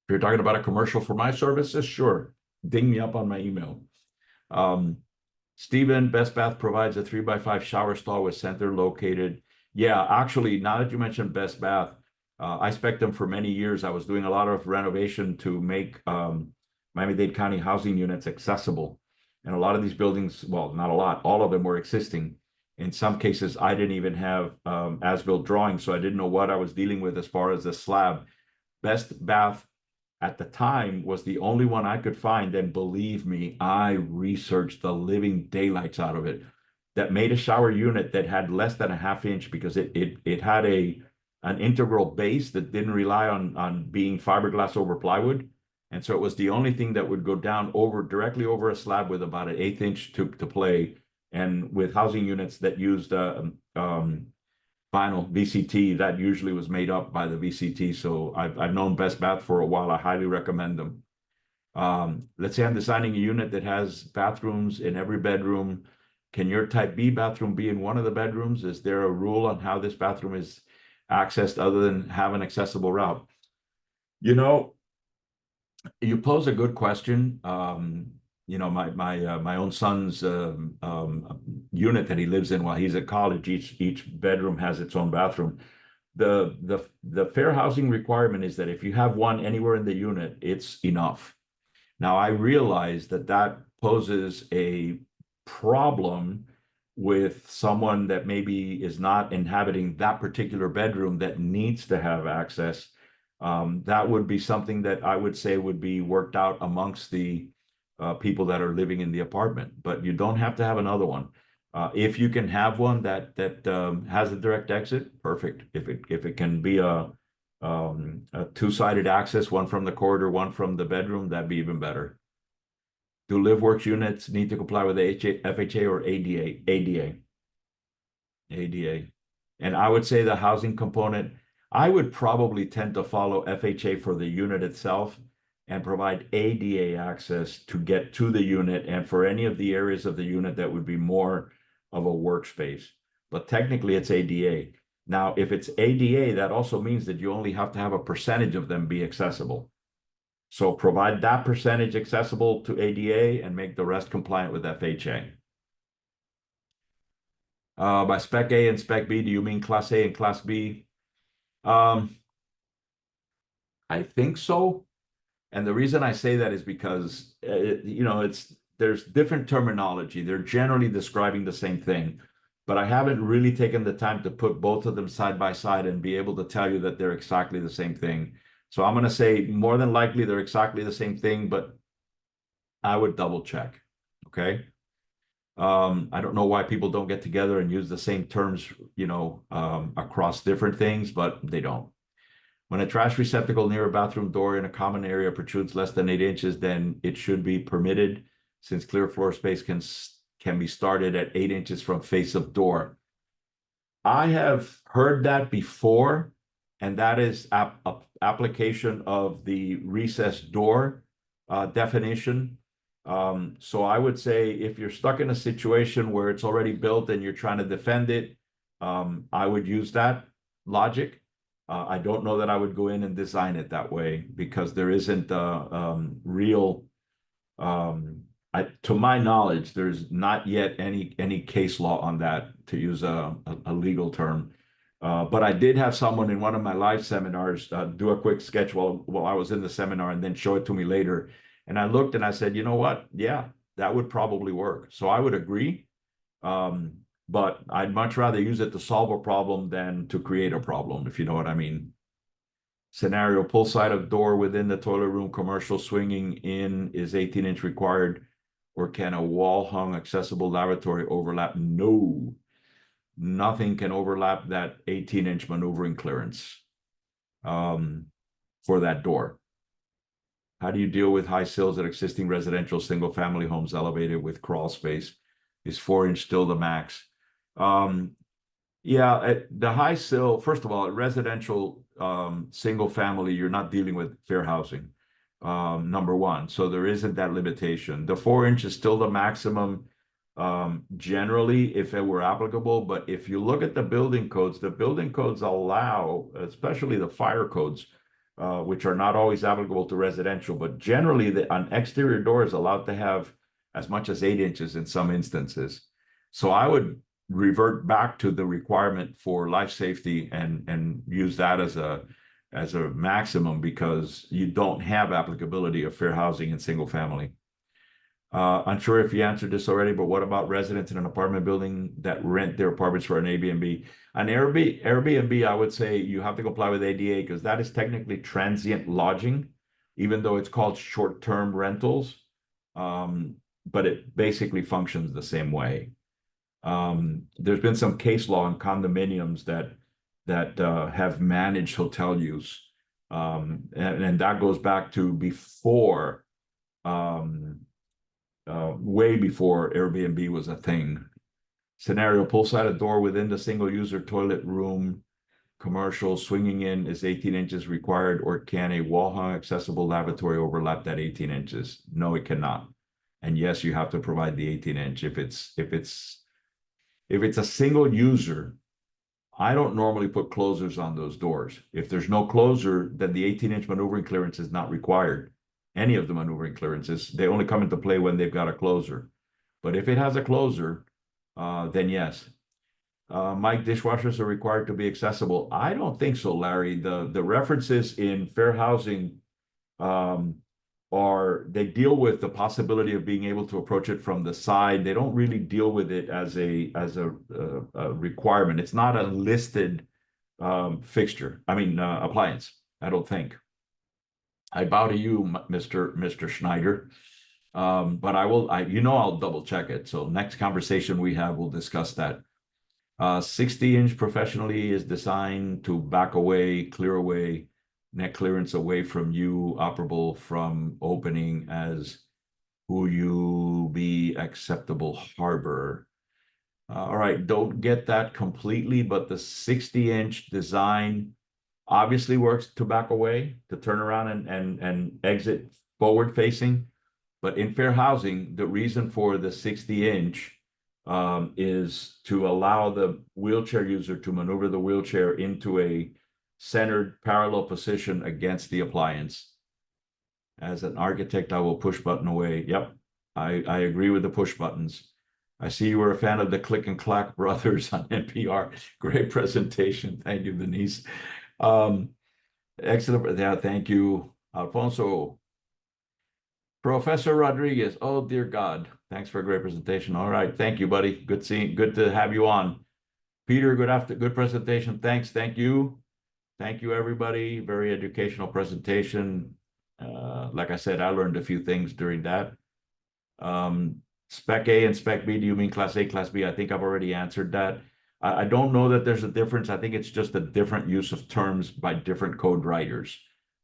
you're talking about a commercial for my services, sure, ding me up on my email. Stephen, Best Bath provides a 3x5 shower stall with center located. Yeah, actually, now that you mentioned Best Bath, I spec'd them for many years. I was doing a lot of renovation to make Miami-Dade County housing units accessible. And a lot of these buildings, well, not a lot, all of them were existing. In some cases, I didn't even have as-built drawings, so I didn't know what I was dealing with as far as the slab. Best Bath at the time was the only one I could find, and believe me, I researched the living daylights out of it, that made a shower unit that had less than a half-inch, because it had an integral base that didn't rely on being fiberglass over plywood. And so it was the only thing that would go down directly over a slab with about an 1/8 inch to play. And with housing units that used vinyl VCT, that usually was made up by the VCT. So I've known Best Bath for a while. I highly recommend them. Let's say I'm designing a unit that has bathrooms in every bedroom. Can your type B bathroom be in one of the bedrooms? Is there a rule on how this bathroom is accessed other than have an accessible route? You know, you pose a good question. You know, my own son's unit that he lives in while he's at college, each bedroom has its own bathroom. The fair housing requirement is that if you have one anywhere in the unit, it's enough. Now, I realize that poses a problem with someone that maybe is not inhabiting that particular bedroom that needs to have access. That would be something that I would say would be worked out amongst the people that are living in the apartment, but you don't have to have another one. If you can have one that has a direct exit, perfect. If it can be a two-sided access, one from the corridor, one from the bedroom, that'd be even better. Do LiveWorks units need to comply with FHA or ADA? ADA. And I would say the housing component, I would probably tend to follow FHA for the unit itself and provide ADA access to get to the unit, and for any of the areas of the unit that would be more of a workspace. But technically it's ADA. Now, if it's ADA, that also means that you only have to have a percentage of them be accessible. So provide that percentage accessible to ADA and make the rest compliant with FHA. By Spec A and Spec B, do you mean Class A and Class B? I think so. And the reason I say that is because, you know, there's different terminology. They're generally describing the same thing, but I haven't really taken the time to put both of them side by side and be able to tell you that they're exactly the same thing. So I'm going to say more than likely they're exactly the same thing, but I would double check. Okay. I don't know why people don't get together and use the same terms, you know, across different things, but they don't. When a trash receptacle near a bathroom door in a common area protrudes less than 8 inches, then it should be permitted, since clear floor space can be started at 8 inches from face of door. I have heard that before, and that is application of the recessed door definition. So I would say if you're stuck in a situation where it's already built and you're trying to defend it, I would use that logic. I don't know that I would go in and design it that way, because there isn't real, to my knowledge, there's not yet any case law on that, to use a legal term. But I did have someone in one of my live seminars do a quick sketch while I was in the seminar, and then show it to me later. And I looked and I said, you know what? Yeah, that would probably work. So I would agree. But I'd much rather use it to solve a problem than to create a problem, if you know what I mean. Scenario: pull side of door within the toilet room, commercial, swinging in is 18-inch required, or can a wall-hung accessible lavatory overlap? No, nothing can overlap that 18-inch maneuvering clearance for that door. How do you deal with high sills at existing residential single-family homes elevated with crawl space? Is 4-inch still the max? Yeah, the high sill, first of all, at residential single-family, you're not dealing with fair housing, number one. So there isn't that limitation. The 4-inch is still the maximum generally, if it were applicable. But if you look at the building codes allow, especially the fire codes, which are not always applicable to residential, but generally an exterior door is allowed to have as much as 8 inches in some instances. So I would revert back to the requirement for life safety and use that as a maximum, because you don't have applicability of fair housing in single family. Unsure if you answered this already, but what about residents in an apartment building that rent their apartments for an Airbnb? An Airbnb, I would say you have to comply with ADA, because that is technically transient lodging, even though it's called short-term rentals. But it basically functions the same way. There's been some case law in condominiums that have managed hotel use, and that goes back to before, way before Airbnb was a thing. Scenario: pool-sided door within the single-user toilet room, commercial, swinging in is 18 inches required, or can a wall-hung accessible lavatory overlap that 18 inches? No, it cannot. And yes, you have to provide the 18-inch if it's a single user. I don't normally put closers on those doors. If there's no closer, then the 18-inch maneuvering clearance is not required. Any of the maneuvering clearances, they only come into play when they've got a closer. But if it has a closer, then yes. Mike, dishwashers are required to be accessible. I don't think so, Larry. The references in fair housing they deal with the possibility of being able to approach it from the side. They don't really deal with it as a requirement. It's not a listed fixture. I mean, appliance. I don't think. I bow to you, Mr. Schneider. But I'll double check it. So next conversation we have, we'll discuss that. 60-inch professionally is designed to back away, clear away, net clearance away from you, operable from opening as who you be acceptable harbor. All right, don't get that completely, but the 60-inch design obviously works to back away, to turn around and exit forward facing. But in fair housing, the reason for the 60-inch is to allow the wheelchair user to maneuver the wheelchair into a centered parallel position against the appliance. As an architect, I will push button away. Yep, I agree with the push buttons. I see you were a fan of the Click and Clack brothers on NPR. Great presentation. Thank you, Denise. Excellent. Yeah, thank you, Alfonso. Professor Rodriguez. Oh, dear God. Thanks for a great presentation. All right. Thank you, buddy. Good to have you on. Peter, good presentation. Thanks. Thank you. Thank you, everybody. Very educational presentation. Like I said, I learned a few things during that. Spec A and Spec B, do you mean Class A, Class B? I think I've already answered that. I don't know that there's a difference. I think it's just a different use of terms by different code writers.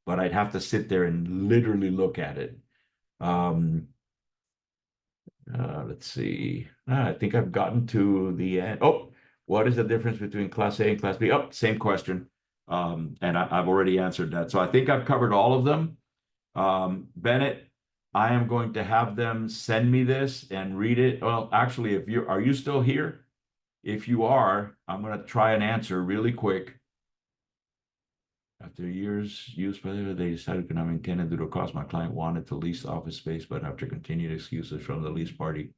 But I'd have to sit there and literally look at it. Let's see. I think I've gotten to the end. Oh, what is the difference between Class A and Class B? Oh, same question. And I've already answered that. So I think I've covered all of them. Bennett, I am going to have them send me this and read it. Well, actually, are you still here? If you are, I'm going to try and answer really quick. After years used, they decided to not maintain it due to cost. My client wanted to lease office space, but after continued excuses from the lease party,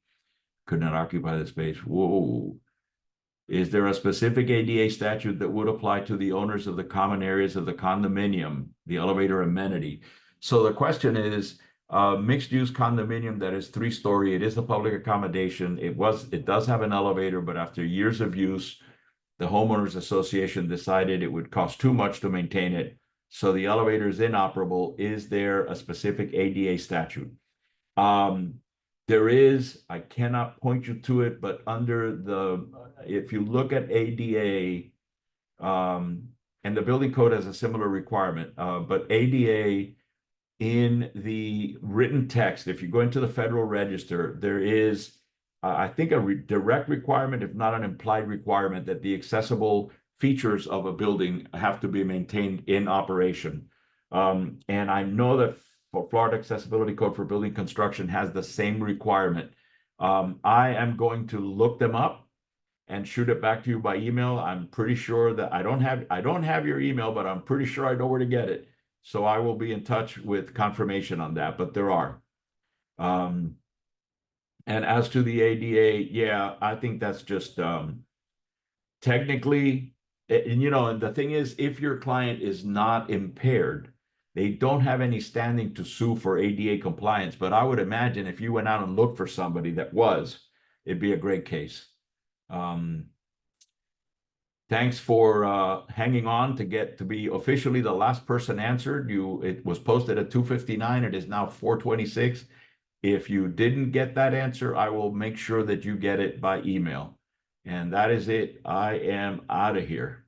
could not occupy the space. Whoa. Is there a specific ADA statute that would apply to the owners of the common areas of the condominium, the elevator amenity? So the question is, mixed-use condominium that is 3-story, it is a public accommodation. It does have an elevator, but after years of use, the homeowners association decided it would cost too much to maintain it. So the elevator is inoperable. Is there a specific ADA statute? There is, I cannot point you to it, but under the, if you look at ADA, and the building code has a similar requirement, but ADA in the written text, if you go into the Federal Register, there is, I think, a direct requirement, if not an implied requirement, that the accessible features of a building have to be maintained in operation. And I know that for Florida Accessibility Code for Building Construction has the same requirement. I am going to look them up and shoot it back to you by email. I'm pretty sure that I don't have your email, but I'm pretty sure I know where to get it. So I will be in touch with confirmation on that, but there are. And as to the ADA, yeah, I think that's just technically, and and the thing is, if your client is not impaired, they don't have any standing to sue for ADA compliance. But I would imagine if you went out and looked for somebody that was, it'd be a great case. Thanks for hanging on to get to be officially the last person answered. It was posted at 2:59. It is now 4:26. If you didn't get that answer, I will make sure that you get it by email. And that is it. I am out of here.